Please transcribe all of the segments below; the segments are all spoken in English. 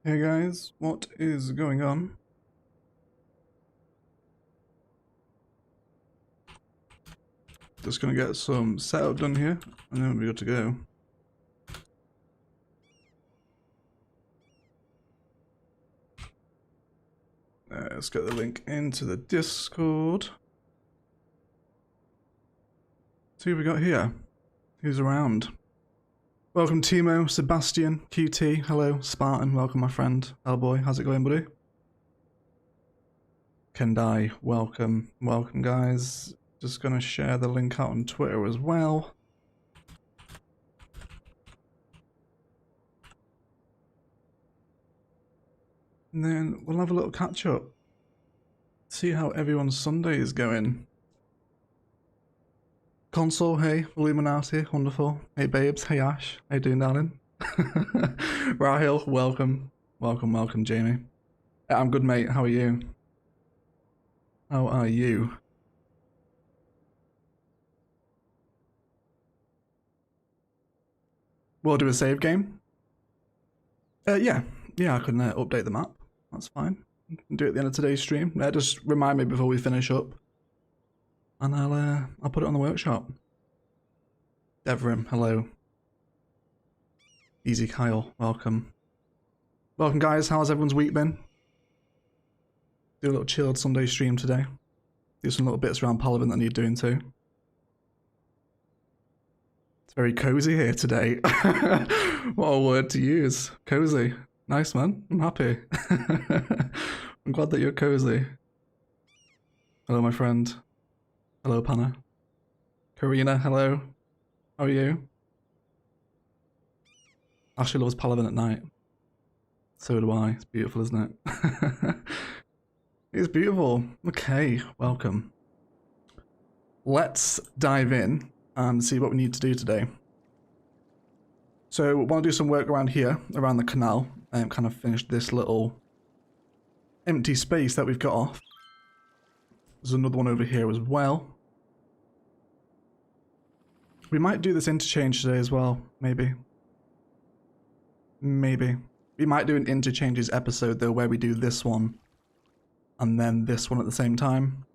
Hey guys, what is going on? Just gonna get some setup done here, and then we'll be good to go. Let's get the link into the Discord. See who we got here. Who's around? Welcome Timo, Sebastian, QT, hello, Spartan, welcome my friend. Hellboy, how's it going, buddy? Kendai, welcome. Welcome guys. Just gonna share the link out on Twitter as well. And then we'll have a little catch up. See how everyone's Sunday is going. Console, hey, Illuminati, wonderful. Hey babes, hey Ash, how you doing, darling? Rahil, welcome. Welcome, Jamie. I'm good, mate, how are you? How are you? We'll do a save game? Yeah, I can update the map. That's fine. You can do it at the end of today's stream. Just remind me before we finish up. And I'll put it on the workshop. Devrim, hello. Easy Kyle, welcome. Welcome guys, how's everyone's week been? Do a little chilled Sunday stream today. Do some little bits around Palaven that need doing too. It's very cozy here today. What a word to use. Cozy. Nice man, I'm happy. I'm glad that you're cozy. Hello my friend. Hello Panna. Karina, hello. How are you? Ashley loves Palaven at night. So do I. It's beautiful, isn't it? It's beautiful. Okay, welcome. Let's dive in and see what we need to do today. So we want to do some work around here, around the canal, and kind of finish this little empty space that we've got off. There's another one over here as well. We might do this interchange today as well, maybe. Maybe. We might do an interchanges episode though, where we do this one and then this one at the same time.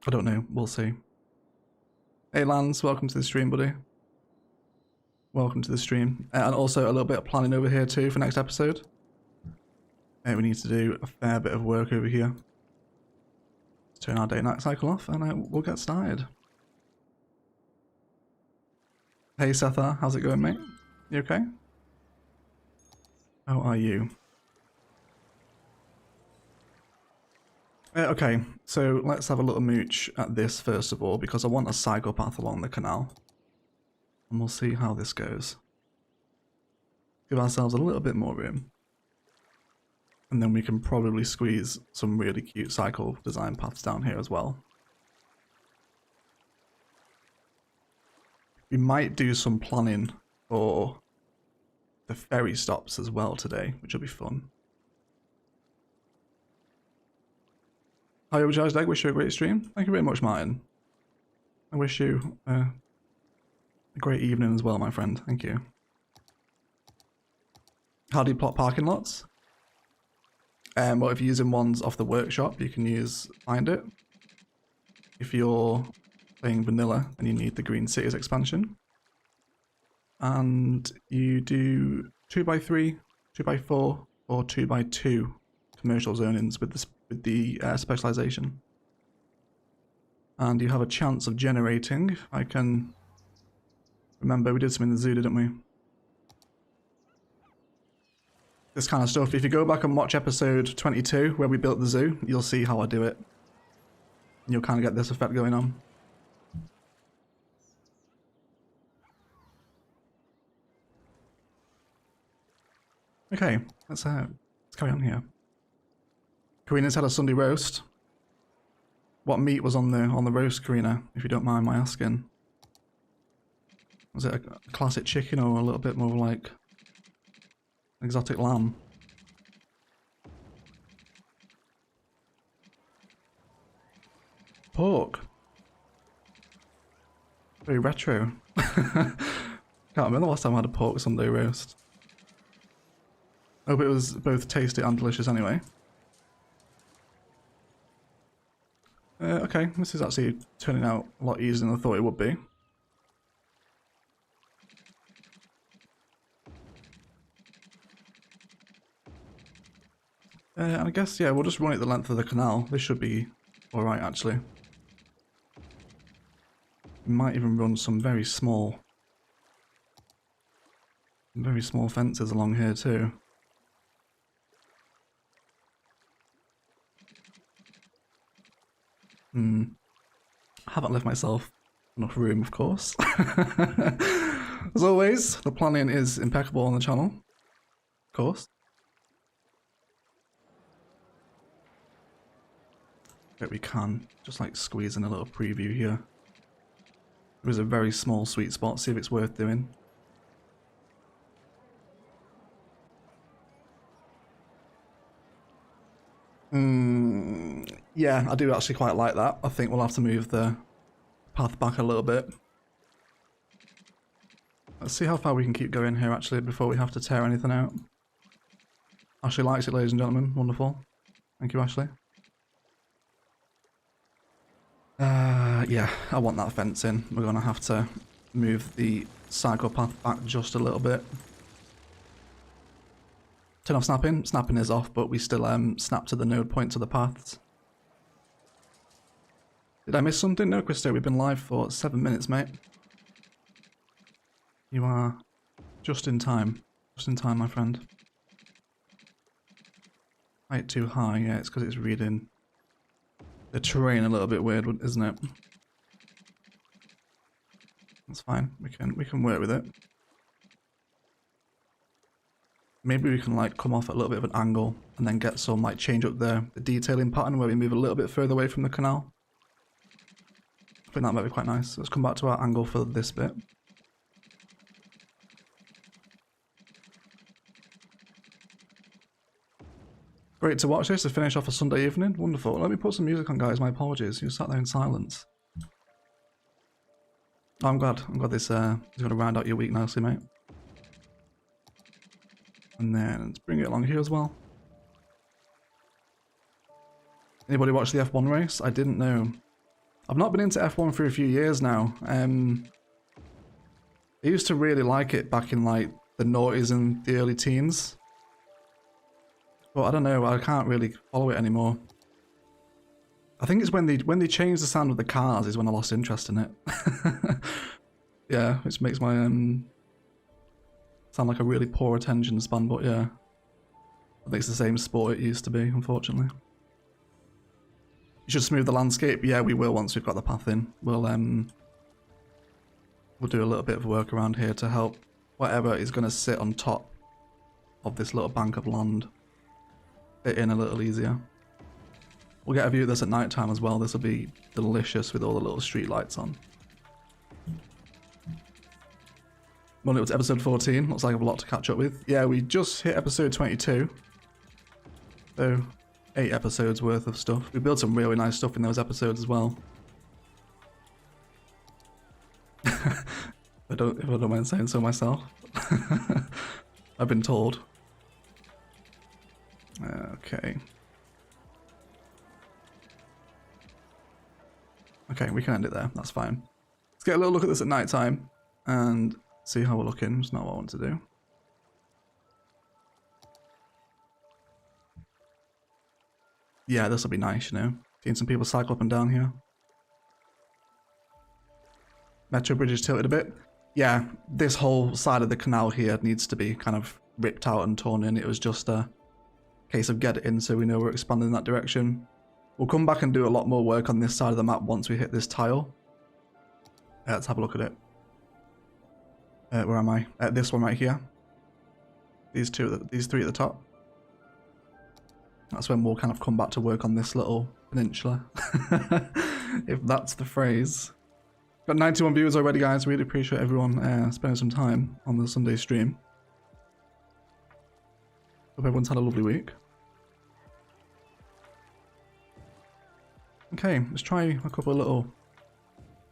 I don't know, we'll see. Hey Lance, welcome to the stream, buddy. Welcome to the stream. And also a little bit of planning over here too for next episode. We need to do a fair bit of work over here. Let's turn our day-night cycle off and we'll get started. Hey Setha, how's it going, mate? You okay? How are you? Okay, so let's have a little mooch at this first of all, because I want a cycle path along the canal. And we'll see how this goes. Give ourselves a little bit more room. And then we can probably squeeze some really cute cycle design paths down here as well. We might do some planning for the ferry stops as well today, which will be fun. Hi, Overcharged Egg, wish you a great stream. Thank you very much, Martin. I wish you a great evening as well, my friend. Thank you. How do you plot parking lots? Well, if you're using ones off the workshop, you can use Find It. If you're playing vanilla, then you need the Green Cities expansion. And you do 2x3, 2x4, or 2x2 commercial zonings with the specialization. And you have a chance of generating. I can remember we did some in the zoo, didn't we? This kind of stuff. If you go back and watch episode 22 where we built the zoo, you'll see how I do it. And you'll kind of get this effect going on. Okay, let's carry on here. Karina's had a Sunday roast. What meat was on the roast, Karina, if you don't mind my asking? Was it a classic chicken or a little bit more like exotic lamb? Pork. Very retro. Can't remember the last time I had a pork Sunday roast. Hope it was both tasty and delicious anyway. Okay, this is actually turning out a lot easier than I thought it would be. And I guess, yeah, we'll just run it the length of the canal. This should be alright, actually. We might even run some very small fences along here too. I haven't left myself enough room, of course. As always, the planning is impeccable on the channel. Of course. Bet we can just like squeeze in a little preview here. There is a very small sweet spot, see if it's worth doing. Yeah, I do actually quite like that. I think we'll have to move the path back a little bit. Let's see how far we can keep going here actually before we have to tear anything out. Ashley likes it, ladies and gentlemen. Wonderful. Thank you, Ashley. Yeah, I want that fence in. We're going to have to move the cycle path back just a little bit. Turn off snapping. Snapping is off, but we still snap to the node points of the paths. Did I miss something? No, Christo, we've been live for 7 minutes, mate. You are just in time. Just in time, my friend. Height too high, yeah, it's because it's reading the terrain a little bit weird, isn't it? That's fine. We can work with it. Maybe we can like come off at a little bit of an angle and then get some like change up the detailing pattern where we move a little bit further away from the canal. I think that might be quite nice. Let's come back to our angle for this bit. Great to watch this to finish off a Sunday evening. Wonderful. Let me put some music on, guys. My apologies. You sat there in silence. Oh, I'm glad this is going to round out your week nicely, mate. And then let's bring it along here as well. Anybody watch the F1 race? I didn't know. I've not been into F1 for a few years now. I used to really like it back in like the noughties and the early teens. But I don't know, I can't really follow it anymore. I think it's when they changed the sound of the cars is when I lost interest in it. Yeah, which makes my sound like a really poor attention span, but yeah. I think it's the same sport it used to be, unfortunately. You should smooth the landscape. Yeah, we will once we've got the path in. We'll do a little bit of work around here to help whatever is going to sit on top of this little bank of land fit in a little easier. We'll get a view of this at night time as well. This will be delicious with all the little street lights on. Well, it was episode 14. Looks like I have a lot to catch up with. Yeah, we just hit episode 22. So 8 episodes worth of stuff. We built some really nice stuff in those episodes as well. if I don't mind saying so myself. I've been told. Okay. Okay, we can end it there. That's fine. Let's get a little look at this at night time and see how we're looking. It's not what I want to do. Yeah, this will be nice, you know. Seeing some people cycle up and down here. Metro bridge is tilted a bit. Yeah, this whole side of the canal here needs to be kind of ripped out and torn in. It was just a case of get it in so we know we're expanding in that direction. We'll come back and do a lot more work on this side of the map once we hit this tile. Let's have a look at it. Where am I? This one right here. These three at the top. That's when we'll kind of come back to work on this little peninsula. If that's the phrase. Got 91 viewers already, guys. Really appreciate everyone spending some time on the Sunday stream. Hope everyone's had a lovely week. Okay, let's try a couple of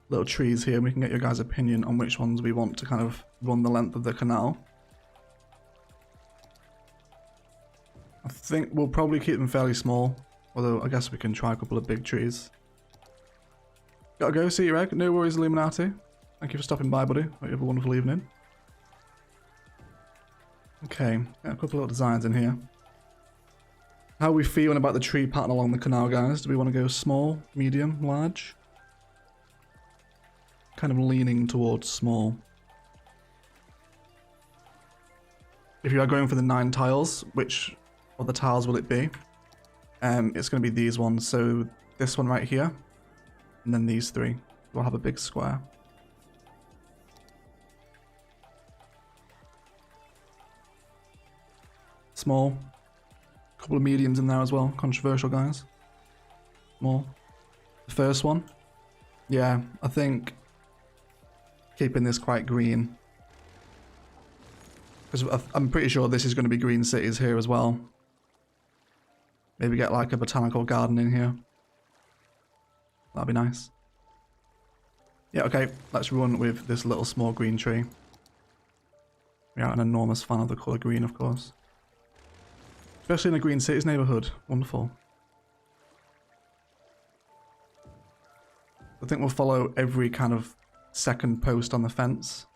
little trees here and we can get your guys' opinion on which ones we want to kind of run the length of the canal. think we'll probably keep them fairly small. Although, I guess we can try a couple of big trees. Gotta go, see you, Egg. No worries, Illuminati. Thank you for stopping by, buddy. Hope you have a wonderful evening. Okay, got a couple of designs in here. How are we feeling about the tree pattern along the canal, guys? Do we want to go small, medium, large? Kind of leaning towards small. If you are going for the 9 tiles, which of the tiles will it be? It's going to be these ones. So this one right here, and then these 3 will have a big square. Small. A couple of mediums in there as well. Controversial, guys. Small. The first one. Yeah, I think keeping this quite green. Because I'm pretty sure this is going to be green cities here as well. Maybe get like a botanical garden in here. That'd be nice. Yeah, okay. Let's run with this little small green tree. We are an enormous fan of the colour green, of course. Especially in a green cities neighbourhood. Wonderful. I think we'll follow every kind of second post on the fence.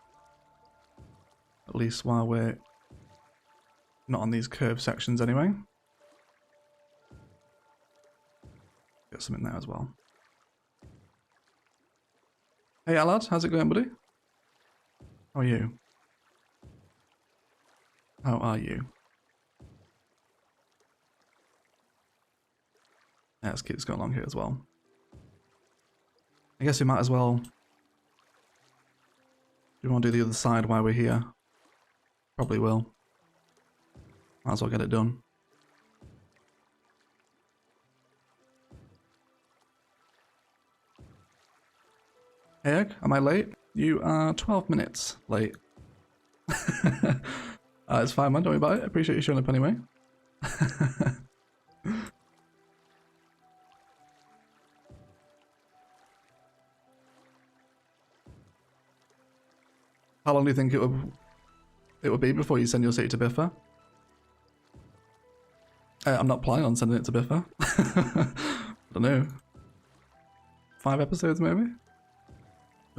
At least while we're not on these curved sections anyway. Get some in there as well. Hey Alad, how's it going, buddy? How are you? How are you? Yeah, let's keep this going along here as well. I guess we might as well... Do we want to do the other side while we're here? Probably will. Might as well get it done. Hey Egg, am I late? You are 12 minutes late. It's fine, man, don't worry about it. I appreciate you showing up anyway. How long do you think it would be before you send your city to Biffa? I'm not planning on sending it to Biffa. I don't know. 5 episodes maybe?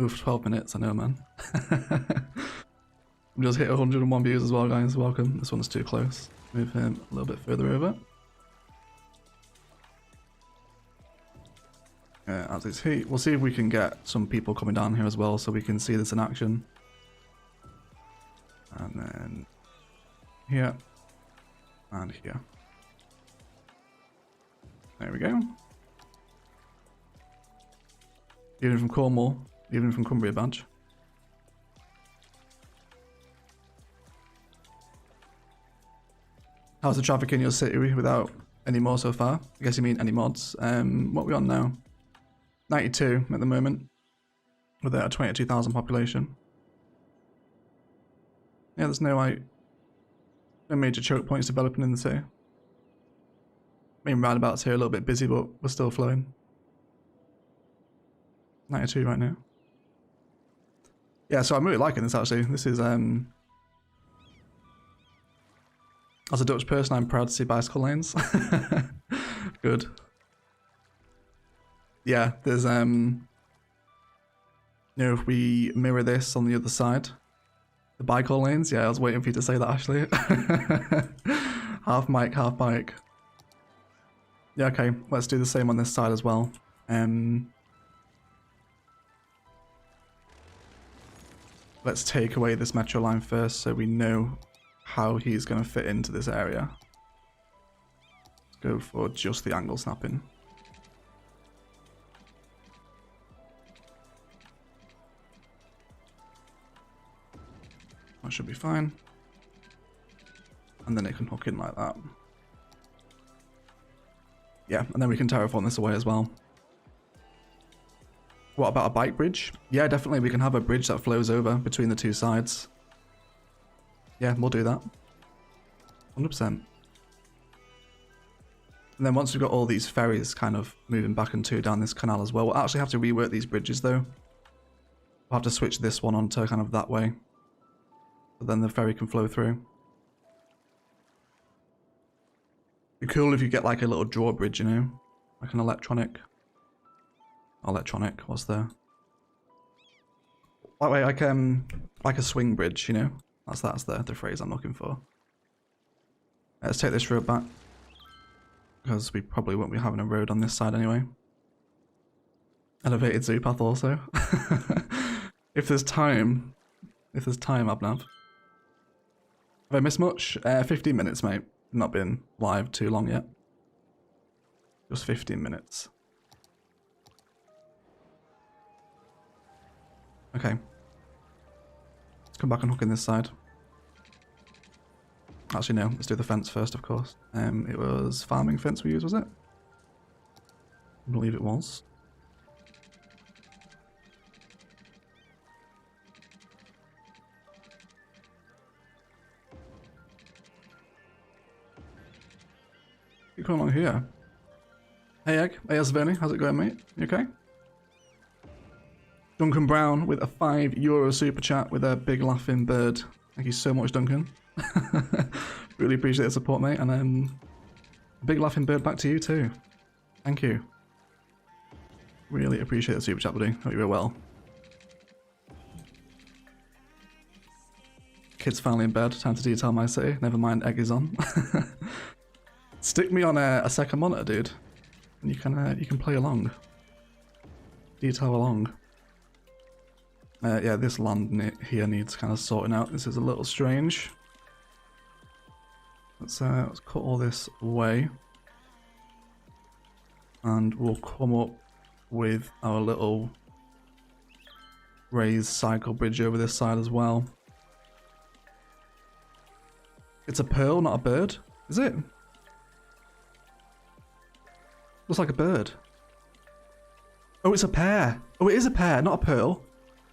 Oof, 12 minutes, I know, man. We just hit 101 views as well, guys. Welcome. This one's too close. Move him a little bit further over. As is he. We'll see if we can get some people coming down here as well so we can see this in action. And then here. And here. There we go. Even from Cornwall. Even from Cumbria badge. How's the traffic in your city without any more so far? I guess you mean any mods. What are we on now? 92 at the moment. With a 22,000 population. Yeah, there's no major choke points developing in the city. Main roundabouts here a little bit busy, but we're still flowing. 92 right now. Yeah, so I'm really liking this actually. This is as a Dutch person, I'm proud to see bicycle lanes. Good. Yeah, there's you know, if we mirror this on the other side, the bike lanes. Yeah, I was waiting for you to say that, Ashley. Half mic, half bike. Yeah, okay. Let's do the same on this side as well. Let's take away this metro line first so we know how he's going to fit into this area. Let's go for just the angle snapping. That should be fine. And then it can hook in like that. Yeah, and then we can terraform this away as well. What about a bike bridge? Yeah, definitely. We can have a bridge that flows over between the two sides. Yeah, we'll do that. 100%. And then once we've got all these ferries kind of moving back and two down this canal as well, we'll actually have to rework these bridges though. We'll have to switch this one onto kind of that way. So then the ferry can flow through. It'd be cool if you get like a little drawbridge, you know? Like an electronic, what's there? Like a swing bridge, you know? That's the phrase I'm looking for. Let's take this road back, because we probably won't be having a road on this side anyway. Elevated zoo path also. If there's time, Abnav. Have I missed much? 15 minutes, mate. Not been live too long yet. Just 15 minutes. Okay. Let's come back and hook in this side. Actually, no. Let's do the fence first, of course. It was farming fence we used, was it? I believe it was. You come along here. Hey Egg, hey Asverni, how's it going, mate? You okay? Duncan Brown with a €5 super chat with a big laughing bird. Thank you so much, Duncan. Really appreciate the support, mate, and a big laughing bird back to you too. Thank you. Really appreciate the super chat, buddy. Hope you were well. Kids finally in bed. Time to detail my city. Never mind, Egg is on. Stick me on a second monitor, dude. And you can play along. Detail along. Yeah, this land here needs kind of sorting out. This is a little strange. Let's cut all this away. And we'll come up with our little raised cycle bridge over this side as well. It's a pearl, not a bird. Is it? Looks like a bird. Oh, it's a pear. Oh, it is a pear, not a pearl.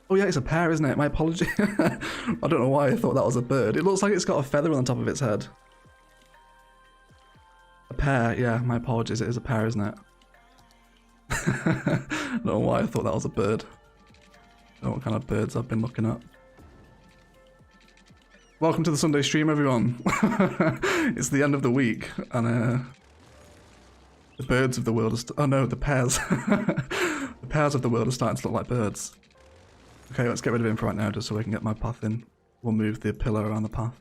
Oh yeah, it's a pear, isn't it? My apology. I don't know why I thought that was a bird. It looks like it's got a feather on the top of its head. A pear, yeah, my apologies. It is a pear, isn't it? I don't know why I thought that was a bird. I don't know what kind of birds I've been looking at. Welcome to the Sunday stream, everyone. It's the end of the week, and the birds of the world are oh no, the pears. The pears of the world are starting to look like birds. Okay, let's get rid of him for right now, just so I can get my path in. We'll move the pillar around the path.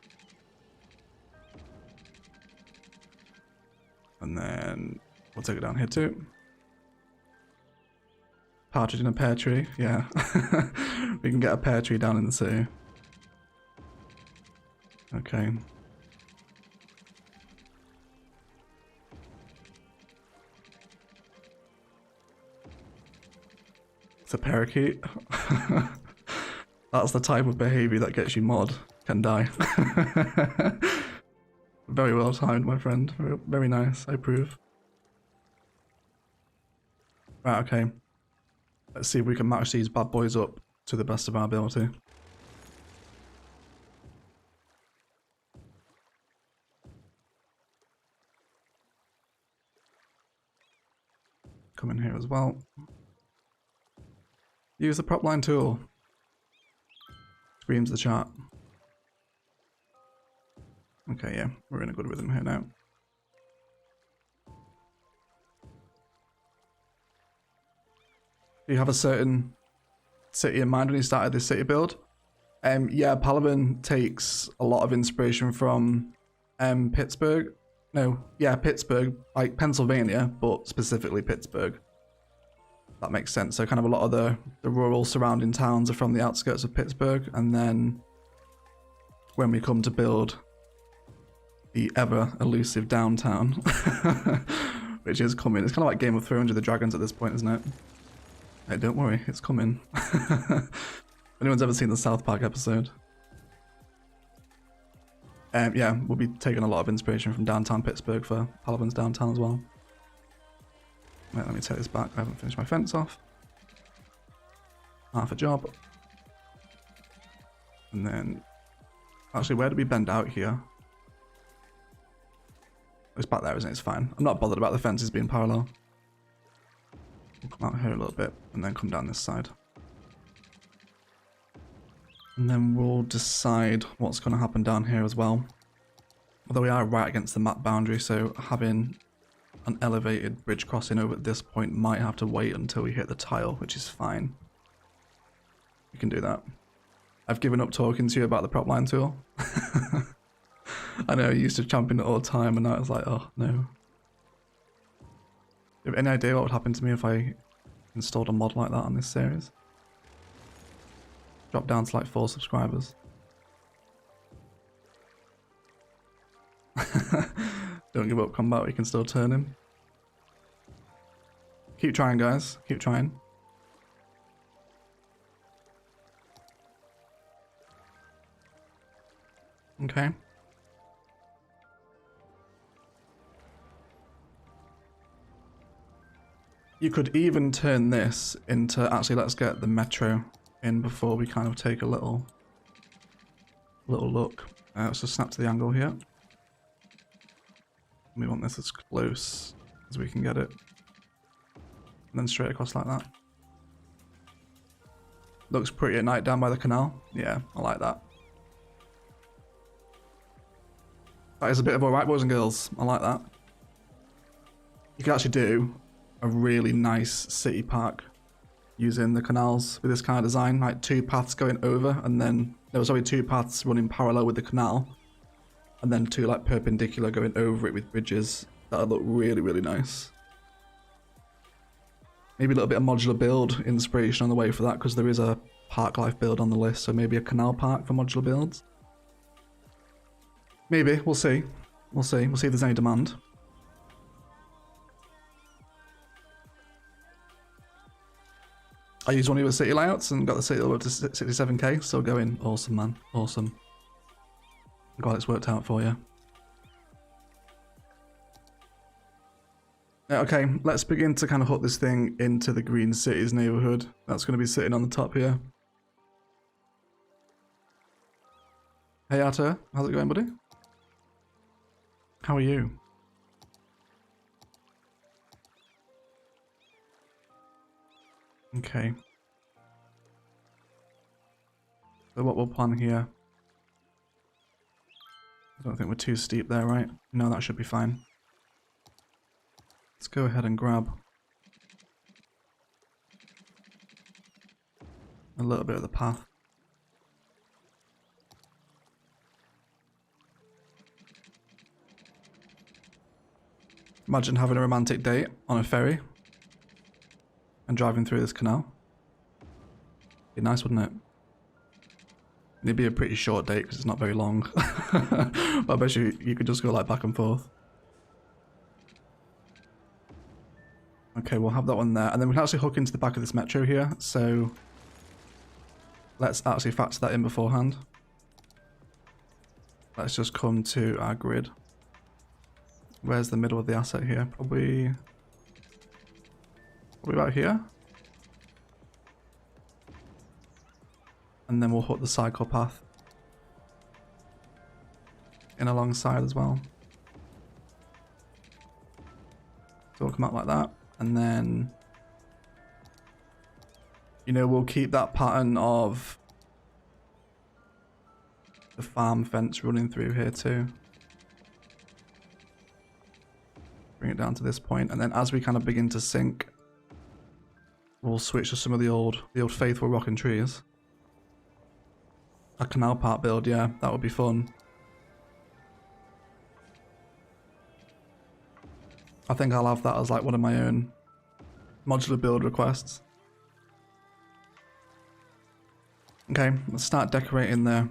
And then we'll take it down here too. Partridge in a pear tree, yeah. We can get a pear tree down in the city. Okay. It's a parakeet. That's the type of behavior that gets you mod. Can die. Very well timed, my friend. Very, very nice. I approve. Right, okay. Let's see if we can match these bad boys up to the best of our ability. Come in here as well. Use the prop line tool. Screams the chat. Okay, yeah, we're in a good rhythm here now. Do you have a certain city in mind when you started this city build? Yeah, Palaven takes a lot of inspiration from Pittsburgh. No, yeah, Pittsburgh, like Pennsylvania, but specifically Pittsburgh. That makes sense. So kind of a lot of the rural surrounding towns are from the outskirts of Pittsburgh, and then when we come to build the ever elusive downtown, which is coming. It's kind of like Game of Thrones with the dragons at this point, isn't it? Hey, don't worry, it's coming. If anyone's ever seen the South Park episode. Yeah, we'll be taking a lot of inspiration from downtown Pittsburgh for Palaven's downtown as well. Wait, let me take this back. I haven't finished my fence off. Half a job. And then, actually, where do we bend out here? It's back there, isn't it? It's fine. I'm not bothered about the fences being parallel. We'll come out here a little bit and then come down this side. And then we'll decide what's going to happen down here as well. Although we are right against the map boundary, so having an elevated bridge crossing over at this point might have to wait until we hit the tile, which is fine. We can do that. I've given up talking to you about the prop line tool. I know you used to champion it all the time, and now it's like, oh no. Do you have any idea what would happen to me if I installed a mod like that on this series? Drop down to like 4 subscribers. Don't give up combat, we can still turn him. Keep trying, guys. Keep trying. Okay. You could even turn this into... Actually, let's get the metro in before we kind of take a little look. Let's just snap to the angle here. We want this as close as we can get it. And then straight across like that. Looks pretty at night down by the canal. Yeah, I like that. That is a bit of alright, boys and girls. I like that. You can actually do a really nice city park using the canals with this kind of design. Like 2 paths going over, and then there was only 2 paths running parallel with the canal. And then 2 like perpendicular going over it with bridges. That would look really, really nice. Maybe a little bit of modular build inspiration on the way for that, because there is a park life build on the list, so maybe a canal park for modular builds. Maybe, we'll see. We'll see. We'll see if there's any demand. I used one of your city layouts and got the city over to 67k, still going. Awesome, man. Awesome. I'm glad it's worked out for you. Okay, let's begin to kind of hook this thing into the Green Cities neighborhood. That's going to be sitting on the top here. Hey Arthur, how's it going, buddy? How are you? Okay. So what we'll plan here... I don't think we're too steep there, right? No, that should be fine. Let's go ahead and grab a little bit of the path. Imagine having a romantic date on a ferry and driving through this canal. Be nice, wouldn't it? It'd be a pretty short date because it's not very long. But I bet you could just go like back and forth. Okay, we'll have that one there. And then we can actually hook into the back of this metro here. So let's actually factor that in beforehand. Let's just come to our grid. Where's the middle of the asset here? Probably about here. And then we'll hook the cycle path in alongside as well. So we'll come out like that. And then, you know, we'll keep that pattern of the farm fence running through here too. Bring it down to this point, and then as we kind of begin to sink, we'll switch to some of the old faithful rock and trees. A canal part build, yeah, that would be fun. I think I'll have that as like one of my own modular build requests. Okay, let's start decorating the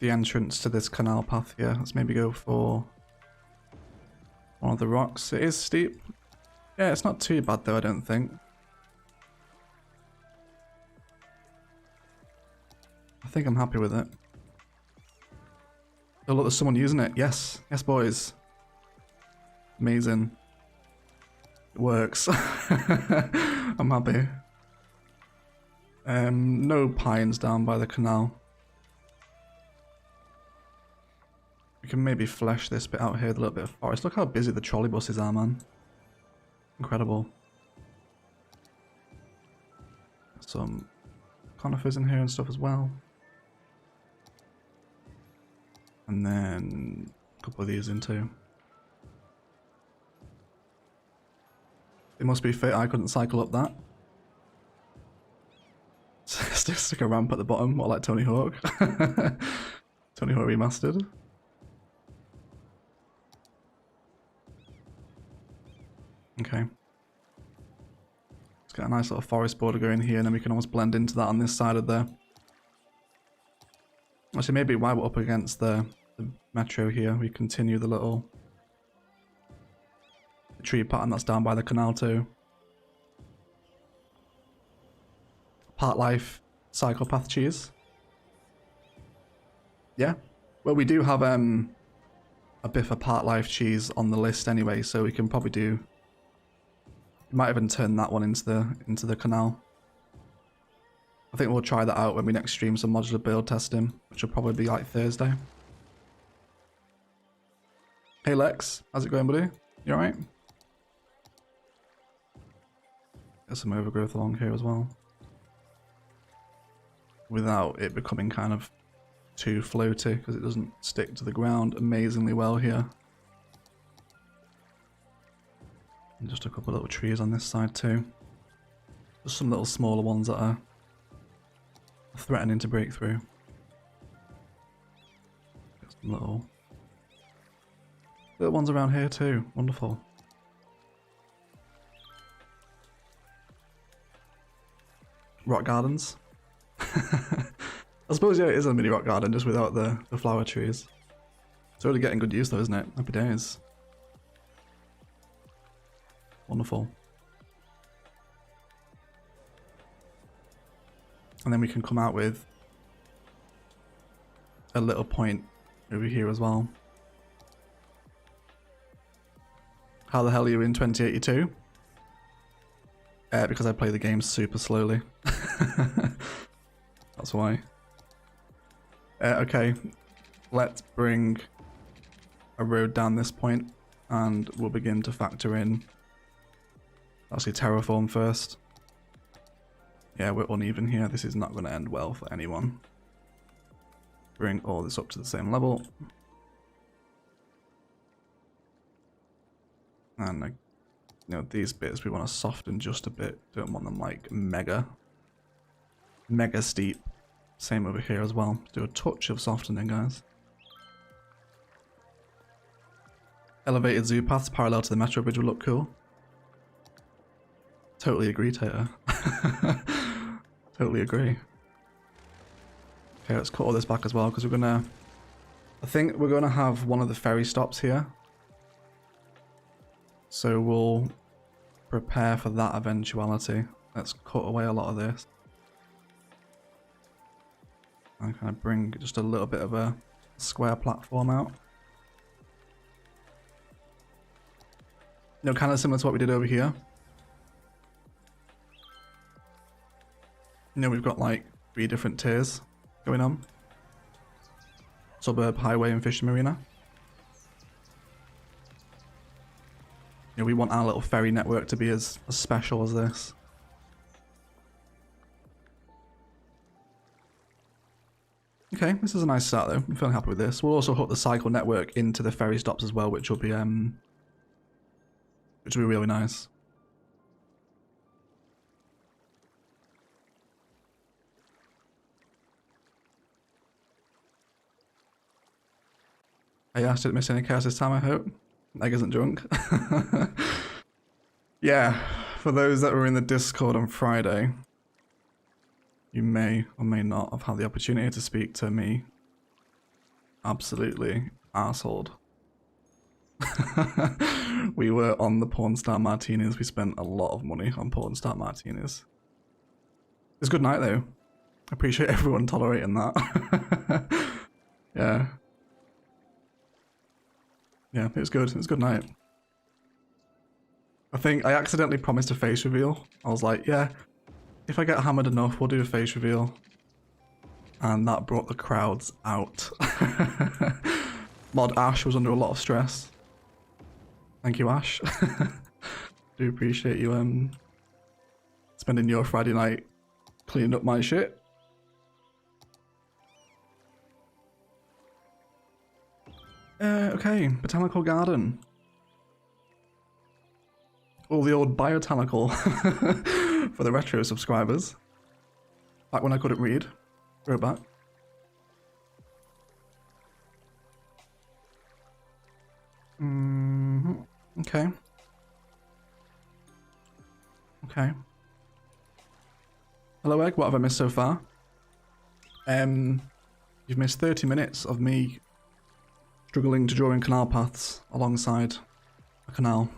entrance to this canal path here. Let's maybe go for one of the rocks. It is steep. Yeah, it's not too bad though, I don't think. I think I'm happy with it. Oh look, there's someone using it. Yes. Yes, boys. Amazing. It works. I'm happy. No pines down by the canal. We can maybe flesh this bit out here with a little bit of forest. Look how busy the trolley buses are, man. Incredible. Some conifers in here and stuff as well. And then a couple of these in too. It must be fit I couldn't cycle up that. Stick a ramp at the bottom, what, like Tony Hawk? Tony Hawk Remastered. Okay. Let's get a nice little forest border going here, and then we can almost blend into that on this side of there. Actually, maybe while we're up against the metro here, we continue the little tree pattern that's down by the canal too. Part life psychopath cheese. Yeah. Well, we do have a Biffa part life cheese on the list anyway, so we can probably do. We might even turn that one into the canal. I think we'll try that out when we next stream some modular build testing, which will probably be like Thursday. Hey Lex, how's it going, buddy? You alright? There's some overgrowth along here as well. Without it becoming kind of too floaty, because it doesn't stick to the ground amazingly well here. And just a couple of little trees on this side too. Just some little smaller ones that are threatening to break through. Got some little ones around here too. Wonderful. Rock gardens. I suppose, yeah, it is a mini rock garden, just without the flower trees. It's already getting good use though, isn't it? Happy days. Wonderful. And then we can come out with a little point over here as well. How the hell are you in 2082? Because I play the game super slowly. That's why. Okay, let's bring a road down this point and we'll begin to factor in. Actually, terraform first. Yeah, we're uneven here. This is not going to end well for anyone. Bring all this up to the same level. And, you know, these bits we want to soften just a bit. Don't want them like mega steep. Same over here as well. Do a touch of softening, guys. Elevated zoo paths parallel to the metro bridge will look cool. Totally agree, Tater. Totally agree. Okay, let's cut all this back as well, because we're gonna... I think we're gonna have one of the ferry stops here. So we'll prepare for that eventuality. Let's cut away a lot of this. And kind of bring just a little bit of a square platform out. You know, kind of similar to what we did over here. You know, we've got like 3 different tiers going on. Suburb, highway, and fishing marina. You know, we want our little ferry network to be as special as this. Okay, this is a nice start though. I'm feeling happy with this. We'll also hook the cycle network into the ferry stops as well, which will be really nice. I asked, didn't miss any chaos this time, I hope. Egg isn't drunk. Yeah, for those that were in the Discord on Friday, you may or may not have had the opportunity to speak to me. Absolutely arseholed. We were on the porn star martinis. We spent a lot of money on porn star martinis. It was a good night though. I appreciate everyone tolerating that. Yeah. Yeah, it was good. It was a good night. I think I accidentally promised a face reveal. I was like, yeah, if I get hammered enough, we'll do a face reveal. And that brought the crowds out. Mod Ash was under a lot of stress. Thank you, Ash. Do appreciate you spending your Friday night cleaning up my shit. Okay, botanical garden. All the old botanical for the retro subscribers. Back when I couldn't read. Go back. Okay. Okay. Hello, Egg. What have I missed so far? You've missed 30 minutes of me struggling to draw in canal paths alongside a canal,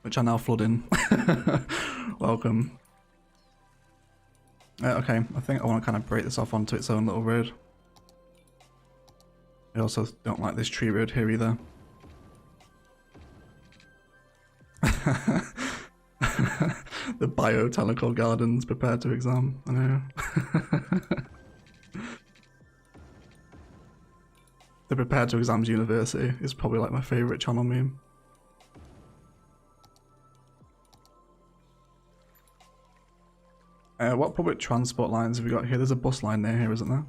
which I now flood in. Welcome. Okay, I think I want to kind of break this off onto its own little road. I also don't like this tree road here either. The botanical gardens prepared to exam. I know. The prepared to exams university is probably like my favourite channel meme. What public transport lines have we got here? There's a bus line near here, isn't there?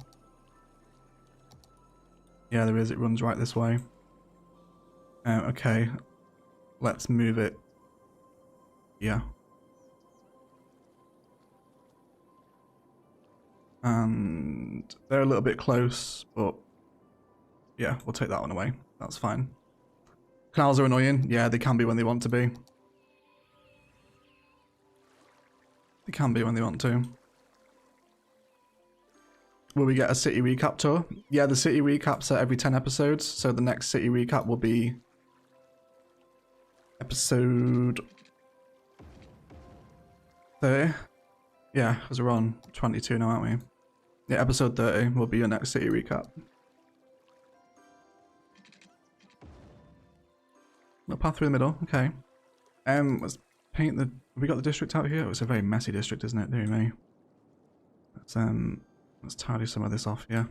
Yeah, there is. It runs right this way. Okay. Let's move it. Yeah. And they're a little bit close, but yeah, we'll take that one away. That's fine. Canals are annoying. Yeah, they can be when they want to be. They can be when they want to. Will we get a city recap tour? Yeah, the city recaps are every 10 episodes, so the next city recap will be episode 30. Yeah, because we're on 22 now, aren't we? Yeah, episode 30 will be your next city recap. No path through the middle, okay. Let's paint the... Have we got the district out here? Oh, it's a very messy district, isn't it? Dear me. Let's tidy some of this off here.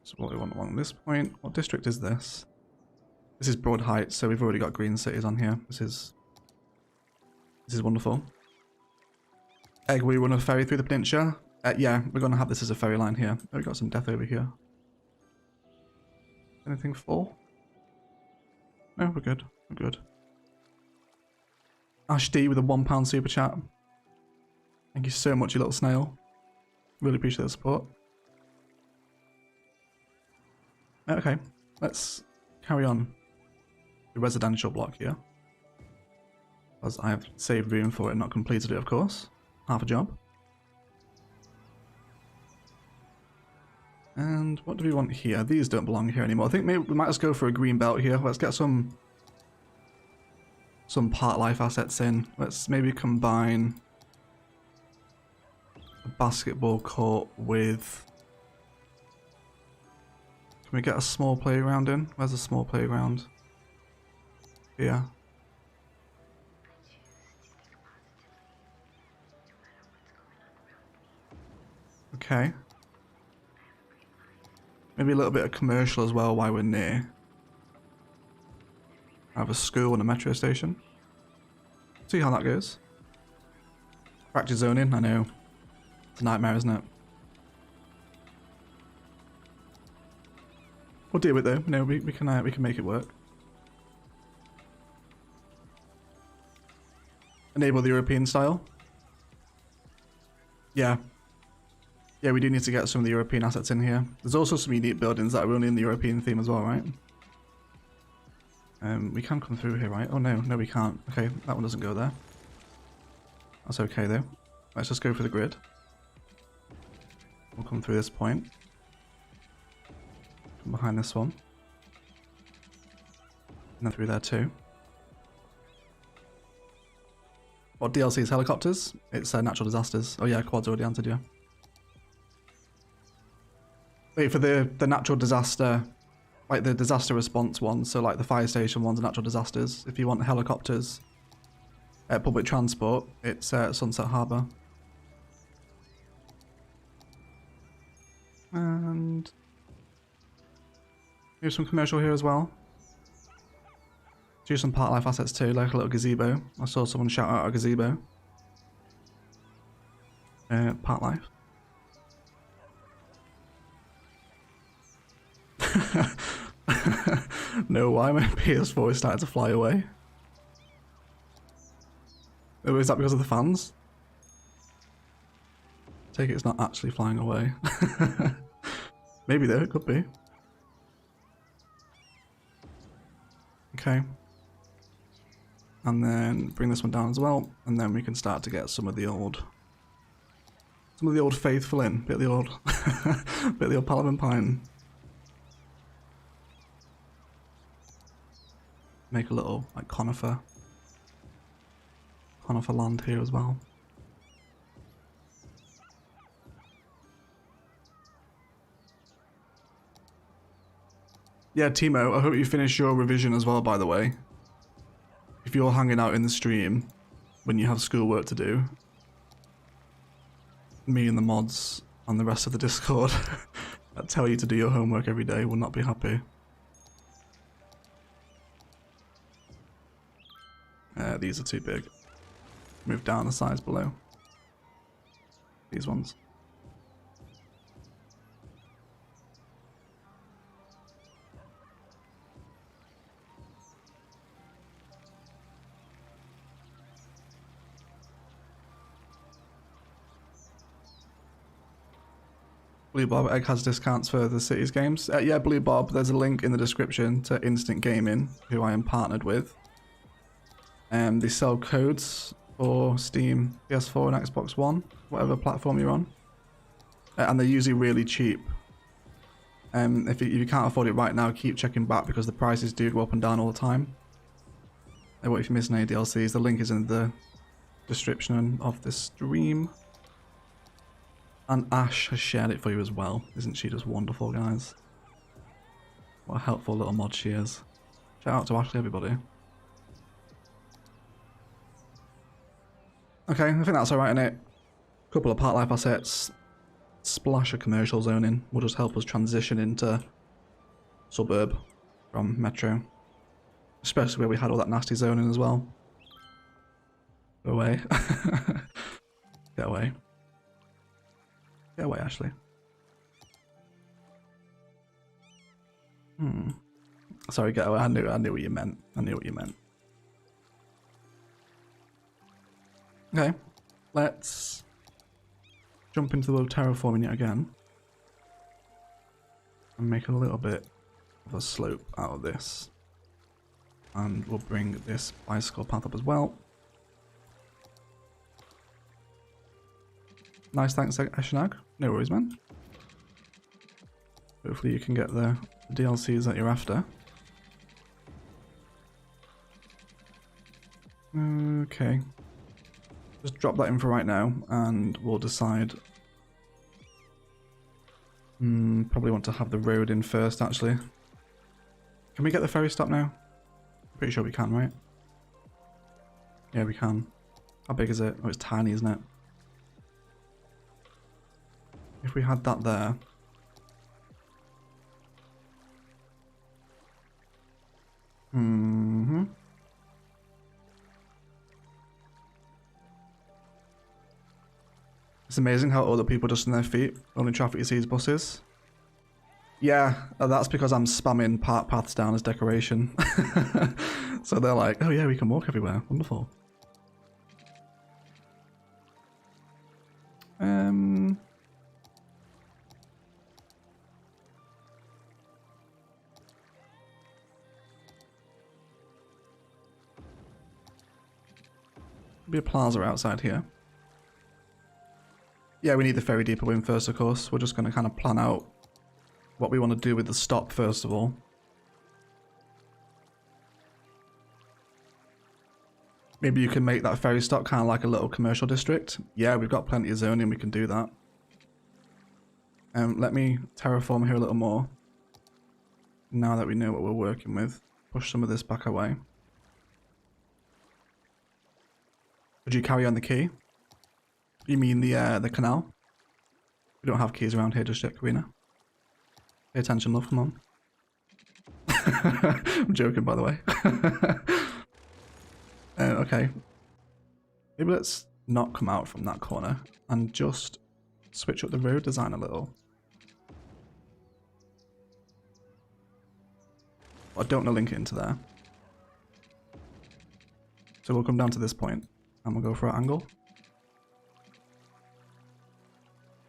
So what we want along this point. What district is this? This is Broad Heights, so we've already got green cities on here. This is wonderful. Egg, we run a ferry through the peninsula. Yeah, we're going to have this as a ferry line here. Oh, we got some death over here. Anything full? No, we're good. We're good. Ash D with a £1 super chat. Thank you so much, you little snail. Really appreciate the support. Okay, let's carry on the residential block here. As I have saved room for it, not completed it, of course. Half a job. And what do we want here? These don't belong here anymore. I think maybe we might just go for a green belt here. Let's get some park life assets in. Let's maybe combine a basketball court with... Can we get a small playground in? Where's a small playground? Here. Okay. Maybe a little bit of commercial as well while we're near. I have a school and a metro station. See how that goes. Fracture zoning, I know. It's a nightmare, isn't it? We'll deal with it though. No, we can make it work. Enable the European style. Yeah. Yeah, we do need to get some of the European assets in here. There's also some unique buildings that are only in the European theme as well, right? We can come through here, right? Oh no, no we can't. Okay, that one doesn't go there. That's okay though. Let's just go for the grid. We'll come through this point. Come behind this one. And then through there too. What DLC is helicopters? It's natural disasters. Oh yeah, Quad's already answered, yeah. Wait, for the natural disaster, like the disaster response ones, so like the fire station ones are natural disasters. If you want helicopters, public transport, it's Sunset Harbour. And here's some commercial here as well. Do some park life assets too, like a little gazebo. I saw someone shout out a gazebo. Park life. No, why my PS4 is starting to fly away? Oh, is that because of the fans? Take it it's not actually flying away. Maybe though, it could be. Okay. And then bring this one down as well, and then we can start to get some of the old faithful in. Bit of the old bit of the old Palaven pine. Make a little like conifer land here as well. Yeah, Timo, I hope you finish your revision as well, by the way. If you're hanging out in the stream when you have schoolwork to do, me and the mods and the rest of the Discord that tell you to do your homework every day will not be happy. These are too big. Move down the size below. These ones. Blue Bob Egg has discounts for the Cities games. Yeah, Blue Bob, there's a link in the description to Instant Gaming, who I am partnered with. They sell codes for Steam, PS4 and Xbox One, whatever platform you're on. And they're usually really cheap. If you can't afford it right now, keep checking back because the prices do go up and down all the time. What if you're missing any DLCs, the link is in the description of this stream. And Ash has shared it for you as well. Isn't she just wonderful, guys? What a helpful little mod she is. Shout out to Ashley, everybody. Okay, I think that's alright, innit? Couple of part life assets. Splash of commercial zoning will just help us transition into suburb from metro. Especially where we had all that nasty zoning as well. Go away. Get away. Get away, Ashley. Sorry, get away. I knew what you meant. I knew what you meant. Okay, let's jump into the world of terraforming yet again. And make a little bit of a slope out of this. And we'll bring this bicycle path up as well. Nice, thanks, Eshnag. No worries, man. Hopefully you can get the DLCs that you're after. Okay. Just drop that in for right now, and we'll decide. Probably want to have the road in first, actually. Can we get the ferry stop now? Pretty sure we can, right? Yeah, we can. How big is it? Oh, it's tiny, isn't it? If we had that there. It's amazing how other people just in their feet. Only traffic you see is buses. Yeah, that's because I'm spamming park paths down as decoration. So they're like, oh yeah, we can walk everywhere. Wonderful. Be a plaza outside here. Yeah, we need the ferry depot in first, of course. We're just going to kind of plan out what we want to do with the stop first of all. Maybe you can make that ferry stop kind of like a little commercial district. Yeah, we've got plenty of zoning, we can do that. Let me terraform here a little more. Now that we know what we're working with. Push some of this back away. Would you carry on the key? You mean the canal? We don't have keys around here just yet, Karina. Pay attention, love, come on. I'm joking, by the way. Okay. Maybe let's not come out from that corner and just switch up the road design a little. I don't want to link it into there. So we'll come down to this point and we'll go for our angle.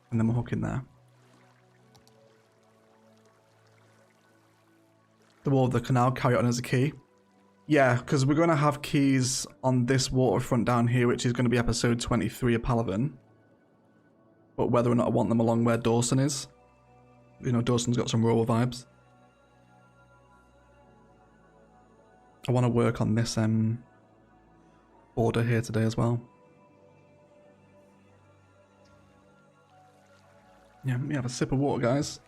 And then we'll hook in there. The wall of the canal, carry on as a key. Yeah, because we're going to have keys on this waterfront down here, which is going to be episode 23 of Palaven. But whether or not I want them along where Dawson is. You know, Dawson's got some rural vibes. I want to work on this border here today as well. Yeah, let me have a sip of water, guys.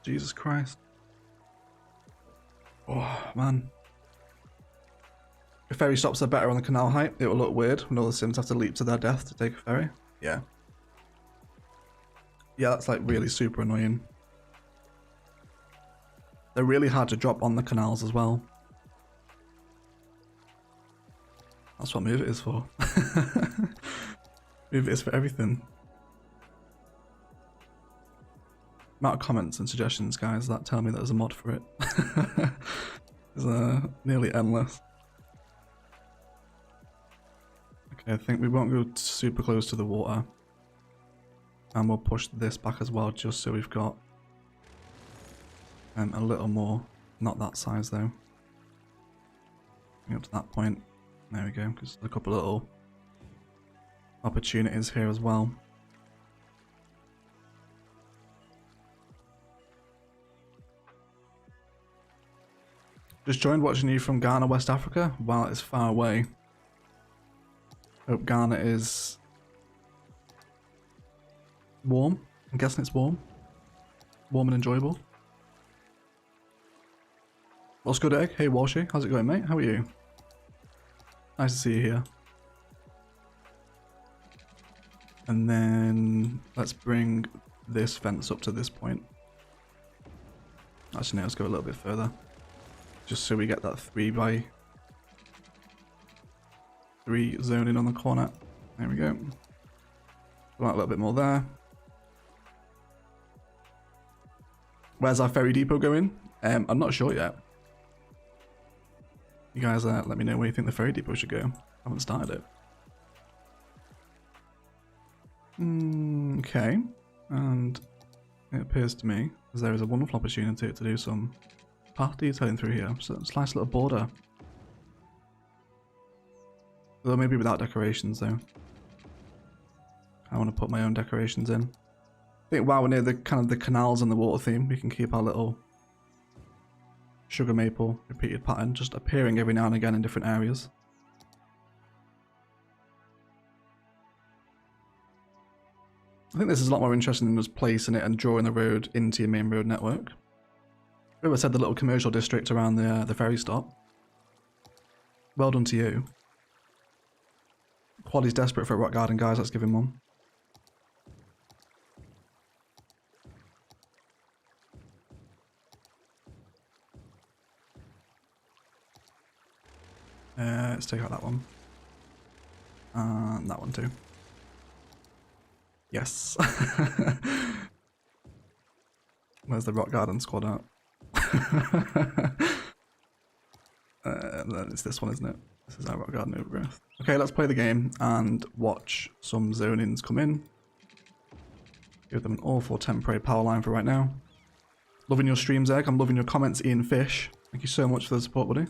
Jesus Christ. Oh, man. If ferry stops are better on the canal height, it will look weird when all the Sims have to leap to their death to take a ferry. Yeah. Yeah, that's like really super annoying. They're really hard to drop on the canals as well. That's what Move It is for. Move It is for everything. Amount of comments and suggestions, guys, that tell me that there's a mod for it. It's nearly endless. Okay, I think we won't go super close to the water. And we'll push this back as well, just so we've got a little more. Not that size though. Up to that point. There we go, because there's a couple little opportunities here as well. Just joined watching you from Ghana, West Africa. Wow, it's far away. Hope Ghana is warm. I'm guessing it's warm. Warm and enjoyable. What's good, Egg? Hey, Walshy. How's it going, mate? How are you? Nice to see you here. And then let's bring this fence up to this point. Actually, no, let's go a little bit further. Just so we get that 3x3 zoning on the corner. There we go. Go out a little bit more there. Where's our ferry depot going? I'm not sure yet. You guys let me know where you think the ferry depot should go. I haven't started it. Okay. And it appears to me as there is a wonderful opportunity to do some path detailing through here. So it's a nice little border. Although maybe without decorations though. I want to put my own decorations in. I think while we're near the kind of the canals and the water theme, we can keep our little sugar maple repeated pattern just appearing every now and again in different areas. I think this is a lot more interesting than just placing it and drawing the road into your main road network. Whoever said the little commercial district around the ferry stop. Well done to you. Quaddy's desperate for a rock garden, guys. Let's give him one. Let's take out that one. And that one too. Yes. Where's the rock garden squad at? It's this one, isn't it? This is our rock garden overgrowth. Okay, let's play the game and watch some zonings come in. Give them an awful temporary power line for right now. Loving your streams, Egg. I'm loving your comments, Ian Fish. Thank you so much for the support, buddy.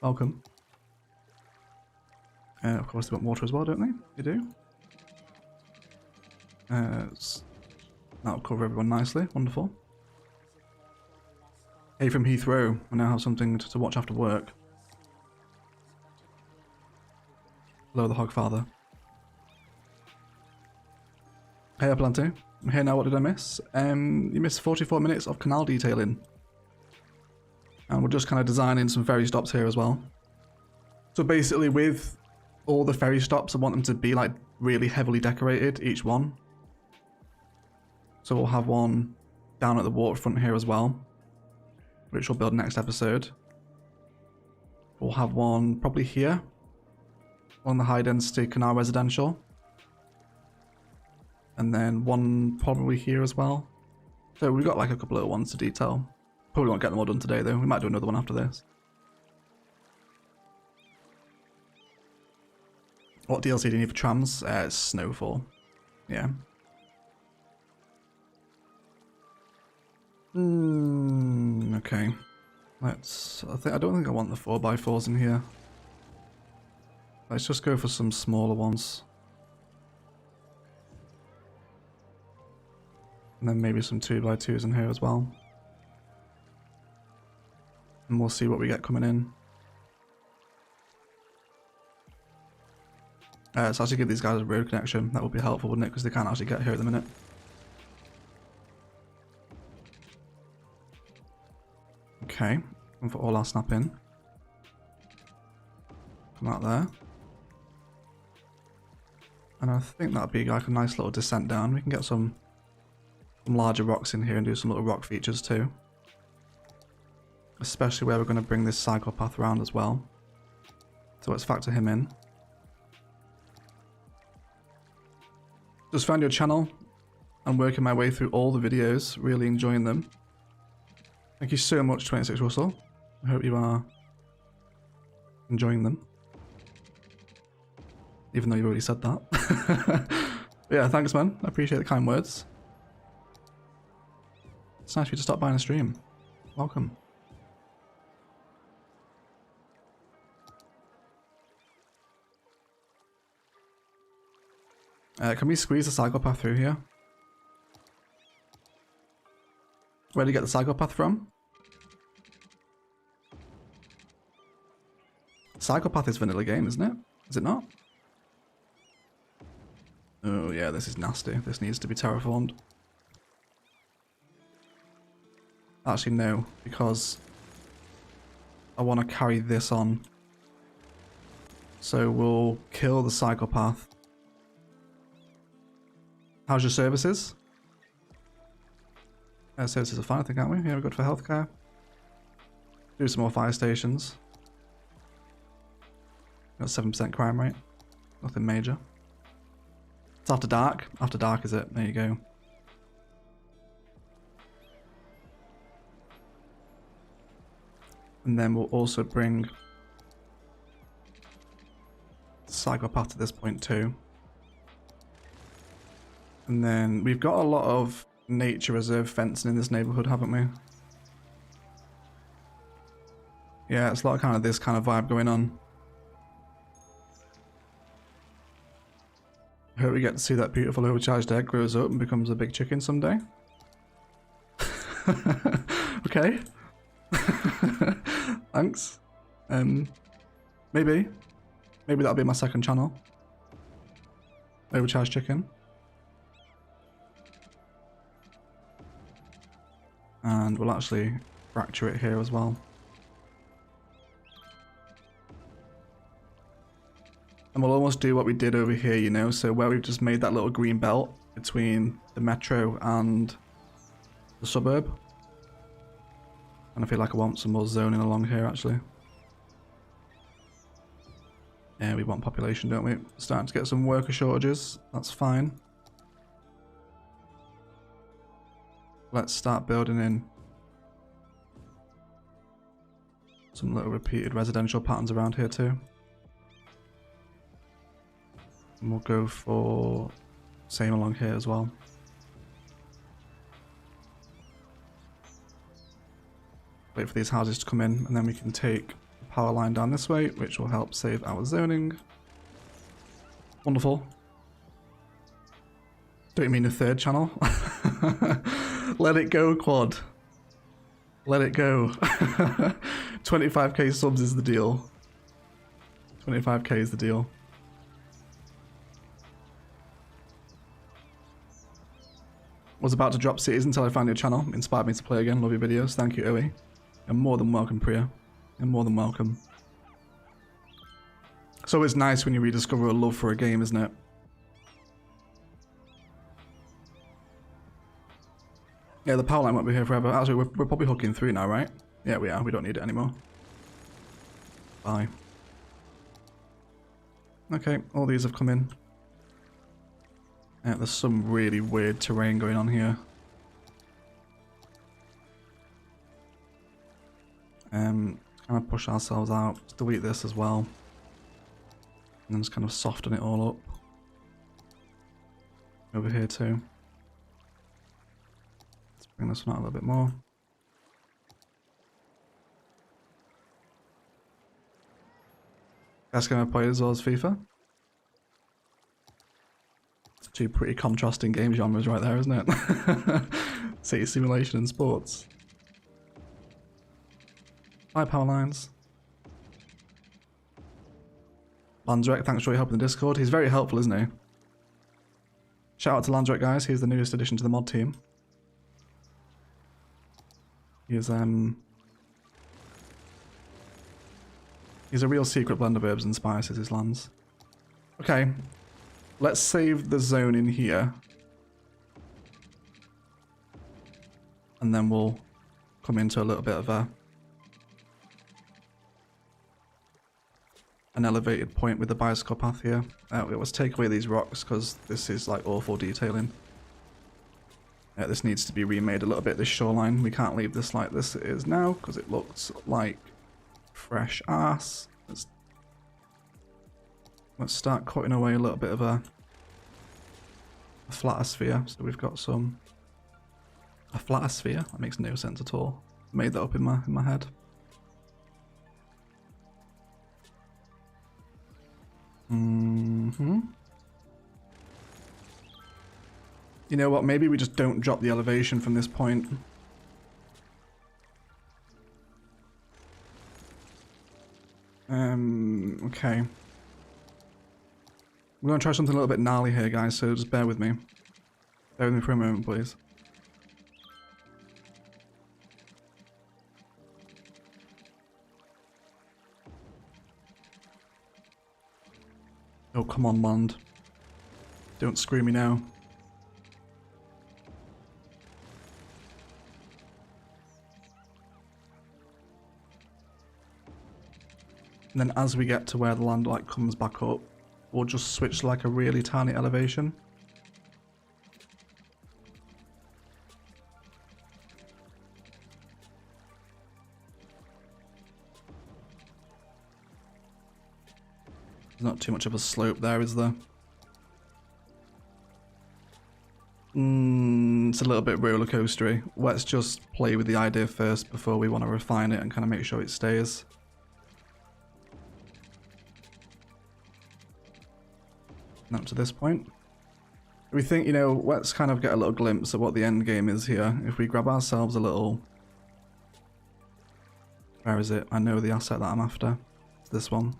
Welcome. Of course, they want water as well, don't they? They do. That'll cover everyone nicely. Wonderful. Hey from Heathrow. I now have something to watch after work. Hello, the Hogfather. Hey, Aplanto. I'm here now. What did I miss? You missed 44 minutes of canal detailing. And we're just kind of designing some ferry stops here as well. So basically with all the ferry stops, I want them to be like really heavily decorated, each one. So we'll have one down at the waterfront here as well, which we'll build next episode. We'll have one probably here on the high density canal residential. And then one probably here as well. So we've got like a couple of ones to detail. Probably won't get them all done today though. We might do another one after this. What DLC do you need for trams? It's Snowfall. Yeah. Okay. I don't think I want the 4x4s in here. Let's just go for some smaller ones. And then maybe some 2x2s in here as well. And we'll see what we get coming in. Let's actually give these guys a road connection. That would be helpful, wouldn't it? Because they can't actually get here at the minute. Okay. And for all our snap in. Come out there. And I think that'd be like a nice little descent down. We can get some larger rocks in here and do some little rock features too. Especially where we're going to bring this cycle path around as well. So let's factor him in. Just found your channel. I'm working my way through all the videos, really enjoying them. Thank you so much, 26 Russell. I hope you are enjoying them. Even though you've already said that. Yeah, thanks man. I appreciate the kind words. It's nice of you to stop by and stream. Welcome. Can we squeeze the cycle path through here? Where do you get the cycle path from? Cycle path is vanilla game, isn't it? Is it not? Oh yeah, this is nasty. This needs to be terraformed. Actually no, because I want to carry this on. So we'll kill the cycle path. How's your services? Services are fine, I think, aren't we? Yeah, we're good for healthcare. Do some more fire stations. Got 7% crime rate. Nothing major. It's after dark. After dark, is it? There you go. And then we'll also bring psychopath to this point too. And then we've got a lot of nature reserve fencing in this neighborhood, haven't we? Yeah, it's a lot of kind of this kind of vibe going on. I hope we get to see that beautiful overcharged egg grows up and becomes a big chicken someday. Okay. Thanks. Maybe that'll be my second channel. Overcharged chicken. And we'll actually fracture it here as well. And we'll almost do what we did over here, you know, so where we've just made that little green belt between the metro and the suburb. And I feel like I want some more zoning along here, actually. Yeah, we want population, don't we? Starting to get some worker shortages. That's fine. Let's start building in some little repeated residential patterns around here too. And we'll go for same along here as well. Wait for these houses to come in and then we can take the power line down this way, which will help save our zoning. Wonderful. Don't you mean a third channel? Let it go, Quad. Let it go. 25k subs is the deal. 25k is the deal. Was about to drop cities until I found your channel. Inspired me to play again. Love your videos. Thank you, Oe. You're more than welcome, Priya. You're more than welcome. It's always nice when you rediscover a love for a game, isn't it? Yeah, the power line won't be here forever. Actually, we're probably hooking through now, right? Yeah, we are. We don't need it anymore. Bye. Okay, all these have come in. Yeah, there's some really weird terrain going on here. Kind of push ourselves out. Let's delete this as well. And then just kind of soften it all up. Over here too. Let's bring this one out a little bit more. Best game I played as well as FIFA. It's two pretty contrasting game genres right there, isn't it? City simulation and sports. Hi, power lines. Landsrek, thanks for your help in the Discord. He's very helpful, isn't he? Shout out to Landsrek, guys. He's the newest addition to the mod team. He's a real secret blend of herbs and spices, his lands. Okay, let's save the zone in here. And then we'll come into a little bit of an elevated point with the bicycle path here. Let's take away these rocks because this is like awful detailing. This needs to be remade a little bit, this shoreline. We can't leave this like this it is now because it looks like fresh ass. Let's start cutting away a little bit of a flatter sphere. So we've got a flatter sphere. That makes no sense at all. Made that up in my head. You know what, maybe we just don't drop the elevation from this point. Okay. We're gonna try something a little bit gnarly here, guys, so just bear with me. Bear with me for a moment, please. Oh, come on, land. Don't screw me now. And then as we get to where the land like comes back up, we'll just switch to like a really tiny elevation. There's not too much of a slope there, is there? It's a little bit roller coastery. Let's just play with the idea first before we want to refine it and kind of make sure it stays. And up to this point. We think, you know, let's kind of get a little glimpse of what the end game is here. If we grab ourselves a little... Where is it? I know the asset that I'm after. It's this one.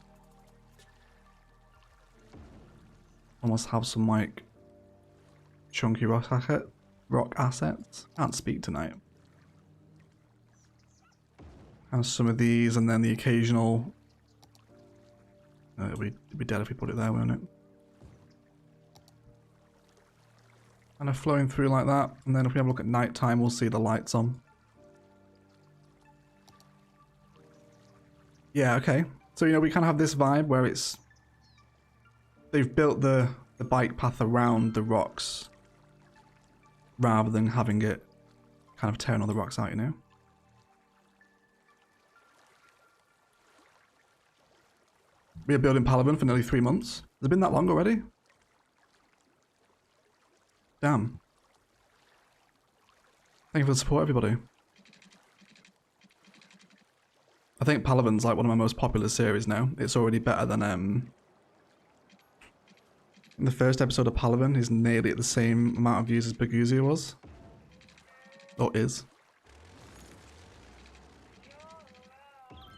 Almost have some like chunky rock assets. Can't speak tonight. Have some of these and then the occasional... it'd be dead if we put it there, won't it? Kind of flowing through like that, and then if we have a look at night time, we'll see the lights on. Yeah, okay. So, you know, we kind of have this vibe where it's... They've built the bike path around the rocks rather than having it kind of tearing all the rocks out, you know? We are building Palaven for nearly 3 months. Has it been that long already? Damn. Thank you for the support, everybody. I think Palaven's like one of my most popular series now. It's already better than in the first episode of Palaven is nearly at the same amount of views as Baguzia was. Or is.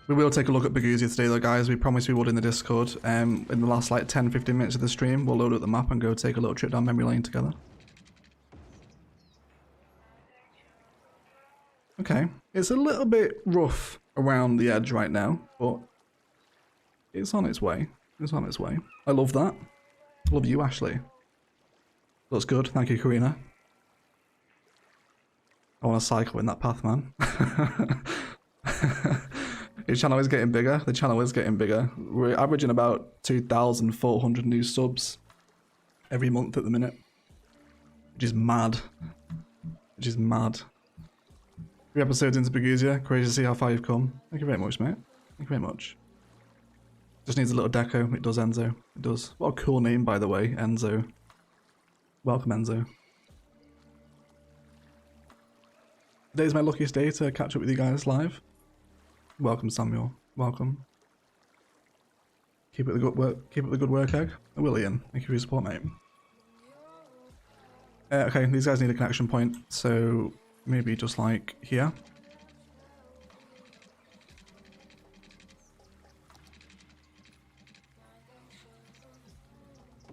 We will take a look at Baguzia today though, guys. We promised we would in the Discord. In the last like 10-15 minutes of the stream, we'll load up the map and go take a little trip down memory lane together. Okay, it's a little bit rough around the edge right now, but it's on its way. It's on its way. I love that. Love you, Ashley. Looks good. Thank you, Karina. I want to cycle in that path, man. Your channel is getting bigger. The channel is getting bigger. We're averaging about 2,400 new subs every month at the minute, which is mad. Which is mad. 3 episodes into Bagoosia. Crazy to see how far you've come. Thank you very much, mate. Thank you very much. Just needs a little deco. It does, Enzo. It does. What a cool name, by the way, Enzo. Welcome, Enzo. Today's my luckiest day to catch up with you guys live. Welcome, Samuel. Welcome. Keep it the good work. Keep it the good work, Egg. I will, Ian. Thank you for your support, mate. Okay, these guys need a connection point, so maybe just like here.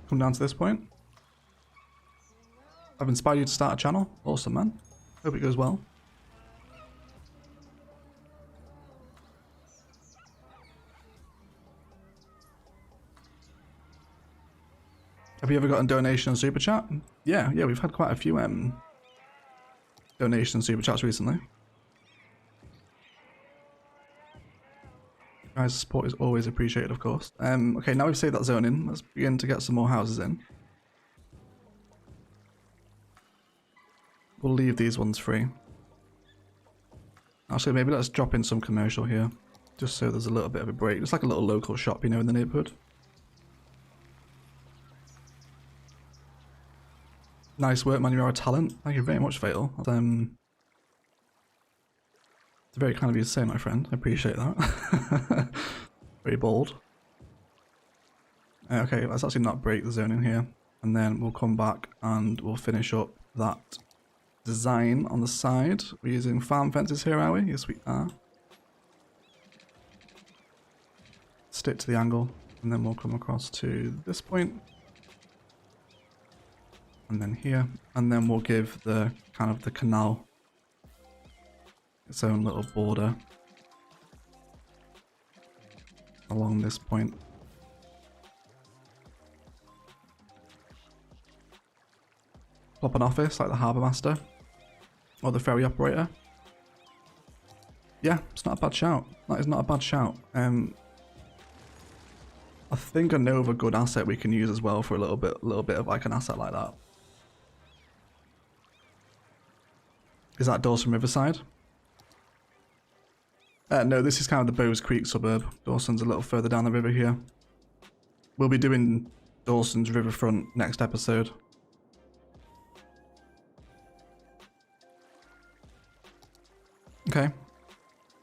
Come down to this point. I've inspired you to start a channel. Awesome, man. Hope it goes well. Have you ever gotten donation on Super Chat? Yeah, we've had quite a few donation Super Chats recently. Guys, support is always appreciated, of course. Okay, now we've saved that zone in. Let's begin to get some more houses in. We'll leave these ones free. Actually, maybe let's drop in some commercial here, just so there's a little bit of a break. It's like a little local shop, you know, in the neighborhood. Nice work, man. You are a talent. Thank you very much, Fatal. It's very kind of you to say, my friend. I appreciate that. Very bold. Okay, let's actually not break the zone in here. And then we'll come back and we'll finish up that design on the side. We're using farm fences here, are we? Yes, we are. Stick to the angle. And then we'll come across to this point. And then here, and then we'll give the kind of the canal its own little border along this point. Plop an office like the harbour master or the ferry operator. Yeah, it's not a bad shout. That is not a bad shout. I think I know of a good asset we can use as well for a little bit of like an asset like that. Is that Dawson Riverside? No, this is kind of the Bowes Creek suburb. Dawson's a little further down the river here. We'll be doing Dawson's riverfront next episode. Okay.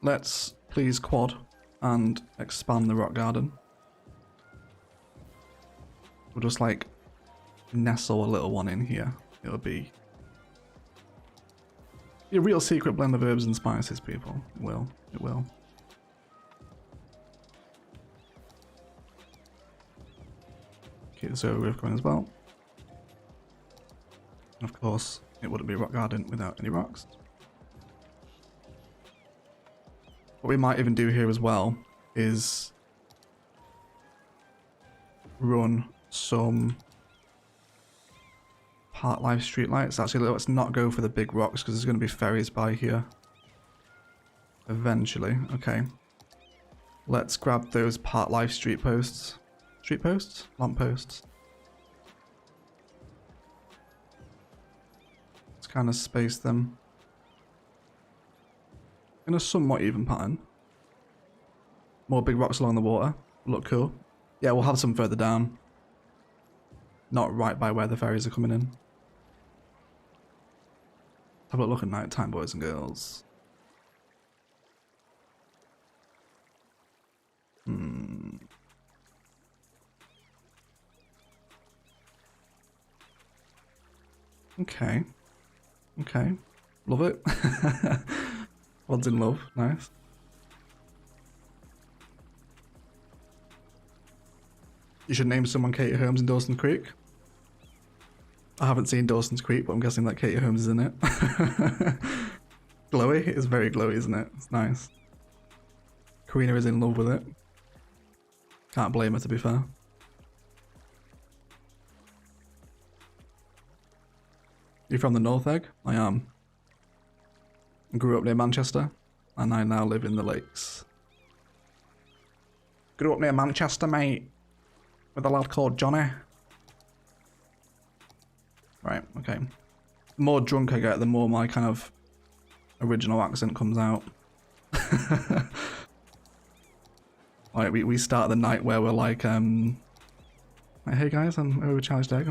Let's please quad and expand the rock garden. We'll just like nestle a little one in here. It'll be a real secret blend of herbs and spices, people. It will. It will. Keep the Zoe River going as well. And of course, it wouldn't be a rock garden without any rocks. What we might even do here as well is run some Park Life streetlights. Actually, let's not go for the big rocks because there's going to be ferries by here eventually. Okay, let's grab those Park Life street posts. Street posts? Lamp posts. Let's kind of space them in a somewhat even pattern. More big rocks along the water. Look cool. Yeah, we'll have some further down. Not right by where the ferries are coming in. Have a look at night time, boys and girls. Okay. Okay. Love it. Odds in love. Nice. You should name someone Katie Holmes in Dawson Creek. I haven't seen Dawson's Creek, but I'm guessing that Katie Holmes is in it. Glowy? It is very glowy, isn't it? It's nice. Karina is in love with it. Can't blame her, to be fair. You from the North, Egg? I am. Grew up near Manchester, and I now live in the Lakes. Grew up near Manchester, mate, with a lad called Johnny. Right, okay. The more drunk I get, the more my kind of original accent comes out. Like we start the night where we're like, hey guys, I'm Overcharged Egg.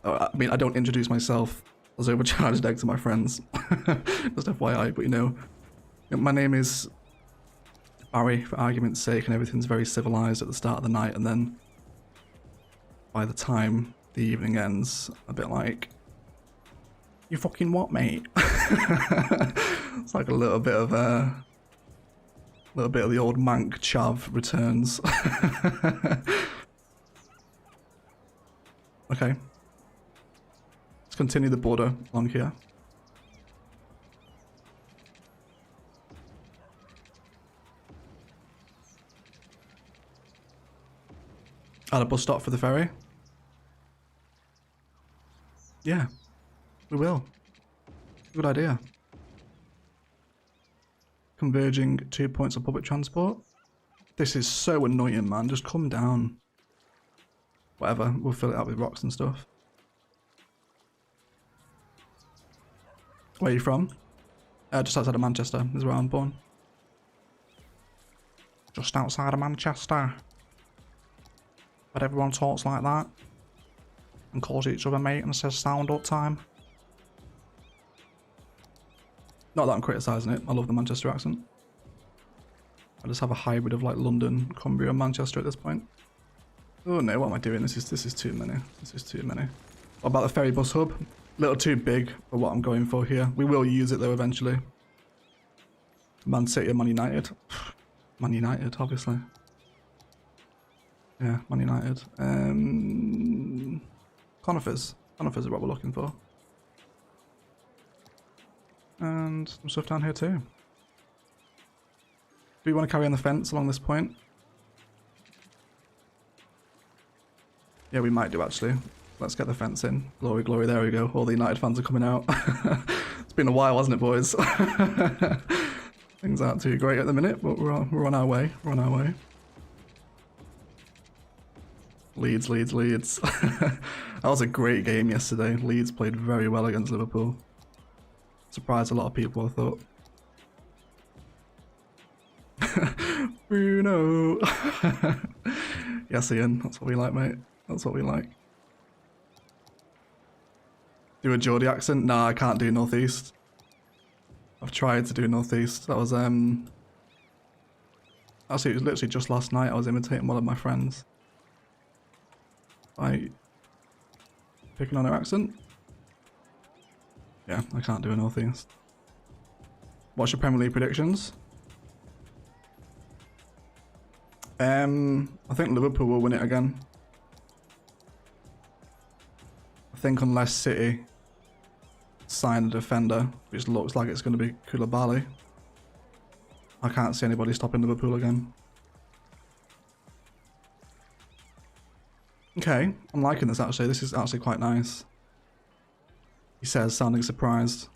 I mean, I don't introduce myself as Overcharged Egg to my friends. Just FYI, but you know, my name is Barry for argument's sake, and everything's very civilized at the start of the night, and then by the time the evening ends, a bit like, you fucking what, mate? It's like a little bit of the old mank chav returns. Okay. Let's continue the border along here. Add a bus stop for the ferry? Yeah, we will. Good idea. Converging 2 points of public transport. This is so annoying, man. Just come down. Whatever, we'll fill it out with rocks and stuff. Where are you from? Just outside of Manchester is where I'm born. Just outside of Manchester. But everyone talks like that. And calls each other mate and says sound up time. Not that I'm criticising it, I love the Manchester accent. I just have a hybrid of like London, Cumbria and Manchester at this point. Oh no, what am I doing? This is too many. This is too many. What about the ferry bus hub? A little too big for what I'm going for here. We will use it though eventually. Man City or Man United? Man United, obviously. Yeah, Man United. Conifers. Conifers are what we're looking for. And some stuff down here too. Do we want to carry on the fence along this point? Yeah, we might do actually. Let's get the fence in. Glory, glory, there we go. All the United fans are coming out. It's been a while, hasn't it, boys? Things aren't too great at the minute, but we're on our way. We're on our way. Leeds, Leeds, Leeds. That was a great game yesterday. Leeds played very well against Liverpool. Surprised a lot of people, I thought. Bruno! Yes, Ian, that's what we like, mate. That's what we like. Do a Geordie accent? Nah, I can't do Northeast. I've tried to do Northeast. That was, actually, it was literally just last night I was imitating one of my friends. By picking on her accent. Yeah, I can't do a Northeast. What's your Premier League predictions? I think Liverpool will win it again. I think unless City sign a defender, which looks like it's going to be Koulibaly, I can't see anybody stopping Liverpool again. Okay, I'm liking this actually. This is actually quite nice. He says, sounding surprised.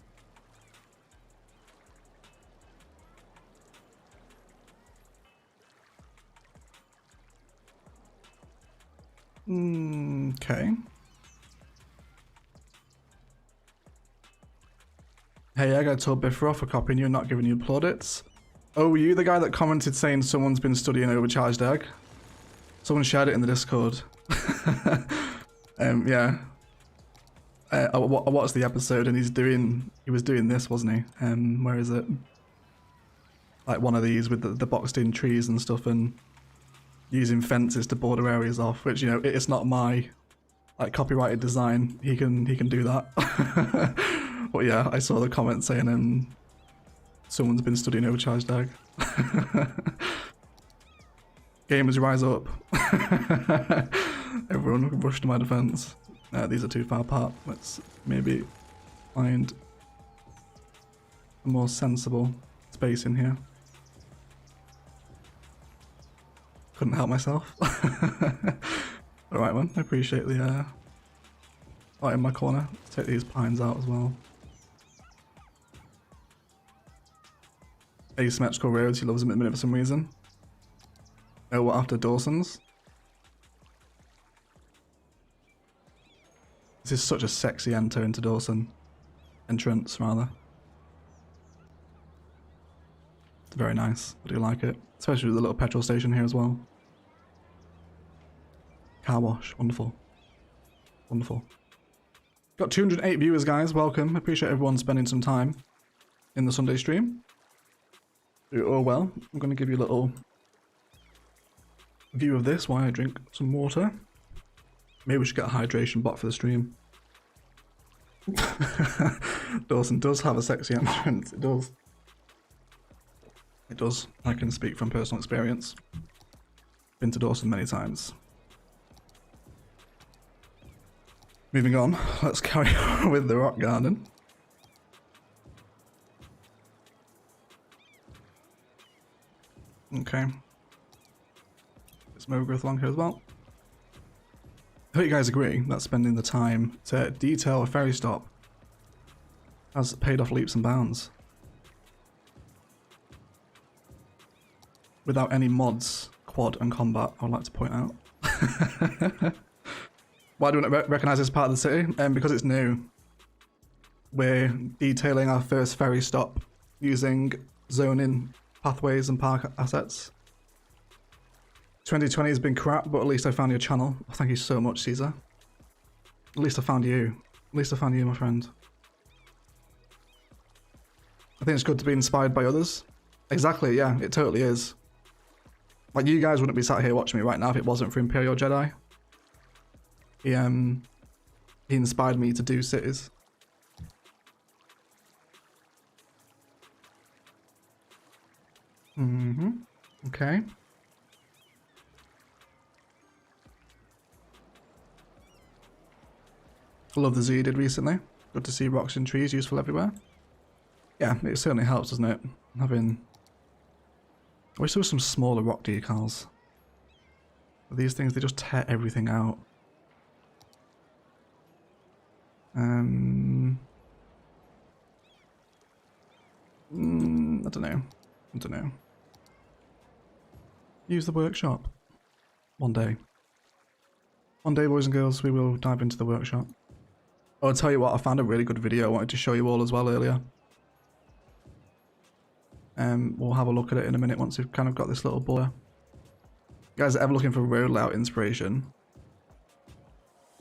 Okay. Hey, I got told Bifrost for copying you and not giving you plaudits. Oh, were you the guy that commented saying someone's been studying Overcharged Egg? Someone shared it in the Discord. Yeah. I watched the episode and he was doing this, wasn't he? Where is it? Like one of these with the boxed in trees and stuff, and using fences to border areas off, which, you know, it's not my like copyrighted design. He can do that. But yeah, I saw the comment saying someone's been studying Overcharged Egg. Gamers rise up. Everyone rush to my defense. These are too far apart. Let's maybe find a more sensible space in here. Couldn't help myself. Alright, man. I appreciate the light in my corner. Let's take these pines out as well. Asymmetrical roads. He loves them at the minute for some reason. Oh, what, after Dawson's? This is such a sexy enter into Dawson. Entrance, rather. It's very nice. I do like it. Especially with the little petrol station here as well. Car wash. Wonderful. Wonderful. Got 208 viewers, guys. Welcome. Appreciate everyone spending some time in the Sunday stream. Do it all well. I'm going to give you a little view of this while I drink some water. Maybe we should get a hydration bot for the stream. Dawson does have a sexy entrance. It does. It does. I can speak from personal experience. Been to Dawson many times. Moving on, let's carry on with the rock garden. Okay. There's some overgrowth along here as well. I hope you guys agree that spending the time to detail a ferry stop has paid off leaps and bounds. Without any mods, quad and combat, I would like to point out. Why do we not recognise this part of the city? Because it's new. We're detailing our first ferry stop using zoning pathways and park assets. 2020 has been crap, but at least I found your channel. Oh, thank you so much, Caesar. At least I found you. At least I found you, my friend. I think it's good to be inspired by others. Exactly, yeah, it totally is. Like, you guys wouldn't be sat here watching me right now if it wasn't for Imperial Jedi. He inspired me to do cities. Okay. I love the zoo you did recently. Good to see rocks and trees useful everywhere. Yeah, it certainly helps, doesn't it? Having... I wish there were some smaller rock decals. But these things, they just tear everything out. I don't know. I don't know. Use the workshop. One day. One day, boys and girls, we will dive into the workshop. Oh, I'll tell you what, I found a really good video I wanted to show you all as well earlier. We'll have a look at it in a minute once we've kind of got this little border. You guys are ever looking for road layout inspiration?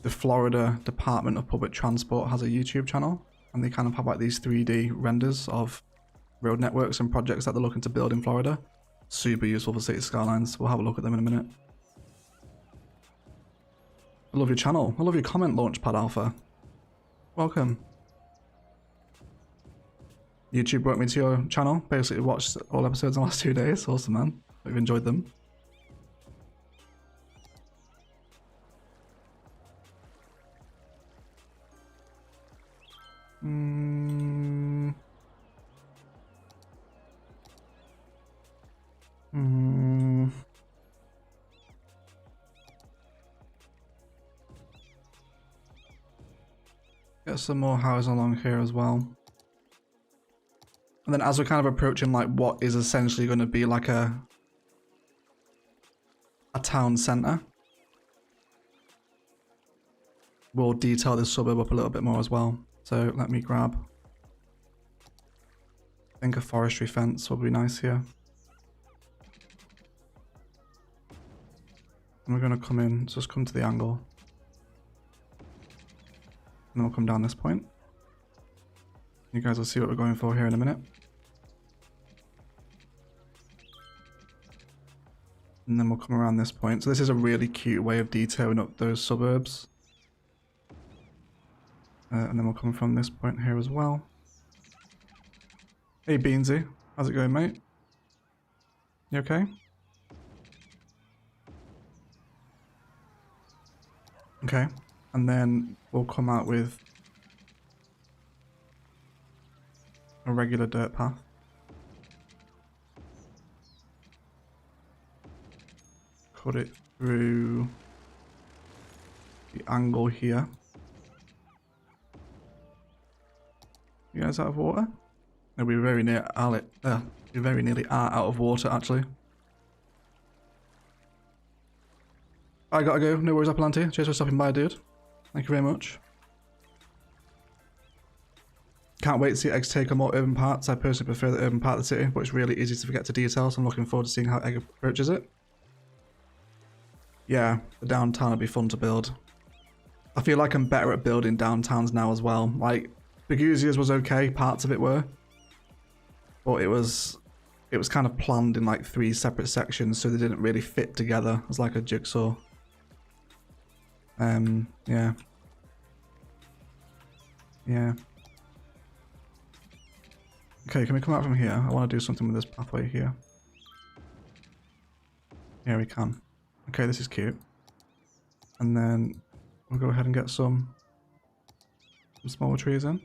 The Florida Department of Public Transport has a YouTube channel, and they kind of have like these 3D renders of road networks and projects that they're looking to build in Florida. Super useful for City Skylines. We'll have a look at them in a minute. I love your channel. I love your comment, Launchpad Alpha. Welcome. YouTube brought me to your channel. Basically watched all episodes in the last 2 days. Awesome, man. Hope you've enjoyed them. Get some more houses along here as well. And then as we're kind of approaching like what is essentially going to be like a town centre, we'll detail this suburb up a little bit more as well. So let me grab, I think a forestry fence will be nice here. And we're going to come in, just come to the angle. And then we'll come down this point. You guys will see what we're going for here in a minute. And then we'll come around this point. So this is a really cute way of detailing up those suburbs. And then we'll come from this point here as well. Hey Beansy, how's it going, mate? You okay? Okay, and then we'll come out with a regular dirt path. Cut it through the angle here. You guys out of water? No, we're very near we very nearly are out of water actually. I gotta go. No worries, Appalanti. Cheers for stopping by, dude. Thank you very much. Can't wait to see Eggs take on more urban parts. I personally prefer the urban part of the city, but it's really easy to forget to detail, so I'm looking forward to seeing how Egg approaches it. Yeah, the downtown would be fun to build. I feel like I'm better at building downtowns now as well. Like, Beguzia's was okay, parts of it were. But it was kind of planned in like 3 separate sections, so they didn't really fit together as like a jigsaw. Yeah. Yeah. Okay, can we come out from here? I want to do something with this pathway here. Yeah, we can. Okay, this is cute. And then we'll go ahead and get some smaller trees in.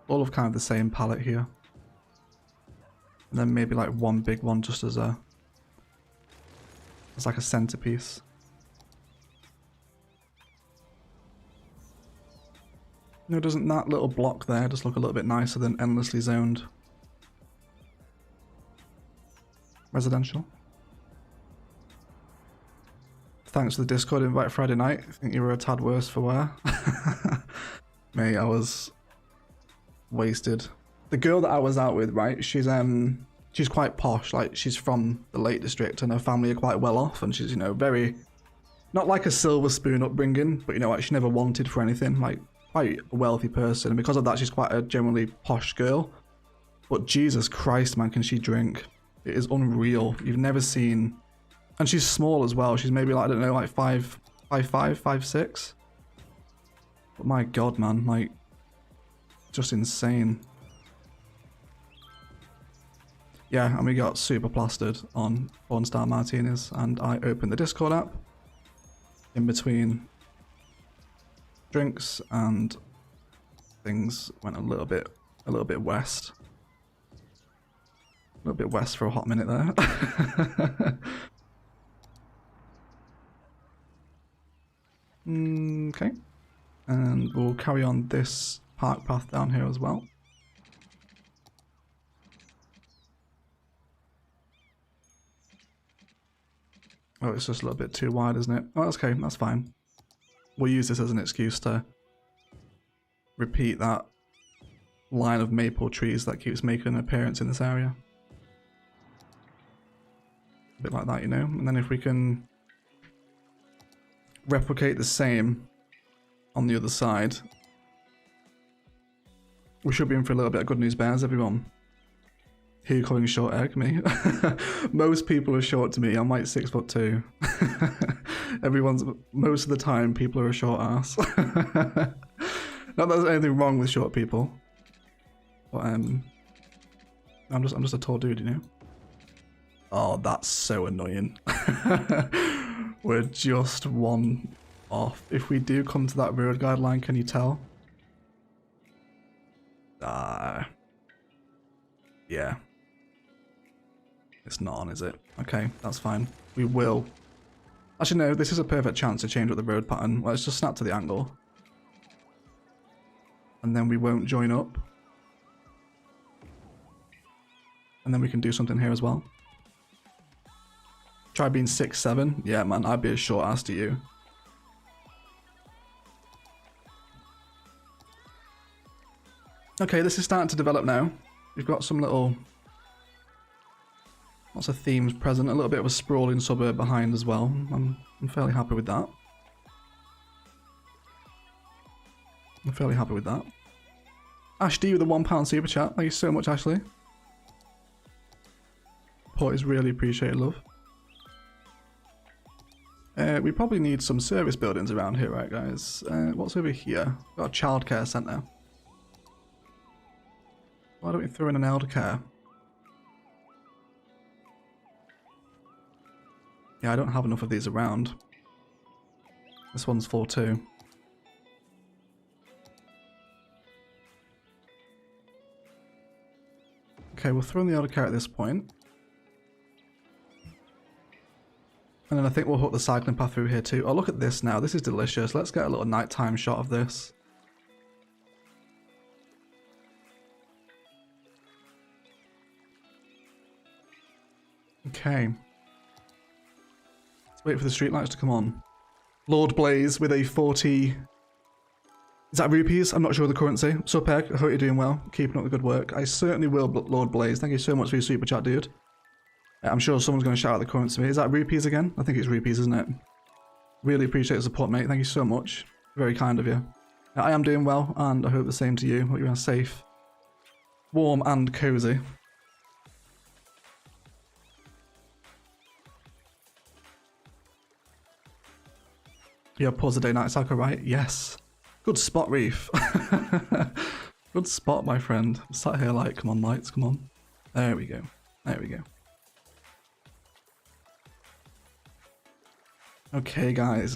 All of kind of the same palette here. And then maybe like one big one just as like a centerpiece. No, doesn't that little block there just look a little bit nicer than endlessly zoned residential? Thanks for the Discord invite Friday night. I think you were a tad worse for wear. Mate, I was wasted. The girl that I was out with, right, she's quite posh. Like, she's from the Lake District and her family are quite well off, and she's, you know, very, not like a silver spoon upbringing, but, you know, like, she never wanted for anything. Like, quite a wealthy person, and because of that she's quite a generally posh girl. But Jesus Christ, man, can she drink. It is unreal. You've never seen. And she's small as well. She's maybe like, I don't know, like 5'5", 5'6". But my god, man, like, just insane. Yeah, and we got super plastered on Pornstar Martinis, and I opened the Discord app in between drinks and things went a little bit west. A little bit west for a hot minute there. Okay. And we'll carry on this park path down here as well. Oh, it's just a little bit too wide, isn't it? Oh, that's okay, that's fine. We'll use this as an excuse to repeat that line of maple trees that keeps making an appearance in this area. A bit like that, you know? And then if we can replicate the same on the other side, we should be in for a little bit of good news bears, everyone. Who are you calling short egg? Me? Most people are short to me. I'm like 6'2". Most of the time people are a short ass. Not that there's anything wrong with short people, but I'm just a tall dude, you know. Oh, that's so annoying. We're just one off. If we do come to that road guideline, can you tell? Yeah. It's not on, is it? Okay, that's fine. We will. Actually, no, this is a perfect chance to change up the road pattern. Let's just snap to the angle. And then we won't join up. And then we can do something here as well. Try being 6'7". Yeah, man, I'd be a short ass to you. Okay, this is starting to develop now. We've got some little... lots of themes present. A little bit of a sprawling suburb behind as well. I'm fairly happy with that. I'm fairly happy with that. Ash D with a £1 super chat. Thank you so much, Ashley. Support is really appreciated, love. We probably need some service buildings around here, right, guys? What's over here? Got a childcare centre. Why don't we throw in an elder care? Yeah, I don't have enough of these around. This one's full too. Okay, we'll throw in the elder care at this point. And then I think we'll hook the cycling path through here too. Oh, look at this now. This is delicious. Let's get a little nighttime shot of this. Okay. Let's wait for the streetlights to come on. Lord Blaze with a 40 Is that rupees? I'm not sure of the currency. Sup, Egg? I hope you're doing well. Keeping up the good work. I certainly will, Lord Blaze. Thank you so much for your super chat, dude. I'm sure someone's going to shout out the currency to me. Is that rupees again? I think it's rupees, isn't it? Really appreciate the support, mate. Thank you so much. Very kind of you. I am doing well, and I hope the same to you. Hope you are safe, warm, and cozy. Yeah, pause a day night cycle, right? Yes. Good spot, Reef. Good spot, my friend. I'm sat here like, come on, lights, come on. There we go. There we go. Okay, guys,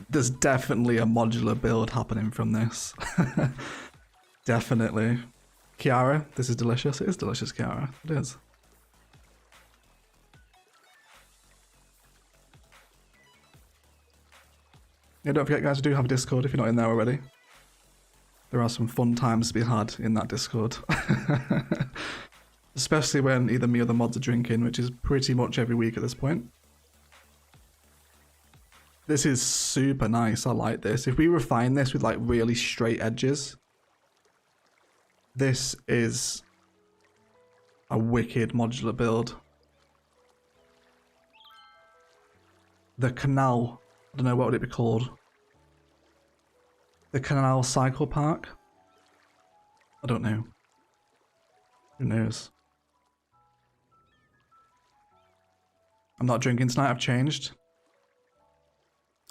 there's definitely a modular build happening from this. Definitely. Kiara, this is delicious. It is delicious, Kiara. It is. Yeah, don't forget, guys, we do have a Discord if you're not in there already. There are some fun times to be had in that Discord. Especially when either me or the mods are drinking, which is pretty much every week at this point. This is super nice. I like this. If we refine this with like really straight edges, this is a wicked modular build. The canal, I don't know, what would it be called? The canal cycle park? I don't know. Who knows? I'm not drinking tonight, I've changed.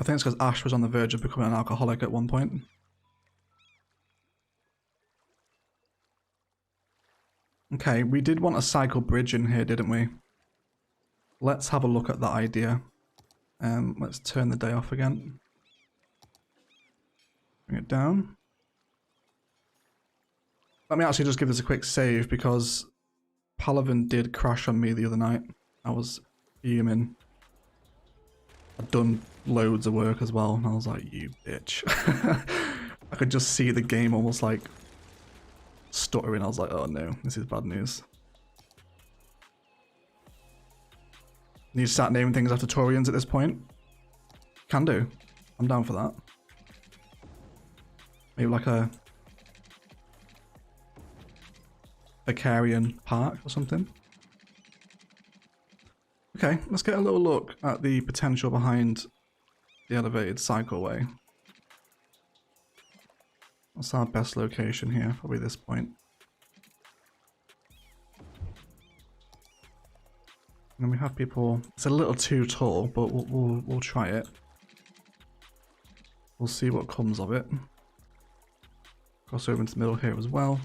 I think it's because Ash was on the verge of becoming an alcoholic at one point. Okay, we did want a cycle bridge in here, didn't we? Let's have a look at that idea. Let's turn the day off again. Bring it down. Let me actually just give this a quick save because Palaven did crash on me the other night. I was fuming. I'd done loads of work as well, and I was like, you bitch. I could just see the game almost like stuttering. I was like, oh no, this is bad news. Need to start naming things after Taurians at this point. Can do. I'm down for that. Maybe like a Vicarian Park or something. Okay, let's get a little look at the potential behind the elevated cycleway. What's our best location here? Probably this point. And we have people. It's a little too tall, but we'll try it. We'll see what comes of it. Cross over into the middle here as well.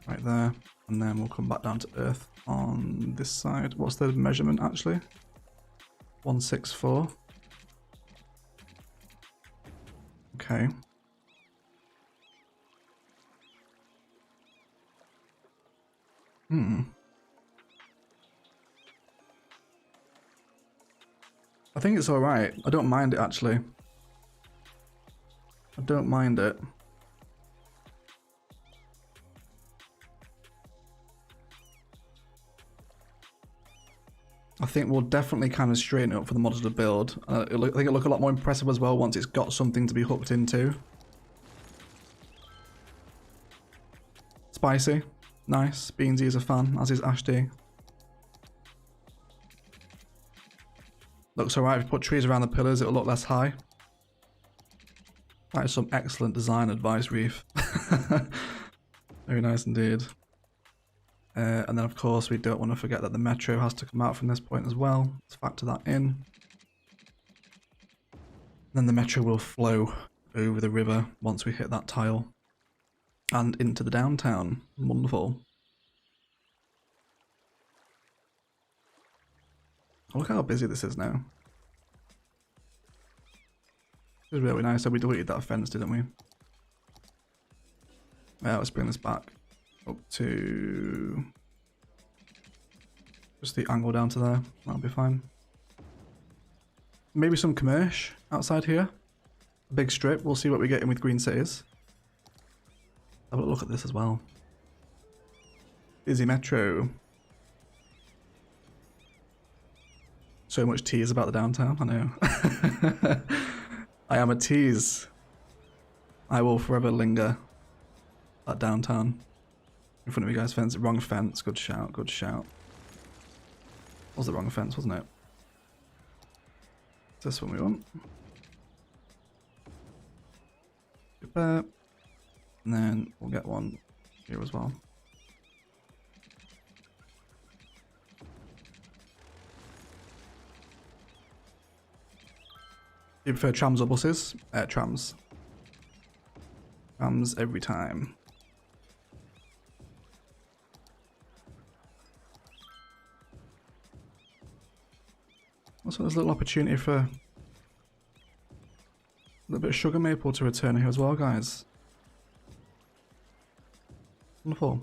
Right there. And then we'll come back down to earth on this side. What's the measurement actually? 164. Okay. I think it's alright. I don't mind it actually. I don't mind it. I think we'll definitely kind of straighten it up for the modular build. I think it'll look a lot more impressive as well once it's got something to be hooked into. Spicy. Nice. Beansy is a fan, as is Ash D. Looks alright. If you put trees around the pillars, it'll look less high. That is some excellent design advice, Reef. Very nice indeed. And then, of course, we don't want to forget that the metro has to come out from this point as well. Let's factor that in. Then the metro will flow over the river once we hit that tile. And into the downtown. Wonderful. Oh, look how busy this is now. This is really nice. So we deleted that fence, didn't we? Yeah, let's bring this back up to just the angle down to there. That'll be fine. Maybe some commerce outside here. A big strip. We'll see what we get in with green cities. Have a look at this as well. Busy metro. So much tease about the downtown, I know. I am a tease. I will forever linger at downtown. In front of you guys' fence. Wrong fence. Good shout, good shout. Was the wrong fence, wasn't it? This one we want. And then we'll get one here as well. Do you prefer trams or buses? Trams. Trams every time. Also, there's a little opportunity for a little bit of sugar maple to return here as well, guys. Wonderful.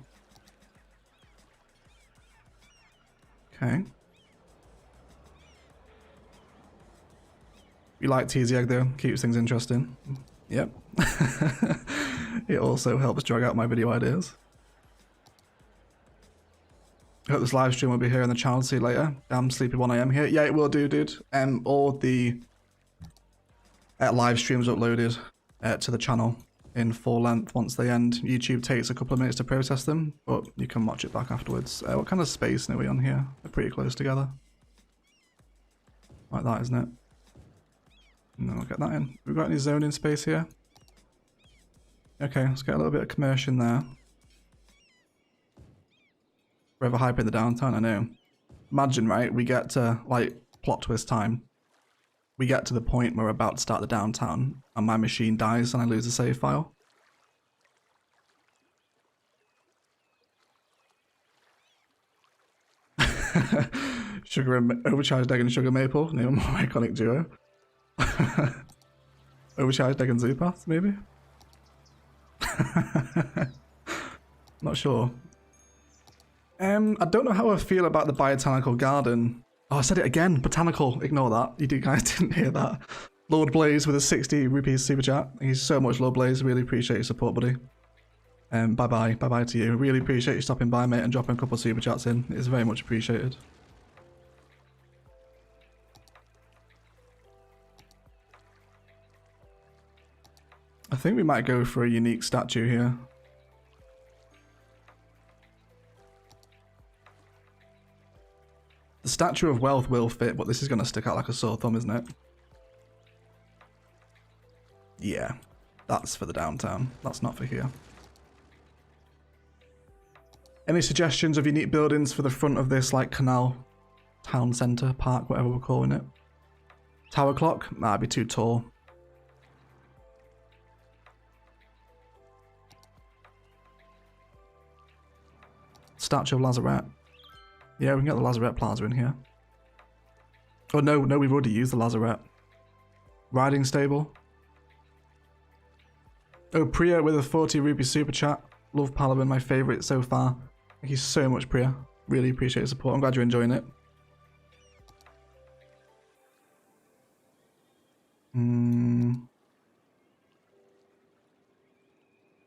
Okay. You like teasy egg though, keeps things interesting. Yep. It also helps drag out my video ideas. I hope this live stream will be here on the channel. See you later. Damn sleepy 1 AM here. Yeah, it will do, dude. All the live streams uploaded to the channel in full length once they end. YouTube takes a couple of minutes to process them, but you can watch it back afterwards. What kind of space are we on here? They're pretty close together. Like that, isn't it? And then we'll get that in. We've got any zoning space here? Okay, let's get a little bit of commercial in there. Forever hype in the downtown, I know. Imagine, right, we get to, like, plot twist time. We get to the point where we're about to start the downtown, and my machine dies and I lose the save file. Sugar and overcharged egg and sugar maple, name a more iconic duo. Overcharged egg and Zoopath, maybe? Not sure. I don't know how I feel about the botanical garden. Oh, I said it again. Botanical. Ignore that. You guys didn't hear that. Lord Blaze with a 60 rupees super chat. Thank you so much, Lord Blaze. Really appreciate your support, buddy. Bye-bye. Bye-bye to you. Really appreciate you stopping by, mate, and dropping a couple of super chats in. It's very much appreciated. I think we might go for a unique statue here. The Statue of Wealth will fit, but this is going to stick out like a sore thumb, isn't it? Yeah, that's for the downtown. That's not for here. Any suggestions of unique buildings for the front of this, like, canal, town centre, park, whatever we're calling it? Tower clock? That'd be too tall. Statue of Lazarette. Yeah, we can get the Lazarette Plaza in here. Oh no, we've already used the Lazarette. Riding stable. Oh, Priya with a 40 rupee super chat. Love Palaven, my favourite so far. Thank you so much, Priya. Really appreciate your support. I'm glad you're enjoying it.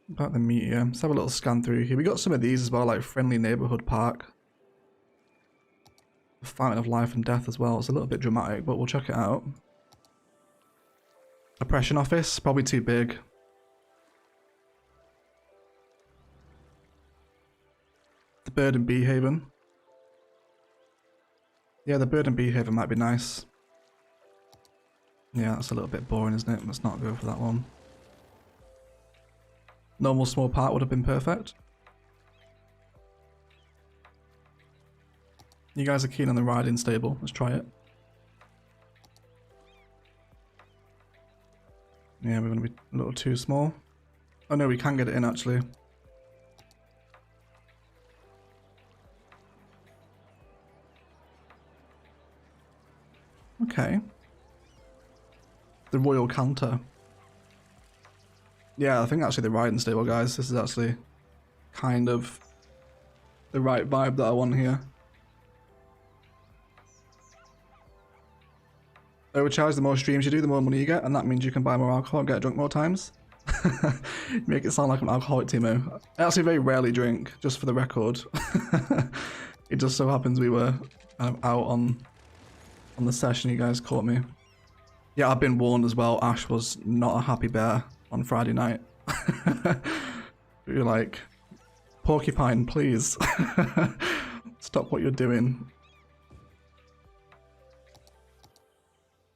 About the meteor. Let's have a little scan through here. We got some of these as well, like Friendly Neighbourhood Park. The Fountain of Life and Death as well. It's a little bit dramatic, but we'll check it out. Oppression Office, probably too big. The Bird and Bee Haven. Yeah, the Bird and Bee Haven might be nice. Yeah, that's a little bit boring, isn't it? Let's not go for that one. Normal small park would have been perfect. You guys are keen on the riding stable. Let's try it. Yeah, we're going to be a little too small. Oh no, we can get it in actually. Okay. The Royal Canter. Yeah, I think actually the riding stable, guys. This is actually kind of the right vibe that I want here. Overcharge, the more streams you do, the more money you get, and that means you can buy more alcohol and get drunk more times. Make it sound like an alcoholic, Timo. I actually very rarely drink, just for the record. It just so happens we were out on on the session you guys caught me. Yeah, I've been warned as well. Ash was not a happy bear on Friday night. You're like, Porcupine, please. Stop what you're doing.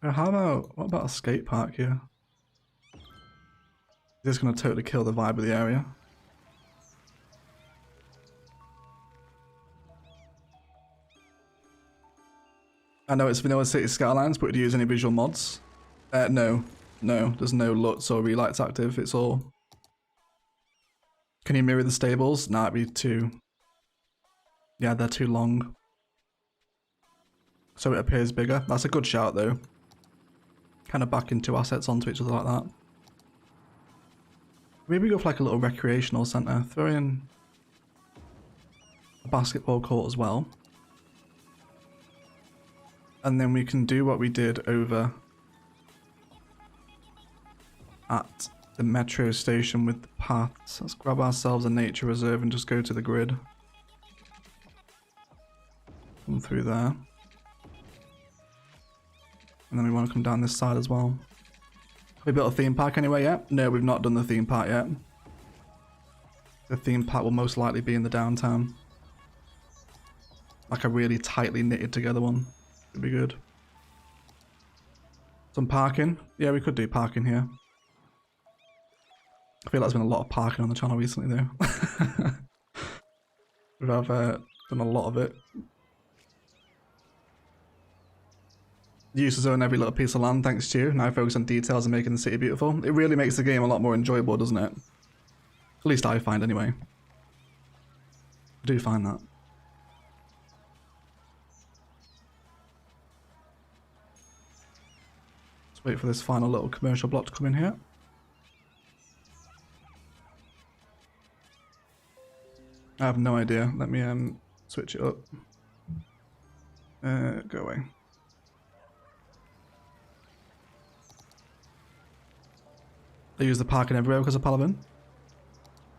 What about a skate park here? This is going to totally kill the vibe of the area. I know it's Vanilla City Skylines, but would you use any visual mods? No. There's no LUTs or relights active. It's all... Can you mirror the stables? Nah, it'd be too... Yeah, they're too long. So it appears bigger. That's a good shout though. Kind of backing two assets onto each other like that. Maybe go for like a little recreational centre. Throw in a basketball court as well. And then we can do what we did over at the metro station with the paths. Let's grab ourselves a nature reserve and just go to the grid. Come through there. And then we want to come down this side as well. Have we built a theme park anyway yet? No, we've not done the theme park yet. The theme park will most likely be in the downtown. Like a really tightly knitted together one. It'd be good. Some parking. Yeah, we could do parking here. I feel like there's been a lot of parking on the channel recently though. We've done a lot of it. Used to zone every little piece of land, thanks to you. Now focus on details and making the city beautiful. It really makes the game a lot more enjoyable, doesn't it? At least I find anyway. I do find that. Let's wait for this final little commercial block to come in here. I have no idea. Let me switch it up. Go away. They use the parking everywhere because of Palaven.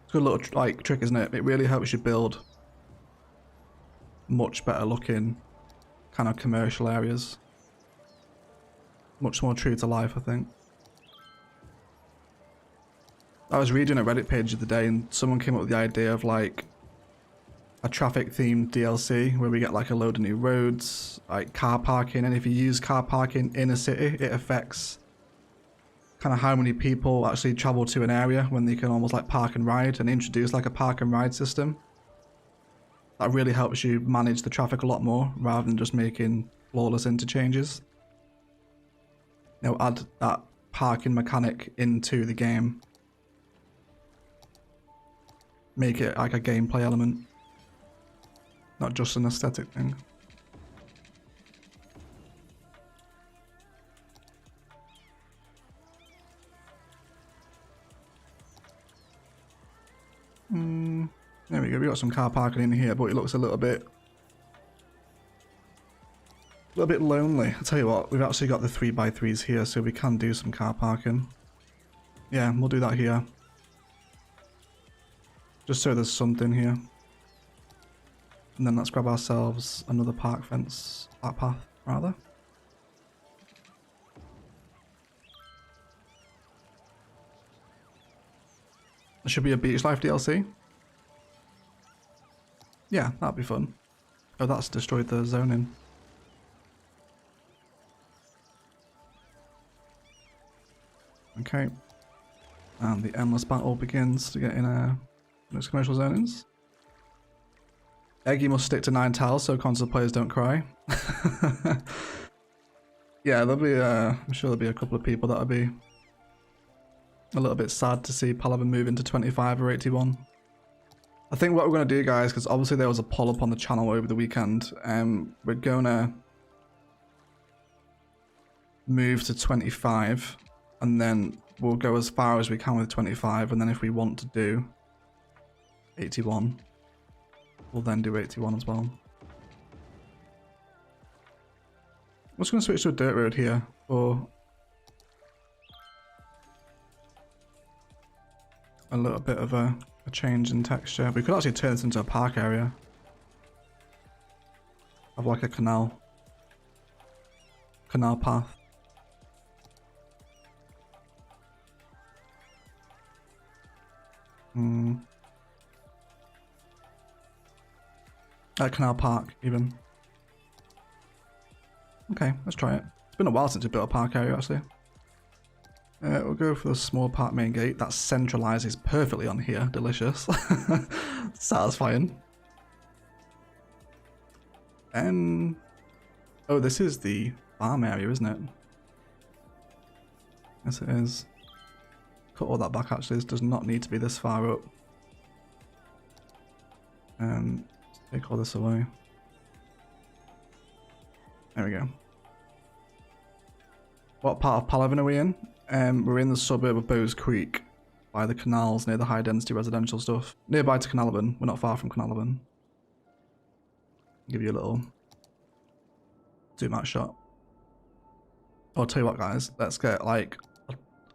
It's a good little like trick, isn't it? It really helps you build much better looking kind of commercial areas. Much more true to life, I think. I was reading a Reddit page the other day and someone came up with the idea of like a traffic themed DLC where we get like a load of new roads, like car parking, and if you use car parking in a city, it affects kind of how many people actually travel to an area when they can almost like park and ride, and introduce like a park and ride system. That really helps you manage the traffic a lot more rather than just making flawless interchanges. You know, add that parking mechanic into the game. Make it like a gameplay element, not just an aesthetic thing. There we go, we got some car parking in here, but it looks a little bit lonely. I'll tell you what, we've actually got the 3x3s here, so we can do some car parking. Yeah, we'll do that here. Just so there's something here. And then let's grab ourselves another park fence, park path, rather. There should be a beach life DLC. Yeah, that'd be fun. Oh, that's destroyed the zoning. Okay. And the endless battle begins to get in those commercial zonings. Eggy must stick to 9 tiles so console players don't cry. Yeah, there'll be I'm sure there'll be a couple of people that'll be a little bit sad to see Palaven move into 25 or 81. I think what we're going to do, guys, because obviously there was a poll up on the channel over the weekend, we're going to move to 25 and then we'll go as far as we can with 25, and then if we want to do 81, we'll then do 81 as well. I'm just going to switch to a dirt road here for a little bit of a change in texture. We could actually turn this into a park area. Have like a canal. canal path. Canal park, even. Okay, let's try it. It's been a while since we built a park area, actually. We'll go for the small park main gate. That centralizes perfectly on here. Delicious. Satisfying. Oh, this is the farm area, isn't it? Yes, it is. Cut all that back, actually. This does not need to be this far up. Take all this away. There we go. What part of Palaven are we in? We're in the suburb of Bowes Creek, by the canals near the high density residential stuff. Nearby to Canalaven. We're not far from Canalaven. Give you a little zoom out shot. I'll tell you what, guys, let's get like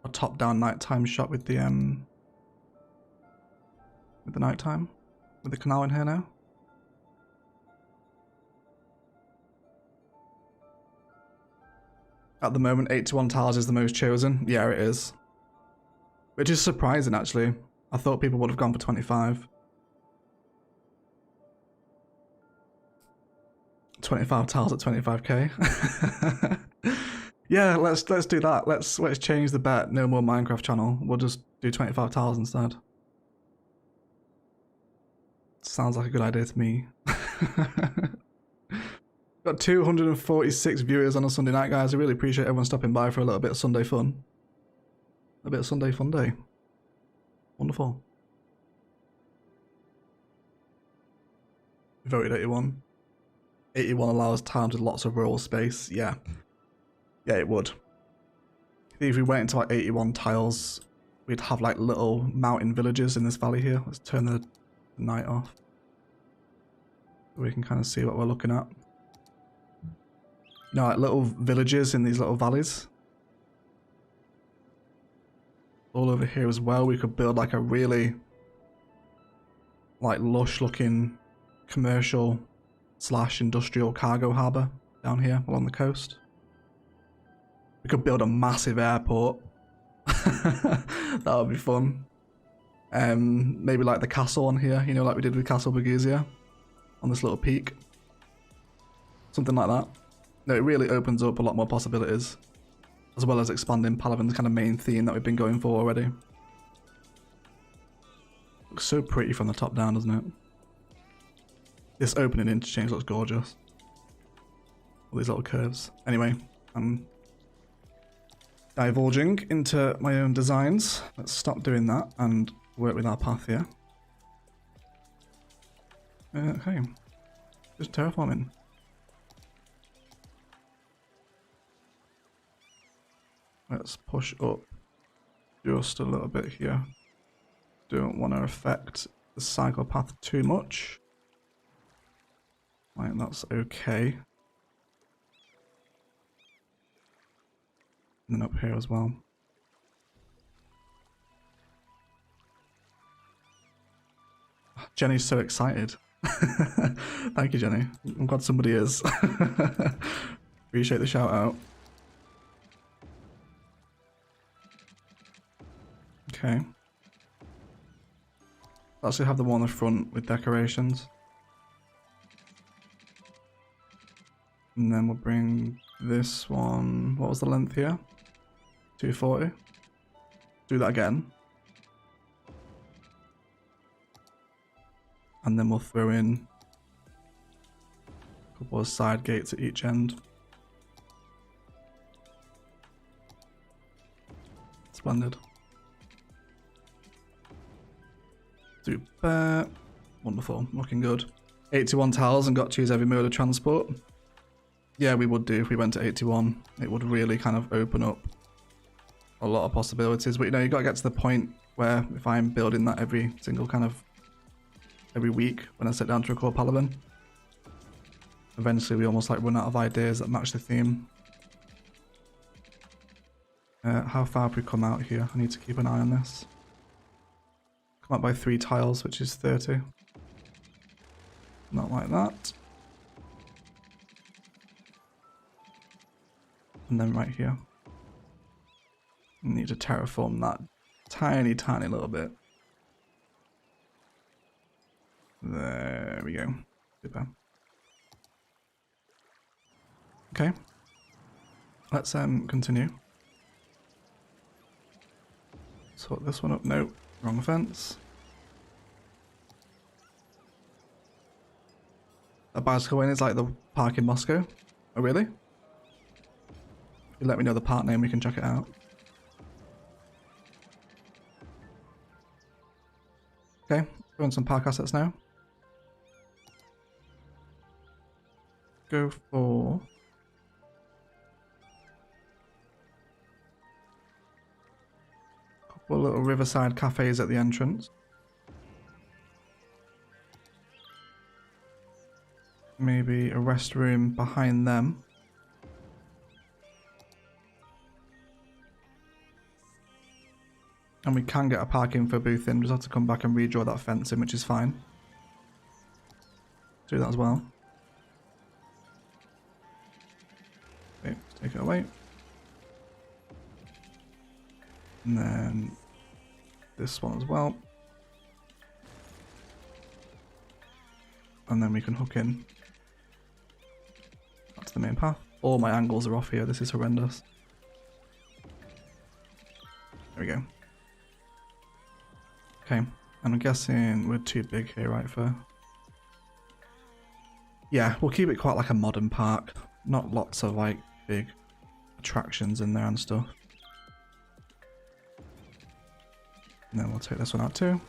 a top down nighttime shot with the nighttime, with the canal in here now. At the moment, 81 tiles is the most chosen. Yeah, it is. Which is surprising, actually. I thought people would have gone for 25. 25 tiles at 25k. Yeah, let's do that. Let's change the bet. No more Minecraft channel. We'll just do 25 tiles instead. Sounds like a good idea to me. Got 246 viewers on a Sunday night, guys. I really appreciate everyone stopping by for a little bit of Sunday fun. A bit of Sunday fun day. Wonderful. Voted 81. 81 allows towns with lots of rural space. Yeah. Yeah, it would. If we went into like 81 tiles, we'd have like little mountain villages in this valley here. Let's turn the night off. So we can kind of see what we're looking at. You know, like little villages in these little valleys. All over here as well, we could build like a really like lush looking commercial / industrial cargo harbour down here along the coast. We could build a massive airport. That would be fun. Maybe like the castle on here, you know, like we did with Castle Berguzia on this little peak. Something like that. No, it really opens up a lot more possibilities, as well as expanding Palaven's kind of main theme that we've been going for already. Looks so pretty from the top down, doesn't it? This opening interchange looks gorgeous. All these little curves. Anyway, I'm divulging into my own designs. Let's stop doing that and work with our path here. Okay, just terraforming. Let's push up just a little bit here. Don't want to affect the cycle path too much. Right, that's okay. And then up here as well. Jenny's so excited. Thank you, Jenny. I'm glad somebody is. Appreciate the shout out. Okay. Actually have the one on the front with decorations. And then we'll bring this one, what was the length here? 240. Do that again. And then we'll throw in a couple of side gates at each end. Splendid. Super. Wonderful. Looking good. 81 tiles and got to use every mode of transport. Yeah, we would do if we went to 81. It would really kind of open up a lot of possibilities. But you know, you got to get to the point where if I'm building that every single kind of every week when I sit down to record Palaven, eventually we almost like run out of ideas that match the theme. How far have we come out here? I need to keep an eye on this. Come out by 3 tiles, which is 30. Not like that. And then right here. Need to terraform that tiny, tiny little bit. There we go. Super. Okay. Let's continue. Sort this one up. Nope. Wrong fence. A bicycle lane is like the park in Moscow. Oh, really? If you let me know the park name, we can check it out. Okay, go on some park assets now. Go for... a couple of little riverside cafes at the entrance. Maybe a rest room behind them. And we can get a parking for booth in, just have to come back and redraw that fence in, which is fine. Do that as well. Okay, take it away. And then this one as well. And then we can hook in. That's the main path. All my angles are off here, this is horrendous. There we go. Okay, and I'm guessing we're too big here, right, for... Yeah, we'll keep it quite like a modern park. Not lots of, like, big attractions in there and stuff. And then we'll take this one out too.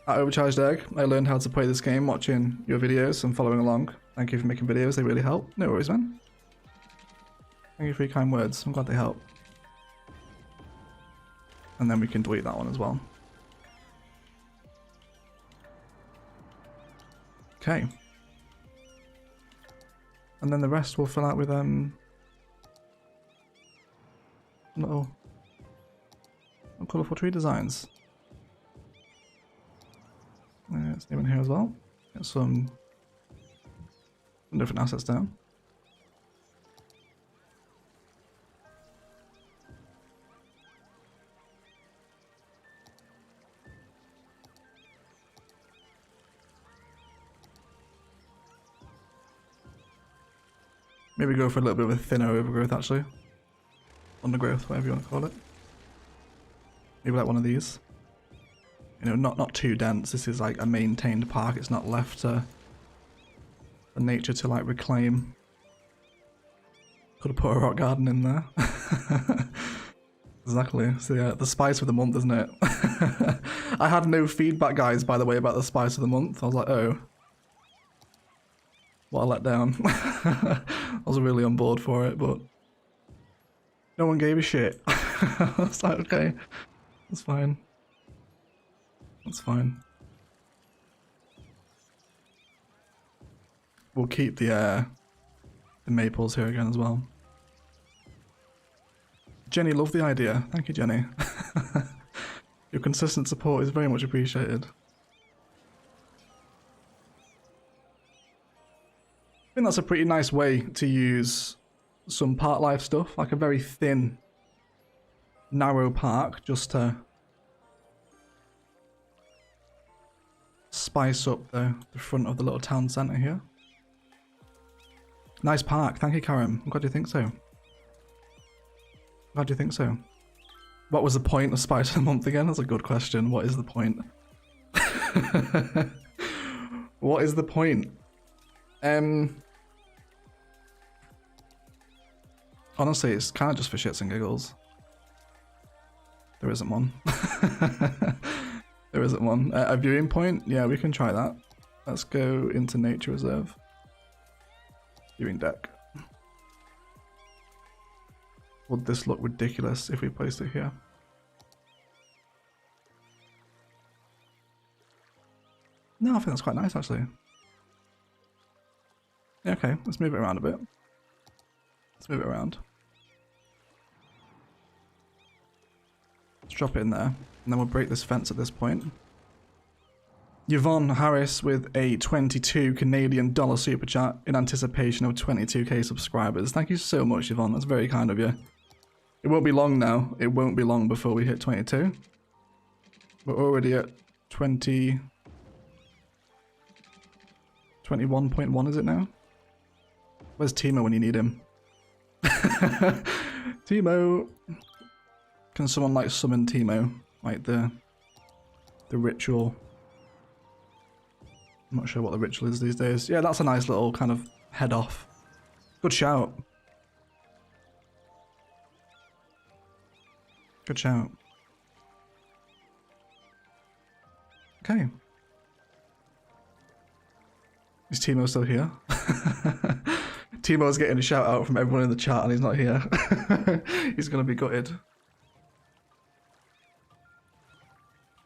At Overcharged Egg, I learned how to play this game watching your videos and following along. Thank you for making videos, they really help. No worries, man. Thank you for your kind words. I'm glad they help. And then we can delete that one as well. Okay. And then the rest we'll fill out with little colourful tree designs. It's even here as well. Get some different assets down. Maybe go for a little bit of a thinner overgrowth, actually. Undergrowth, whatever you want to call it. Maybe like one of these. You know, not too dense. This is like a maintained park. It's not left for nature to like reclaim. Could have put a rock garden in there. Exactly. So yeah, the spice of the month, isn't it? I had no feedback, guys, by the way, about the spice of the month. I was like, oh. What a letdown. I was really on board for it, but no one gave a shit. I was like, okay, that's fine. That's fine. We'll keep the maples here again as well. Jenny, love the idea. Thank you, Jenny. Your consistent support is very much appreciated. I think that's a pretty nice way to use some park life stuff, like a very thin, narrow park, just to spice up the front of the little town centre here. Nice park, thank you, Karen. I'm glad you think so. Glad you think so. What was the point of Spice of the Month again? That's a good question. What is the point? What is the point? Honestly, it's kind of just for shits and giggles. There isn't one. There isn't one. A viewing point? Yeah, we can try that. Let's go into Nature Reserve. Viewing deck. Would this look ridiculous if we placed it here? No, I think that's quite nice actually. Yeah, okay, let's move it around a bit. Let's move it around. Let's drop it in there, and then we'll break this fence at this point. Yvonne Harris with a 22 Canadian dollar super chat in anticipation of 22k subscribers. Thank you so much, Yvonne. That's very kind of you. It won't be long now. It won't be long before we hit 22. We're already at 20... 21.1 is it now? Where's Timo when you need him? Timo! Can someone like summon Timo? Like the ritual. I'm not sure what the ritual is these days. Yeah, that's a nice little kind of head off. Good shout. Good shout. Okay. Is Timo still here? Timo's getting a shout out from everyone in the chat and he's not here. He's gonna be gutted.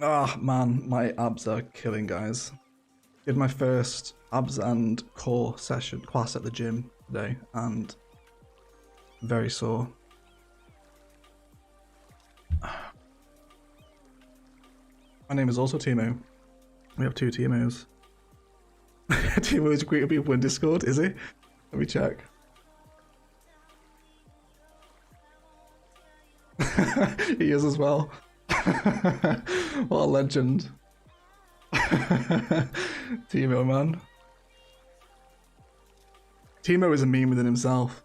Ah, oh, man, my abs are killing, guys. Did my first abs and core session class at the gym today and very sore. My name is also Timo. We have 2 Timos. Timo is greeting people in Discord, is he? Let me check. He is as well. What a legend. Timo, man. Timo is a meme within himself.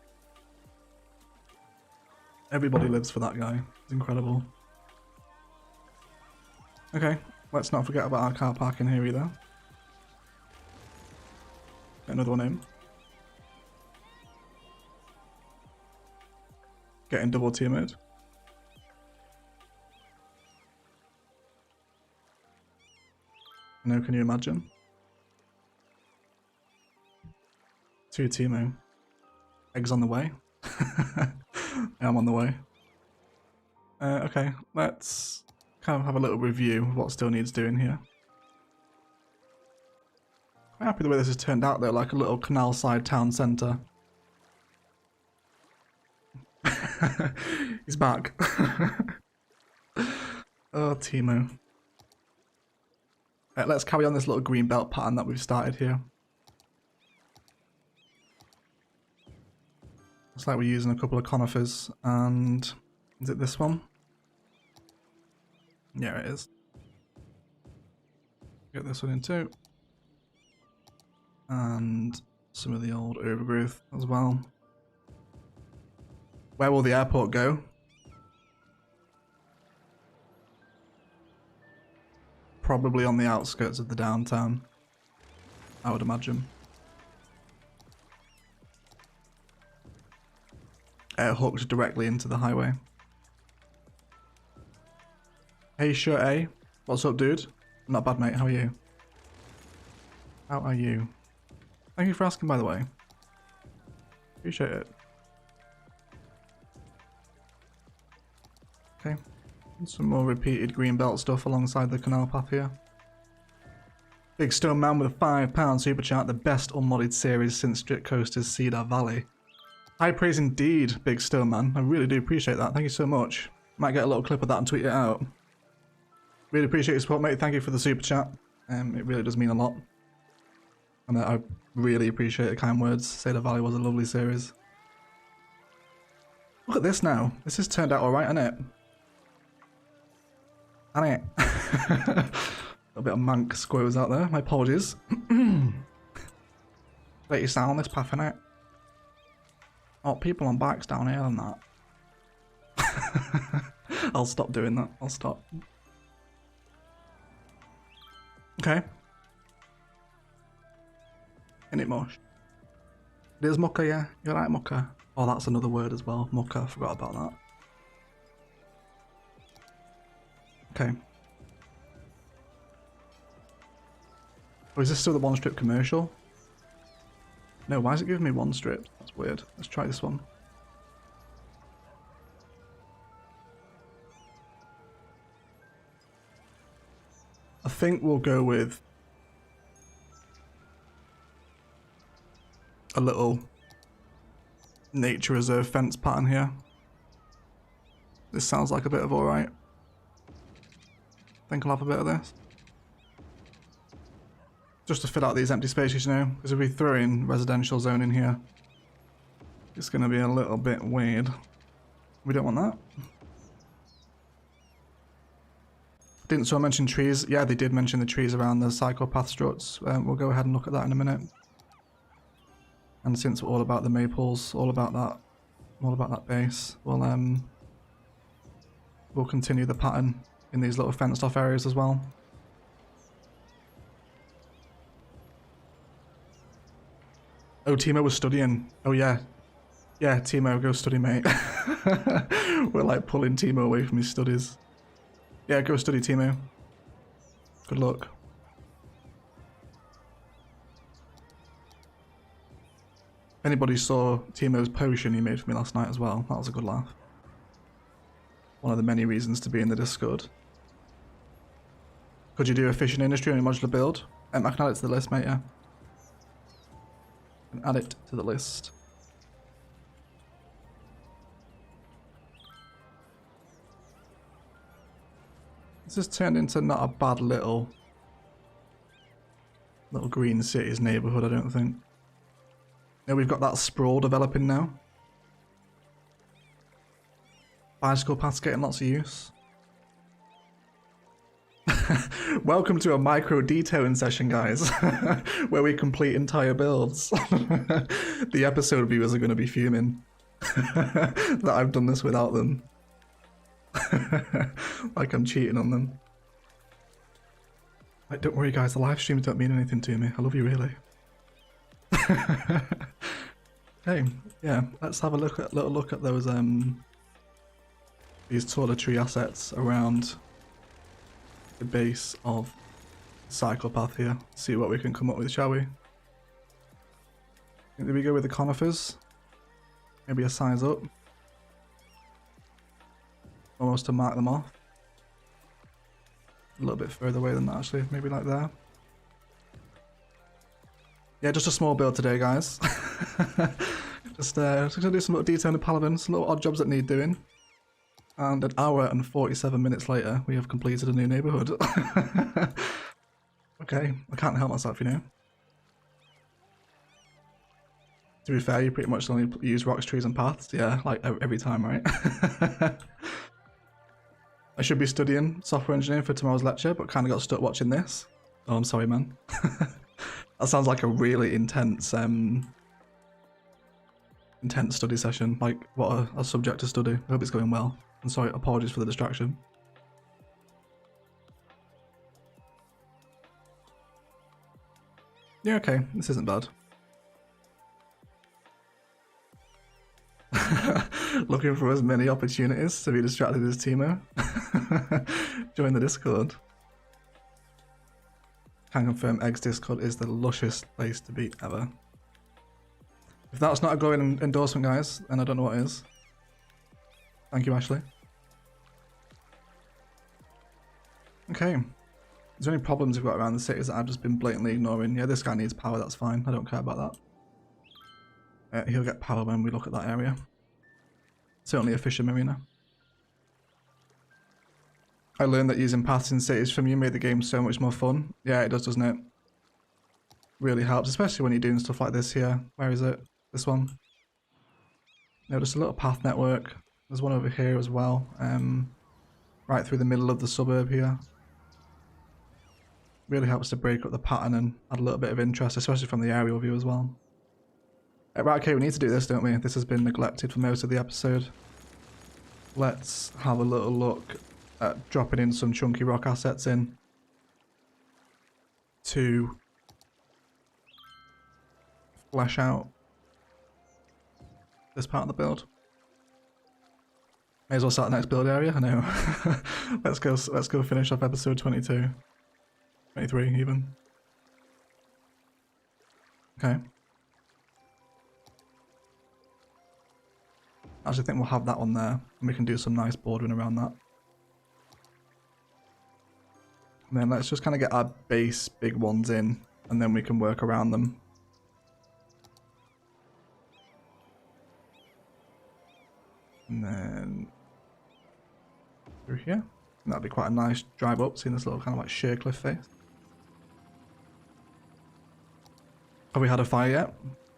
Everybody lives for that guy. It's incredible. Okay, let's not forget about our car park in here either. Get another one in. Getting double teamed. No, can you imagine? 2 Timo. Eggs on the way. I am on the way. Okay, let's kind of have a little review of what still needs doing here. Quite happy the way this has turned out though, like a little canal-side town centre. He's back. Oh, Timo. Let's carry on this little green belt pattern that we've started here. Looks like we're using a couple of conifers and... is it this one? Yeah, it is. Get this one in too. And some of the old overgrowth as well. Where will the airport go? Probably on the outskirts of the downtown, I would imagine. Hooked directly into the highway. Hey, sure, A. What's up, dude? Not bad, mate. How are you? How are you? Thank you for asking, by the way. Appreciate it. Okay. Some more repeated green belt stuff alongside the canal path here. Big Stone Man with a £5 super chat. The best unmodded series since Strict Coaster's Cedar Valley. High praise indeed, Big Stone Man. I really do appreciate that. Thank you so much. Might get a little clip of that and tweet it out. Really appreciate your support, mate. Thank you for the super chat. It really does mean a lot. And I really appreciate the kind words. Cedar Valley was a lovely series. Look at this now. This has turned out alright, hasn't it? Hasn't it? A little bit of mank squirrels out there. My apologies. Let you sound this path, innit? Oh, people on bikes down here and that. I'll stop doing that. I'll stop. Okay. Isn't it mush? It is mucka, yeah. You're right, mucka. Oh, that's another word as well. Mucka. I forgot about that. Okay. Oh, is this still the one strip commercial? No, why is it giving me one strip? That's weird. Let's try this one. I think we'll go with a little nature reserve fence pattern here. This sounds like a bit of alright. I think I'll have a bit of this. Just to fill out these empty spaces, you know, because if we throw in residential zone in here, it's going to be a little bit weird. We don't want that. Didn't someone mention trees? Yeah, they did mention the trees around the psychopath struts. We'll go ahead and look at that in a minute. And since we're all about the maples, all about that base, we'll continue the pattern in these little fenced off areas as well. Oh, Timo was studying. Oh yeah. Yeah, Timo, go study, mate. We're like pulling Timo away from his studies. Yeah, go study, Timo. Good luck. If anybody saw Timo's potion he made for me last night as well, that was a good laugh. One of the many reasons to be in the Discord. Could you do a fishing industry on your modular build? I can add it to the list, mate, yeah. I can add it to the list. This has turned into not a bad little green cities neighborhood, I don't think. Yeah, we've got that sprawl developing now. Bicycle paths getting lots of use. Welcome to a micro detailing session, guys, where we complete entire builds. The episode viewers are going to be fuming that I've done this without them. Like I'm cheating on them. Like, don't worry, guys, the live streams don't mean anything to me. I love you, really. Hey, yeah, let's have a little look at those these toiletry assets around the base of Psychopath here. See what we can come up with, shall we? Maybe we go with the conifers. Maybe a size up. Almost to mark them off. A little bit further away than that, actually. Maybe like there. Yeah, just a small build today, guys. just gonna do some little detail in the Palaven, some little odd jobs that need doing. And an hour and 47 minutes later, we have completed a new neighborhood. Okay, I can't help myself, you know. To be fair, you pretty much only use rocks, trees, and paths. Yeah, like every time, right? I should be studying software engineering for tomorrow's lecture, but kind of got stuck watching this. Oh, I'm sorry, man. That sounds like a really intense study session. Like, what a subject to study. I hope it's going well. I'm sorry, apologies for the distraction. Yeah, okay, this isn't bad. Looking for as many opportunities to be distracted as Timo. Join the Discord. Can confirm Egg's Discord is the lushest place to be ever. If that's not a glowing endorsement, guys, then I don't know what is. Thank you, Ashley. Okay. Is there any problems we've got around the cities that I've just been blatantly ignoring? Yeah, this guy needs power, that's fine. I don't care about that. He'll get power when we look at that area. Certainly a fisher marina. I learned that using paths in cities from you made the game so much more fun. Yeah, it does, doesn't it? Really helps, especially when you're doing stuff like this here. Where is it? This one. No, just a little path network. There's one over here as well. Right through the middle of the suburb here. Really helps to break up the pattern and add a little bit of interest, especially from the aerial view as well. Right, okay, we need to do this, don't we? This has been neglected for most of the episode. Let's have a little look at dropping in some chunky rock assets in to flesh out this part of the build. May as well start the next build area, I know. let's go finish off episode 22. 23 even. Okay. Actually, I think we'll have that one there, and we can do some nice bordering around that. And then let's just kind of get our base big ones in, and then we can work around them. And then through here. And that'd be quite a nice drive up, seeing this little kind of like sheer cliff face. Have we had a fire yet?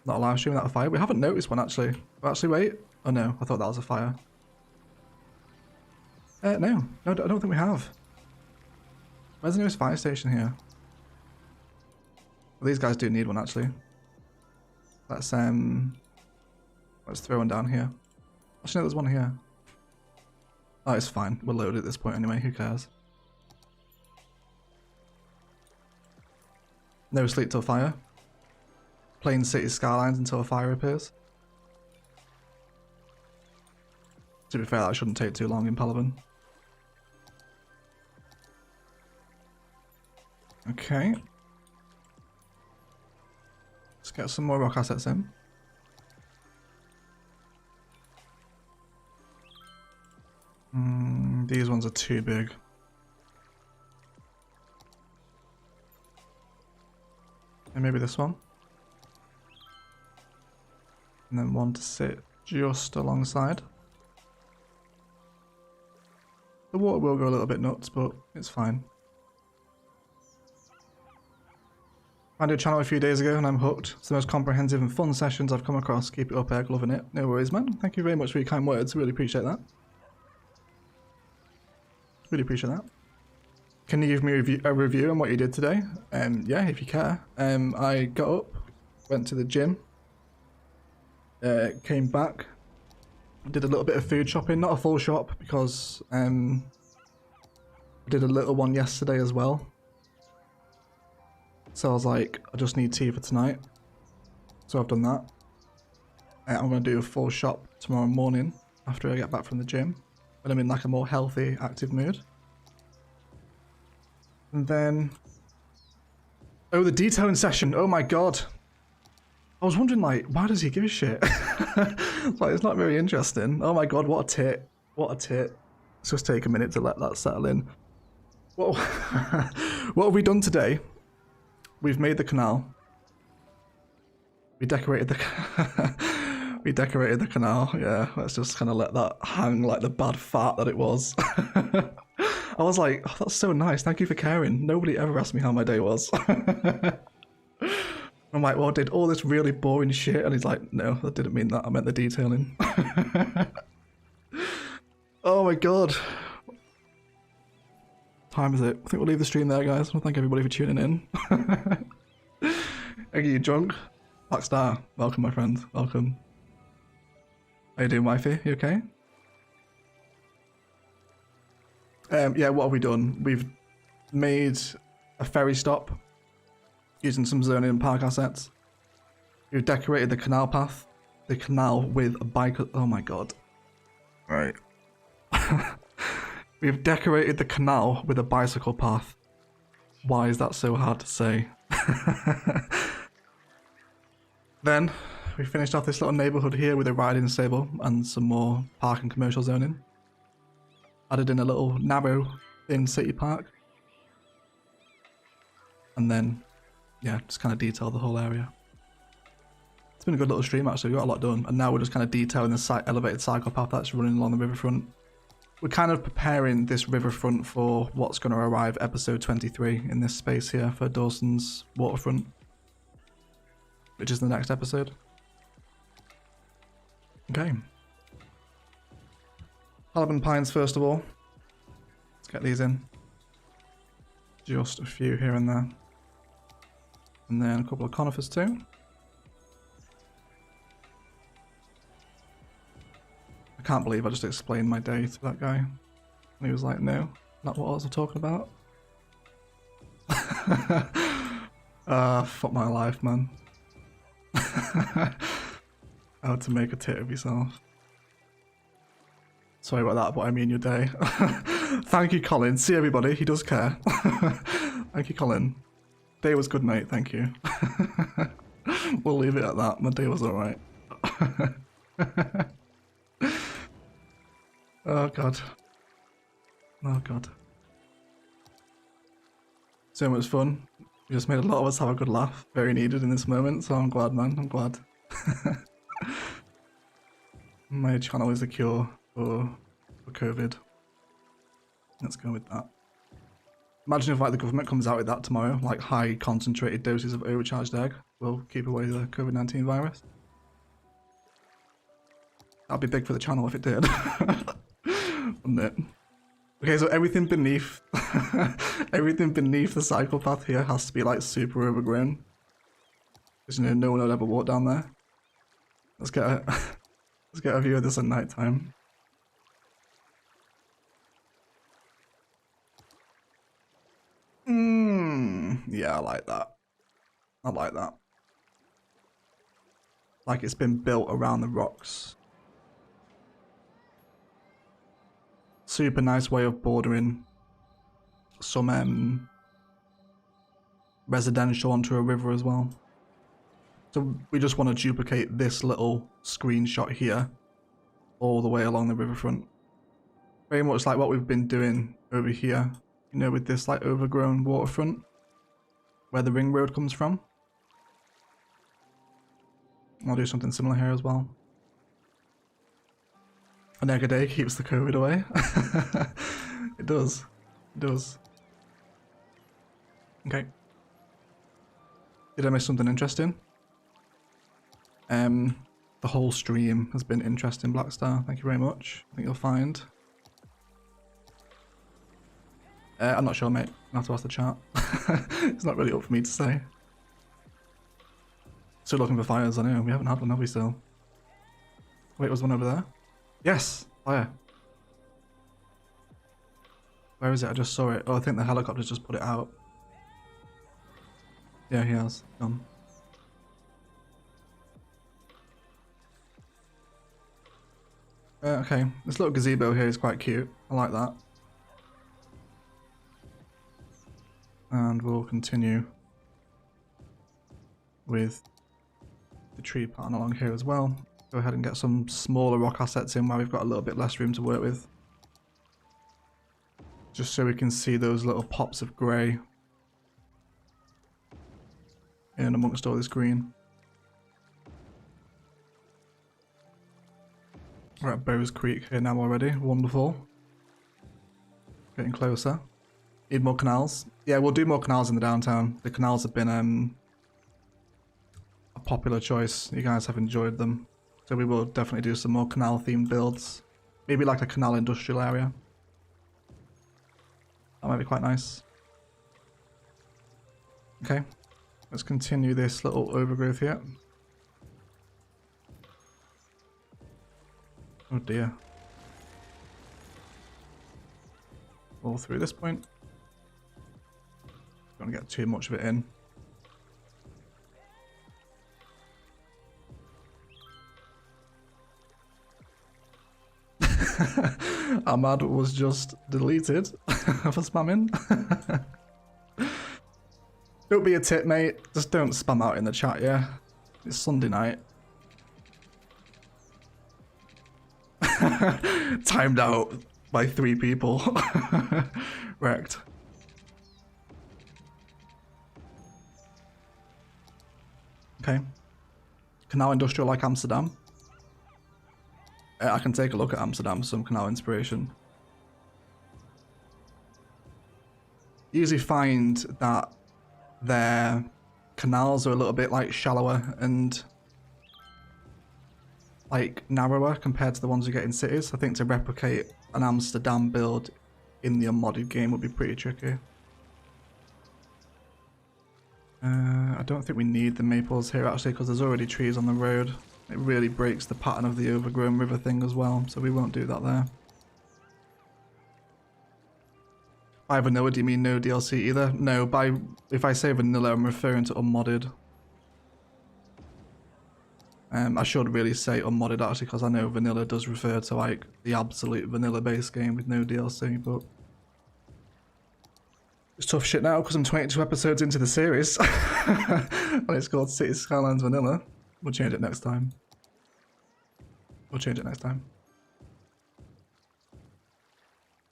Not a live stream without a fire. We haven't noticed one actually. Oh, actually, wait. Oh no, I thought that was a fire. No, I don't think we have. Where's the nearest fire station here? Well, these guys do need one actually. Let's throw one down here. Actually, no, there's one here. Oh, it's fine. We're loaded at this point anyway. Who cares? No sleep till fire. Playing city skylines until a fire appears. To be fair, that shouldn't take too long in Palaven. Okay. Let's get some more rock assets in. These ones are too big. And maybe this one. And then one to sit just alongside. The water will go a little bit nuts, but it's fine. I did a channel a few days ago and I'm hooked. It's the most comprehensive and fun sessions I've come across. Keep it up, Egg. Loving it. No worries, man. Thank you very much for your kind words. Really appreciate that. Really appreciate that. Can you give me a review on what you did today? Yeah, if you care. I got up, went to the gym, came back, did a little bit of food shopping. Not a full shop because I did a little one yesterday as well. So I was like, I just need tea for tonight. So I've done that. I'm going to do a full shop tomorrow morning after I get back from the gym. When I'm in like a more healthy, active mood. And then... Oh, the detailing session. Oh my god. I was wondering like, why does he give a shit? Like, it's not very interesting. Oh my god, what a tit. What a tit. Let's just take a minute to let that settle in. What, what have we done today? We've made the canal. We decorated the we decorated the canal. Yeah, let's just kind of let that hang like the bad fart that it was. I was like, oh, that's so nice. Thank you for caring. Nobody ever asked me how my day was. I'm like, well, I did all this really boring shit. And he's like, no, I didn't mean that. I meant the detailing. Oh my god. Time is it? I think we'll leave the stream there, guys. I thank everybody for tuning in. Are you drunk? Blackstar, welcome, my friend. Welcome. How you doing, wifey? You okay? Yeah, what have we done? We've made a ferry stop using some zoning and park assets. We've decorated the canal path, the canal with a bike. Oh my god. Right. We've decorated the canal with a bicycle path. Why is that so hard to say? Then we finished off this little neighbourhood here with a riding stable and some more park and commercial zoning. Added in a little narrow thin city park. And then, yeah, just kind of detailed the whole area. It's been a good little stream actually, we got a lot done. And now we're just kind of detailing the elevated cycle path that's running along the riverfront. We're kind of preparing this riverfront for what's going to arrive episode 23 in this space here for Dawson's waterfront. Which is the next episode. Okay. Palaven pines first of all. Let's get these in. Just a few here and there. And then a couple of conifers too. I can't believe I just explained my day to that guy. And he was like, no, not what I was talking about. Fuck my life, man. How to make a tit of yourself. Sorry about that, but I mean your day. Thank you, Colin. See everybody, he does care. Thank you, Colin. Day was good, mate, thank you. We'll leave it at that, my day was alright. Oh god. Oh god. So much fun. We just made a lot of us have a good laugh. Very needed in this moment, so I'm glad, man. I'm glad. My channel is a cure for COVID. Let's go with that. Imagine if like the government comes out with that tomorrow, like high concentrated doses of overcharged egg will keep away the COVID-19 virus. That'd be big for the channel if it did. Wouldn't it? Okay, so everything beneath everything beneath the cycle path here has to be like super overgrown. Because you know no one would ever walk down there. Let's get a view of this at night time. Yeah, I like that. I like that. Like it's been built around the rocks. Super nice way of bordering some residential onto a river as well. So we just want to duplicate this little screenshot here all the way along the riverfront. Very much like what we've been doing over here, you know, with this like overgrown waterfront where the ring road comes from. I'll do something similar here as well. An egg a day keeps the COVID away. It does. It does. Okay. Did I miss something interesting? The whole stream has been interesting, Blackstar. Thank you very much. I think you'll find. I'm not sure, mate. I'll have to ask the chat. It's not really up for me to say. Still looking for fires, I know. We haven't had one, have we, still? Wait, was one over there? Yes! Fire. Where is it? I just saw it. Oh, I think the helicopter's just put it out. Yeah, he has. Gone. Okay, this little gazebo here is quite cute. I like that. And we'll continue with the tree pattern along here as well. Go ahead and get some smaller rock assets in where we've got a little bit less room to work with. Just so we can see those little pops of grey in amongst all this green. We're at Bowes Creek here now already. Wonderful. Getting closer. Need more canals. Yeah, we'll do more canals in the downtown. The canals have been a popular choice. You guys have enjoyed them. So we will definitely do some more canal themed builds. Maybe like a canal industrial area. That might be quite nice. Okay. Let's continue this little overgrowth here. Oh dear. All through this point. Don't want to get too much of it in. Ahmad was just deleted for spamming. Don't be a tit, mate. Just don't spam out in the chat, yeah? It's Sunday night. Timed out by 3 people. Wrecked. Okay. Canal industrial like Amsterdam. I can take a look at Amsterdam, some canal inspiration. You usually find that their canals are a little bit like shallower and like narrower compared to the ones you get in cities. I think to replicate an Amsterdam build in the unmodded game would be pretty tricky. I don't think we need the maples here actually because there's already trees on the road. It really breaks the pattern of the overgrown river thing as well, so we won't do that there. By vanilla, do you mean no DLC either? No, if I say vanilla, I'm referring to unmodded. I should really say unmodded actually, because I know vanilla does refer to like the absolute vanilla base game with no DLC, but it's tough shit now because I'm 22 episodes into the series and it's called City Skylines Vanilla. We'll change it next time. We'll change it next time.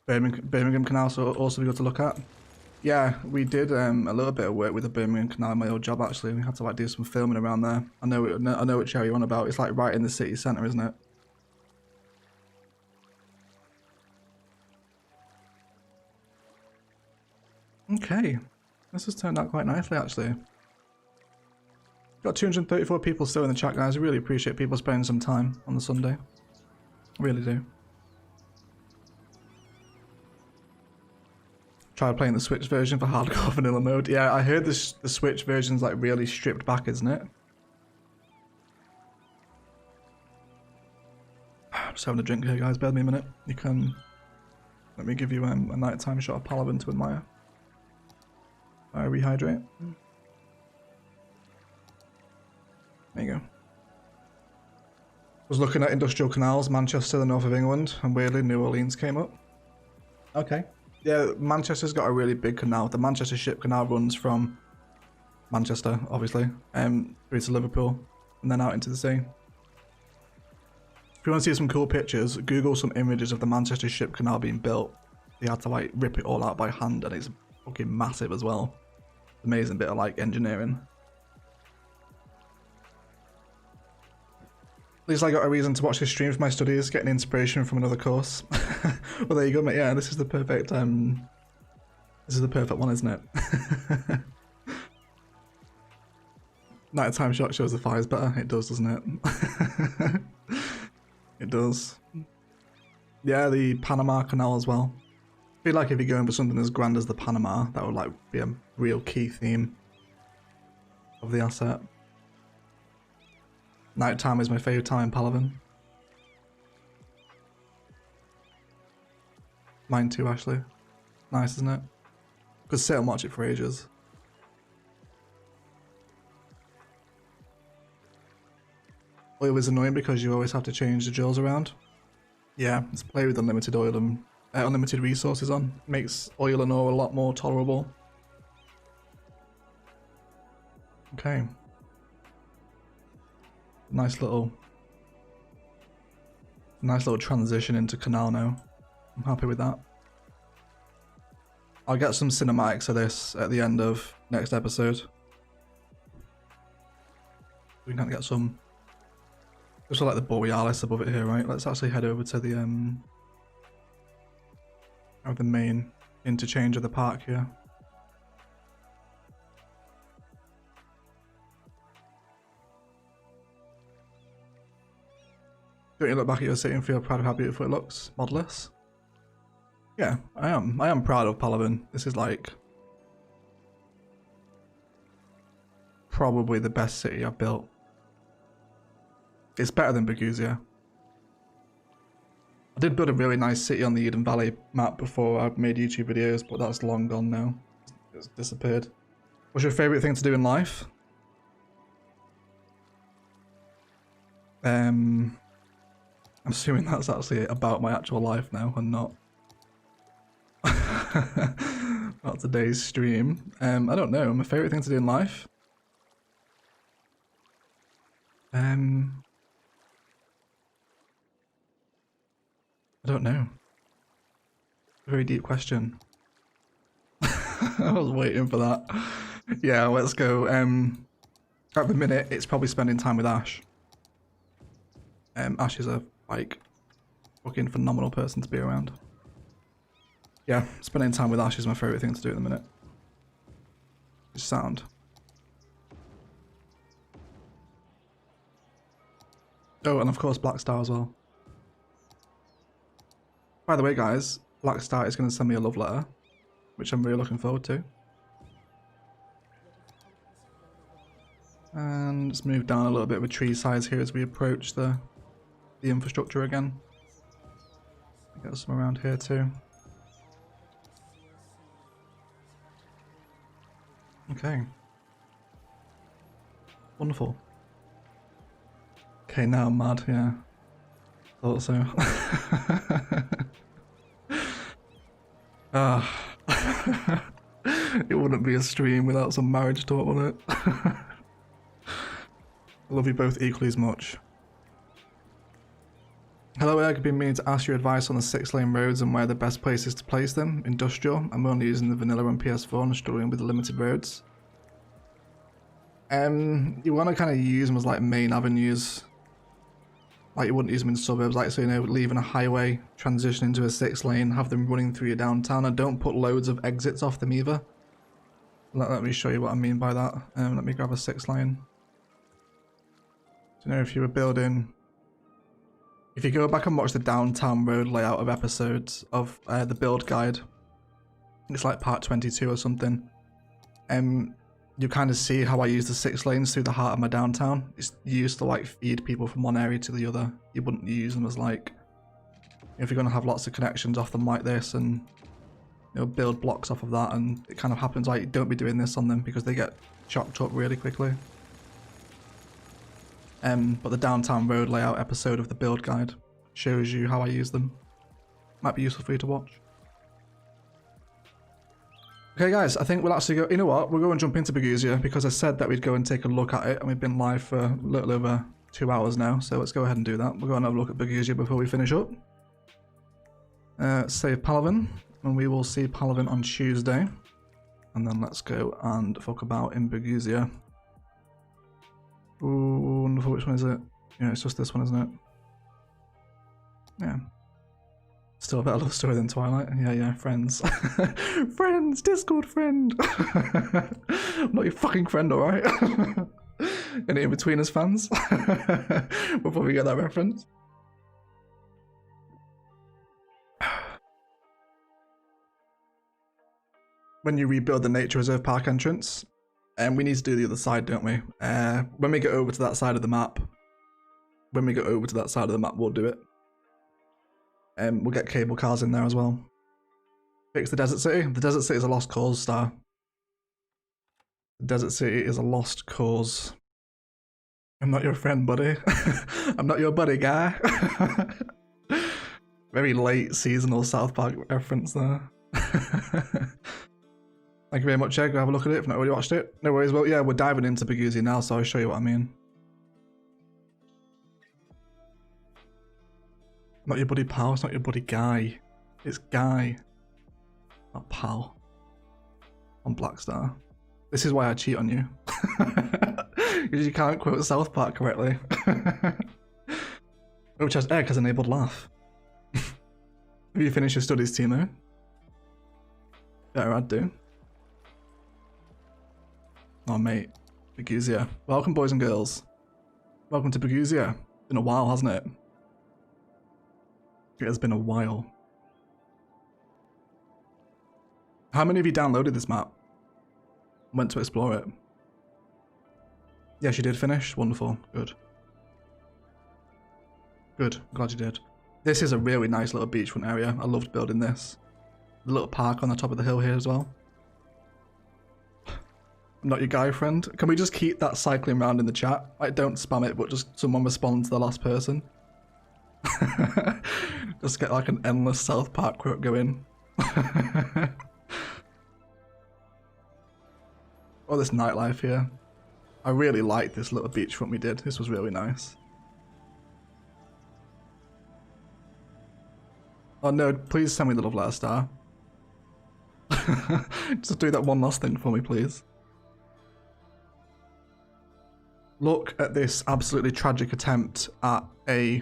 Birmingham Canal also be good to look at. Yeah, we did a little bit of work with the Birmingham Canal in my old job actually. We had to like do some filming around there. I know which area you're on about. It's like right in the city centre, isn't it? Okay, this has turned out quite nicely actually. Got 234 people still in the chat, guys. I really appreciate people spending some time on the Sunday. I really do. Tried playing the Switch version for hardcore vanilla mode. Yeah, I heard the Switch version's like really stripped back, isn't it? I'm just having a drink here, guys. Bear with me a minute. You can... Let me give you a nighttime shot of Palaven to admire. I rehydrate. There you go. Was looking at industrial canals, Manchester, the north of England, and weirdly New Orleans came up. Okay. Yeah, Manchester's got a really big canal. The Manchester Ship Canal runs from Manchester, obviously, through to Liverpool, and then out into the sea. If you want to see some cool pictures, Google some images of the Manchester Ship Canal being built. They had to like rip it all out by hand, and it's fucking massive as well. Amazing bit of like engineering. At least I got a reason to watch this stream for my studies, getting inspiration from another course. Well, there you go, mate. Yeah, this is the perfect one, isn't it? Nighttime shot shows the fire's better. It does, doesn't it? It does. Yeah, the Panama Canal as well. I feel like if you're going for something as grand as the Panama, that would like be a real key theme of the asset. Nighttime is my favourite time in Palaven. Mine too, actually. Nice, isn't it? Could sit and watch it for ages. Oil is annoying because you always have to change the drills around. Yeah, let's play with unlimited oil and unlimited resources on. Makes oil and ore a lot more tolerable. Okay. Nice little transition into canal now. I'm happy with that. I'll get some cinematics of this at the end of next episode. We can get some. Just like the Borealis above it here, right? Let's actually head over to the main interchange of the park here. Don't you look back at your city and feel proud of how beautiful it looks? Modelless? Yeah, I am. I am proud of Palaven. This is like probably the best city I've built. It's better than Baguzia. I did build a really nice city on the Eden Valley map before I made YouTube videos, but that's long gone now. It's disappeared. What's your favourite thing to do in life? I'm assuming that's actually about my actual life now and not not today's stream. I don't know. My favourite thing to do in life? I don't know. A very deep question. I was waiting for that. Yeah, let's go. At the minute, it's probably spending time with Ash. Ash is a like fucking phenomenal person to be around. Yeah, spending time with Ash is my favourite thing to do at the minute. It's sound. Oh, and of course Black Star as well. By the way, guys, Black Star is going to send me a love letter, which I'm really looking forward to. And let's move down a little bit with tree size here as we approach the infrastructure again. Get some around here too. Okay. Wonderful. Okay, now I'm mad, yeah. Thought so. It wouldn't be a stream without some marriage talk, would it? I love you both equally as much. Hello, I've been meaning to ask your advice on the 6-lane roads and where the best places to place them. Industrial. I'm only using the vanilla on PS4 and struggling with the limited roads. You want to kind of use them as like main avenues. Like you wouldn't use them in suburbs, like so, you know, leaving a highway, transition into a 6-lane, have them running through your downtown, and don't put loads of exits off them either. Let me show you what I mean by that. Let me grab a 6 line. Do you know if you were building... If you go back and watch the downtown road layout of episodes of the build guide, it's like part 22 or something, you kind of see how I use the 6 lanes through the heart of my downtown. It's used to like feed people from one area to the other. You wouldn't use them as like, if you're going to have lots of connections off them like this and build blocks off of that, and it kind of happens like don't be doing this on them because they get chopped up really quickly. But the downtown road layout episode of the build guide shows you how I use them. Might be useful for you to watch. Okay guys, I think we'll actually go, you know what, we'll go and jump into Berguzia because I said that we'd go and take a look at it, and we've been live for a little over 2 hours now, so let's go ahead and do that. We'll go and have a look at Berguzia before we finish up. Save Palaven, and we will see Palaven on Tuesday. And then let's go and fuck about in Berguzia. Ooh, wonderful, which one is it? Yeah, it's just this one, isn't it? Yeah. Still a better love story than Twilight. Yeah, friends. Friends, Discord friend. I'm not your fucking friend, alright? Any in-betweeners fans? We'll probably get that reference. When you rebuild the Nature Reserve Park entrance, and we need to do the other side, don't we? When we get over to that side of the map, we'll do it. We'll get cable cars in there as well. Fix the Desert City. The Desert City is a lost cause, Star. The Desert City is a lost cause. I'm not your friend, buddy. I'm not your buddy, guy. Very late seasonal South Park reference there. Thank you very much, Egg. Have a look at it if not already watched it. No worries. Well, yeah, we're diving into Berguzia now, so I'll show you what I mean. Not your buddy pal, it's not your buddy Guy. It's Guy. Not pal. On Blackstar. This is why I cheat on you. Because you can't quote South Park correctly. Which has Egg has enabled laugh. Have you finished your studies, Timo? Better I'd do. Oh mate, Berguzia. Welcome boys and girls. Welcome to Berguzia. Been a while, hasn't it? It has been a while. How many of you downloaded this map? Went to explore it? Yes, you did finish? Wonderful. Good. Good. Glad you did. This is a really nice little beachfront area. I loved building this. The little park on the top of the hill here as well. I'm not your guy friend. Can we just keep that cycling around in the chat? Like, don't spam it, but just someone respond to the last person. Just get like an endless South Park quote going. Oh, this nightlife here. I really liked this little beachfront we did. This was really nice. Oh no, please send me the love letter, Star. Just do that one last thing for me, please. Look at this absolutely tragic attempt at a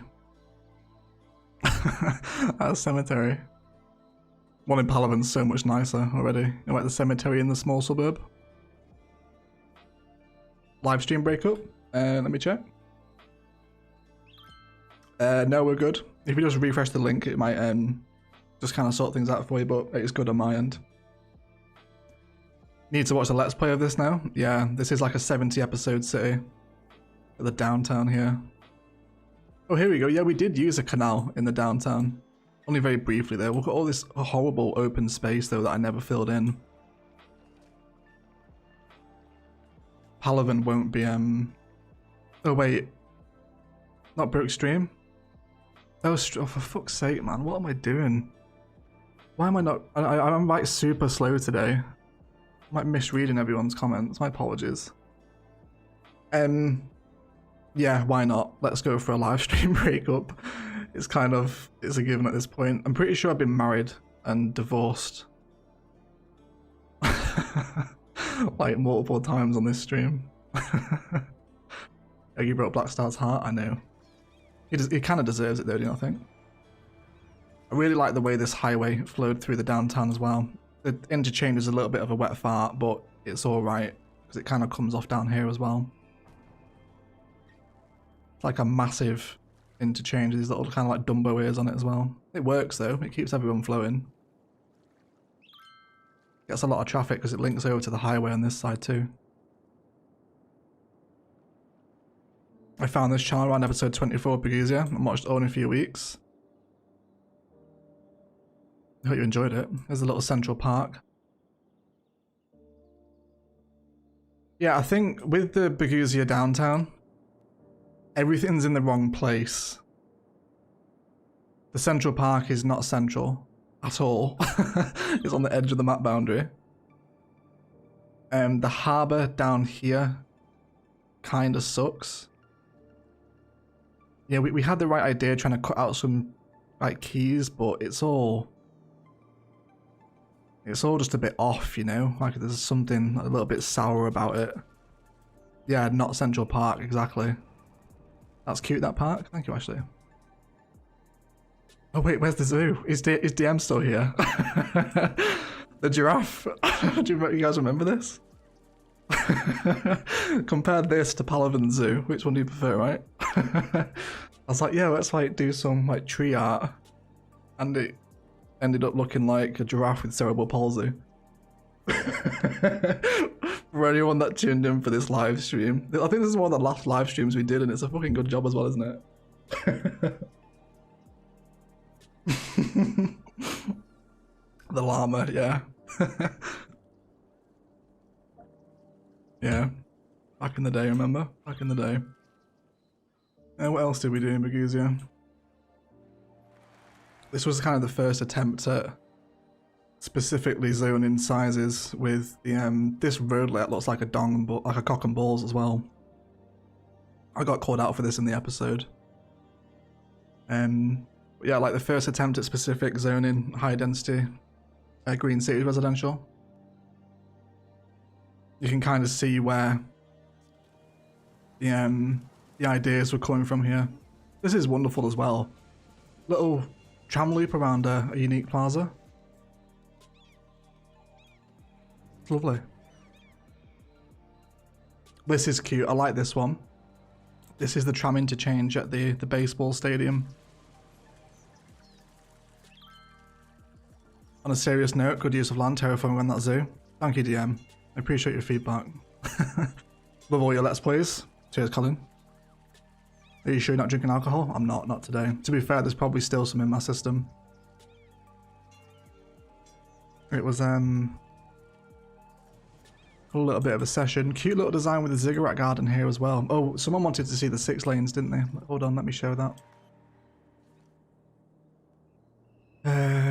at a cemetery. One in Palaven's so much nicer already. You know, like the cemetery in the small suburb. Livestream breakup. Let me check. No, we're good. If you just refresh the link, it might just kind of sort things out for you, but it's good on my end. Need to watch the Let's Play of this now. Yeah, this is like a 70 episode city. At the downtown here. Oh, here we go. Yeah, we did use a canal in the downtown. Only very briefly there. Look at all this horrible open space though that I never filled in. Palaven won't be oh wait. Not Brookstream? Oh, for fuck's sake, man. What am I doing? Why am I not... I'm like super slow today. I'm like misreading everyone's comments. My apologies. Yeah, why not? Let's go for a live stream breakup. It's kind of... it's a given at this point. I'm pretty sure I've been married and divorced. Like multiple times on this stream. Oh, you broke Blackstar's heart? I know. He kind of deserves it though, do you not think? I really like the way this highway flowed through the downtown as well. The interchange is a little bit of a wet fart, but it's all right because it kind of comes off down here as well. It's like a massive interchange. These little kind of like Dumbo ears on it as well. It works though. It keeps everyone flowing. Gets a lot of traffic because it links over to the highway on this side too. I found this channel around episode 24 of Begusia and watched it all in a few weeks. I hope you enjoyed it. There's a little central park. Yeah, I think with the Begusia downtown, everything's in the wrong place. The central park is not central at all. It's on the edge of the map boundary. The harbour down here kind of sucks. Yeah, we had the right idea trying to cut out some like keys, but it's all just a bit off, you know? Like there's something a little bit sour about it. Yeah, not Central Park, exactly. That's cute, that park. Thank you, Ashley. Oh wait, where's the zoo? Is DM still here? The giraffe. Do you guys remember this? Compare this to Palaven Zoo. Which one do you prefer, right? I was like, yeah, let's like do some like tree art, and it ended up looking like a giraffe with cerebral palsy. For anyone that tuned in for this live stream, I think this is one of the last live streams we did, and it's a fucking good job as well, isn't it? The llama, yeah. Yeah, back in the day, remember? Back in the day. And what else did we do in Begusia? This was kind of the first attempt at specifically zoning sizes with the this road layout looks like a dong, but like a cock and balls as well. I got called out for this in the episode. Yeah, like the first attempt at specific zoning, high density, green city residential. You can kind of see where the ideas were coming from here. This is wonderful as well. Little tram loop around a unique plaza. It's lovely. This is cute. I like this one. This is the tram interchange at the baseball stadium. On a serious note, good use of land, terraforming on that zoo. Thank you, DM. I appreciate your feedback. Love all your Let's Plays. Cheers, Colin. Are you sure you're not drinking alcohol? I'm not today. To be fair, there's probably still some in my system. It was a little bit of a session. Cute little design with a ziggurat garden here as well. Oh, someone wanted to see the 6 lanes, didn't they? Hold on, let me show that.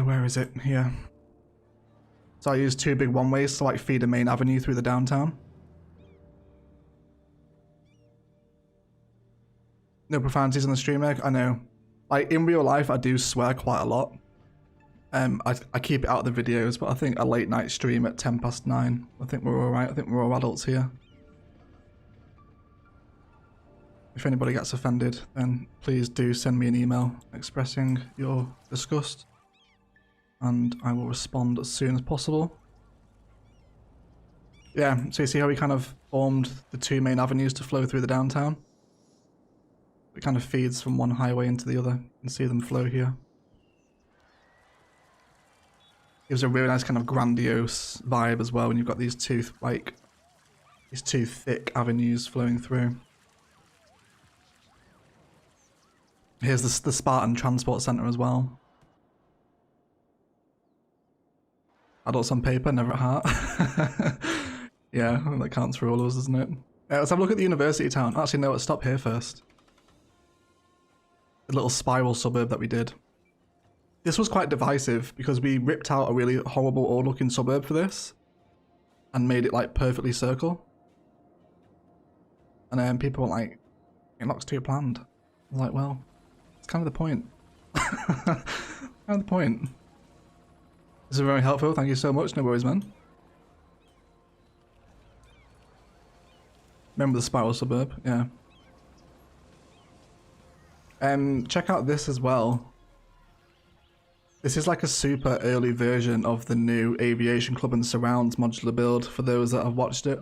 Where is it? Here. So I used 2 big one-ways to like feed a main avenue through the downtown. No profanities on the stream, Egg? I know. Like in real life, I do swear quite a lot. I keep it out of the videos, but I think a late night stream at 9:10, I think we're alright. I think we're all adults here. If anybody gets offended, then please do send me an email expressing your disgust, and I will respond as soon as possible. Yeah, so you see how we kind of formed the 2 main avenues to flow through the downtown? It kind of feeds from one highway into the other. You can see them flow here. Gives a really nice kind of grandiose vibe as well when you've got these two thick avenues flowing through. Here's the Spartan Transport Centre as well. Adults on paper, never at heart. Yeah, that counts for all of us, doesn't it? Let's have a look at the university town. Actually, no, let's stop here first. The little spiral suburb that we did. This was quite divisive because we ripped out a really horrible old looking suburb for this and made it like perfectly circle. And then people were like, it looks too planned. I was like, well, it's kind of the point. Kind of the point. This is very helpful. Thank you so much. No worries, man. Remember the spiral suburb? Yeah. Check out this as well. This is like a super early version of the new Aviation Club and Surrounds modular build for those that have watched it.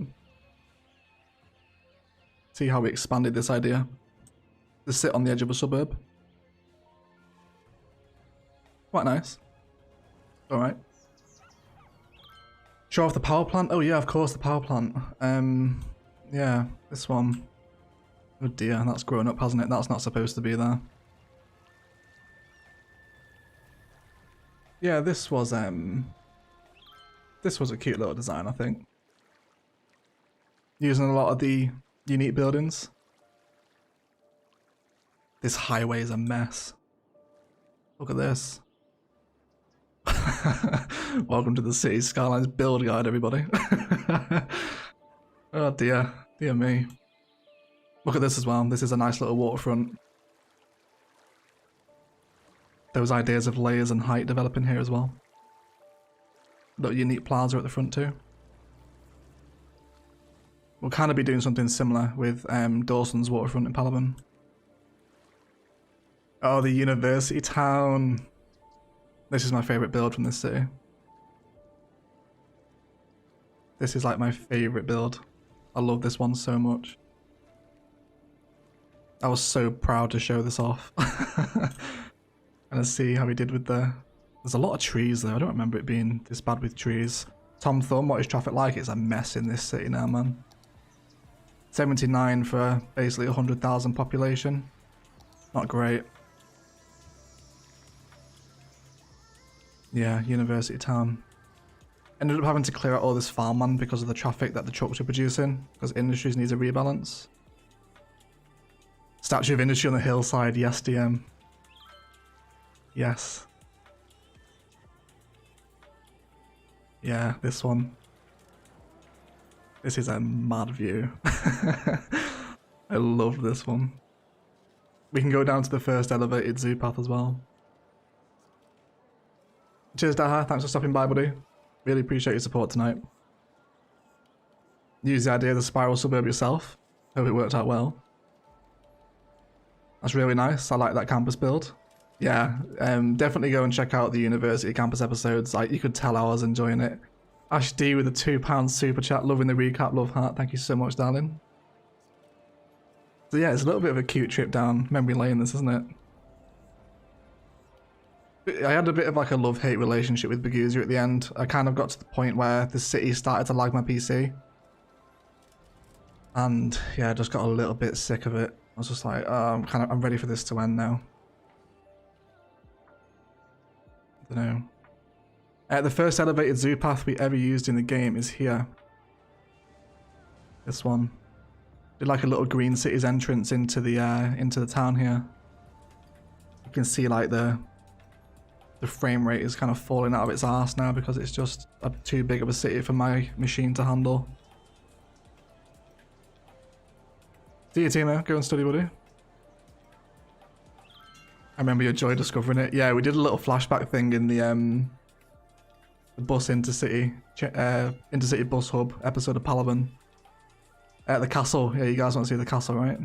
See how we expanded this idea. To sit on the edge of a suburb. Quite nice. Alright. Show off the power plant? Oh yeah, of course, the power plant. Yeah, this one. Oh dear, that's grown up, hasn't it? That's not supposed to be there. Yeah, this was a cute little design, I think. Using a lot of the unique buildings. This highway is a mess. Look at this. Welcome to the City Skylines build guide, everybody. Oh dear, dear me. Look at this as well. This is a nice little waterfront. Those ideas of layers and height developing here as well. Little unique plaza at the front too. We'll kind of be doing something similar with Dawson's waterfront in Palaven. Oh, the university town. This is my favourite build from this city. This is like my favourite build. I love this one so much. I was so proud to show this off. And to see how he did with there's a lot of trees though. I don't remember it being this bad with trees. Tom Thumb, what is traffic like? It's a mess in this city now, man. 79 for basically 100,000 population. Not great. Yeah, university town. Ended up having to clear out all this farmland because of the traffic that the trucks were producing, because industries needs a rebalance. Statue of Industry on the hillside, yes DM. Yes. Yeah, this one. This is a mad view. I love this one. We can go down to the first elevated zoo path as well. Cheers, Daha. Thanks for stopping by, buddy. Really appreciate your support tonight. Use the idea of the spiral suburb yourself. Hope it worked out well. That's really nice. I like that campus build. Yeah, definitely go and check out the University Campus episodes. Like, you could tell I was enjoying it. Ash D with a £2 super chat, loving the recap, love heart. Thank you so much, darling. So yeah, it's a little bit of a cute trip down memory lane, this, isn't it? I had a bit of like a love-hate relationship with Baguzia at the end. I kind of got to the point where the city started to lag my PC. And yeah, I just got a little bit sick of it. I was just like, oh, I'm ready for this to end now. I don't know. The first elevated zoo path we ever used in the game is here. This one. Did like a little green city's entrance into the town here. You can see like the frame rate is kind of falling out of its arse now because it's just too big of a city for my machine to handle. See you, Timo. Go and study, buddy. I remember your joy discovering it. Yeah, we did a little flashback thing in the bus intercity bus hub episode of Palaven. The castle. Yeah, you guys want to see the castle, right?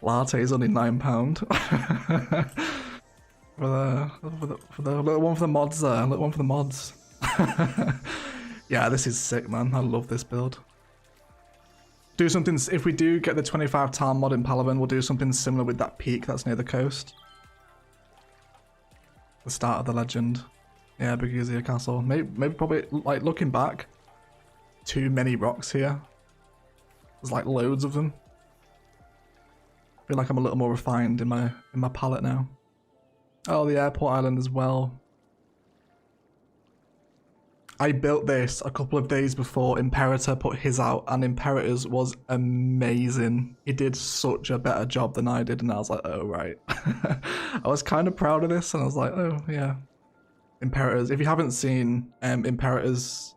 Latte is only £9. for the little one for the mods there. Little one for the mods. Yeah, this is sick, man. I love this build. Do something, if we do get the 25 town mod in Palaven, we'll do something similar with that peak that's near the coast. The start of the legend. Yeah, Baguzia Castle. Maybe probably, like, looking back, too many rocks here. There's like loads of them. I feel like I'm a little more refined in my palette now. Oh, the airport island as well. I built this a couple of days before Imperator put his out, and Imperator's was amazing. He did such a better job than I did, and I was like, oh, right. I was kind of proud of this, and I was like, oh, yeah. Imperator's, if you haven't seen Imperator's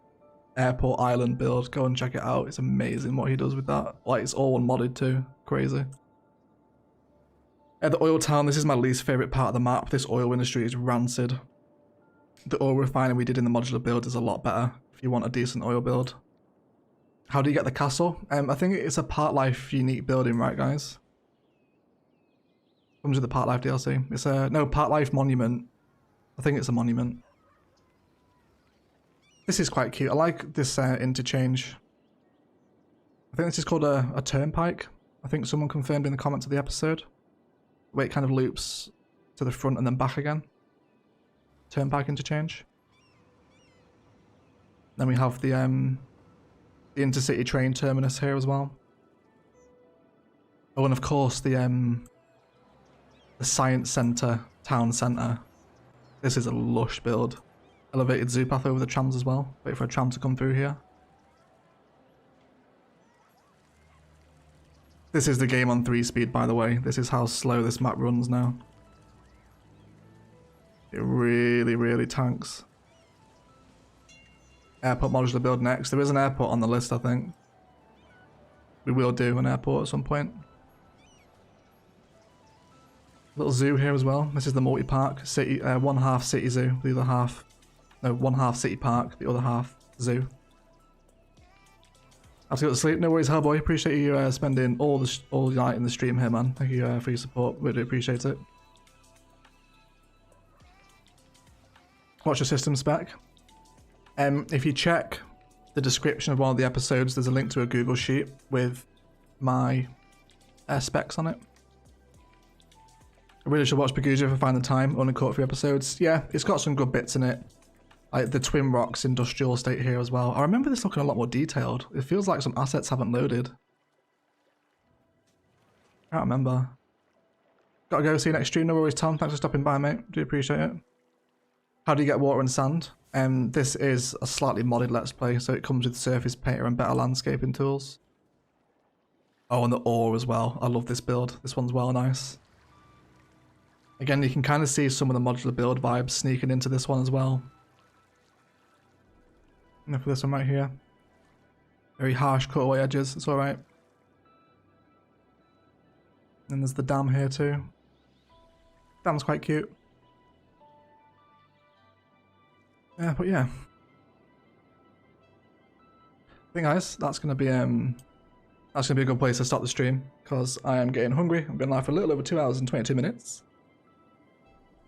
airport island build, go and check it out. It's amazing what he does with that. Like, it's all unmodded too. Crazy. At the oil town, this is my least favourite part of the map. This oil industry is rancid. The oil refining we did in the modular build is a lot better if you want a decent oil build. How do you get the castle? I think it's a part life unique building, right guys? Comes with the Park Life DLC. It's a no Park Life Monument. I think it's a monument. This is quite cute. I like this interchange. I think this is called a turnpike. I think someone confirmed in the comments of the episode. The way it kind of loops to the front and then back again. Turnpike interchange. Then we have the intercity train terminus here as well. Oh, and of course the science centre, town centre. This is a lush build. Elevated zoo path over the trams as well. Wait for a tram to come through here. This is the game on 3 speed, by the way. This is how slow this map runs now. It really, really tanks. Airport modular build next. There is an airport on the list, I think. We will do an airport at some point. Little zoo here as well. This is the multi-park city, one half city zoo, the other half, no, one half city park, the other half zoo. I have to go to sleep. No worries, Hellboy. Appreciate you spending all night in the stream here, man. Thank you for your support. Really appreciate it. What's your system spec? If you check the description of one of the episodes, there's a link to a Google sheet with my specs on it. I really should watch Paguja if I find the time. Only caught 3 episodes. Yeah, it's got some good bits in it. Like the Twin Rocks industrial estate here as well. I remember this looking a lot more detailed. It feels like some assets haven't loaded. I can't remember. Gotta go, see you next stream. No worries, Tom. Thanks for stopping by, mate. Do appreciate it. How do you get water and sand? This is a slightly modded Let's Play, so it comes with Surface Painter and better landscaping tools. Oh, and the ore as well. I love this build. This one's well nice. Again, you can kind of see some of the modular build vibes sneaking into this one as well. And for this one right here. Very harsh cutaway edges, it's alright. And there's the dam here too. Dam's quite cute. Yeah, but yeah. I think guys, that's gonna be a good place to stop the stream, because I am getting hungry. I've been live for a little over 2 hours and 22 minutes.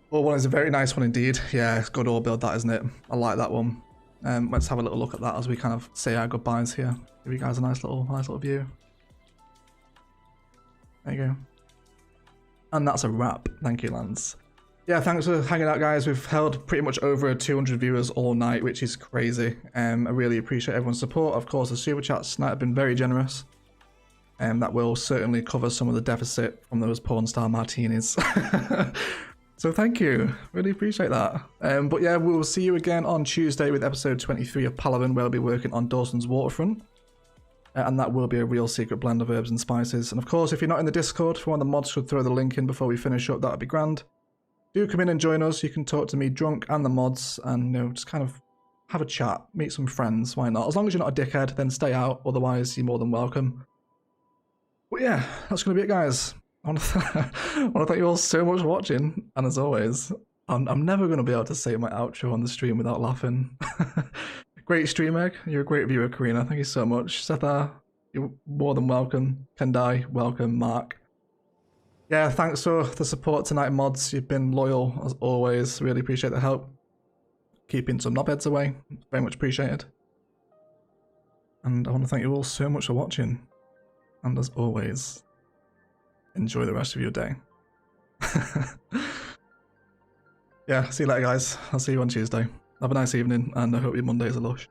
Ore one is a very nice one indeed. Yeah, it's good ore build that, isn't it? I like that one. Let's have a little look at that as we kind of say our goodbyes here. Give you guys a nice little view. There you go. And that's a wrap. Thank you, Lance. Yeah, thanks for hanging out, guys. We've held pretty much over 200 viewers all night, which is crazy. I really appreciate everyone's support. Of course, the super chats tonight have been very generous. That will certainly cover some of the deficit from those porn star martinis. So thank you, really appreciate that. But yeah, we'll see you again on Tuesday with episode 23 of Palaven, where we'll be working on Dawson's Waterfront. And that will be a real secret blend of herbs and spices. And of course, if you're not in the Discord, if one of the mods could throw the link in before we finish up, that would be grand. Do come in and join us. You can talk to me, Drunk, and the mods, and just kind of have a chat, meet some friends, why not? As long as you're not a dickhead, then stay out, otherwise you're more than welcome. But yeah, that's going to be it, guys. I want to thank you all so much for watching, and as always, I'm never going to be able to say my outro on the stream without laughing. Great stream, Egg. You're a great viewer, Karina. Thank you so much. Setha, you're more than welcome. Kendai, welcome. Mark. Yeah, thanks for the support tonight, mods. You've been loyal as always. Really appreciate the help. Keeping some knobheads away. Very much appreciated. And I want to thank you all so much for watching. And as always, enjoy the rest of your day. Yeah, see you later, guys. I'll see you on Tuesday. Have a nice evening, and I hope your Monday is a lush.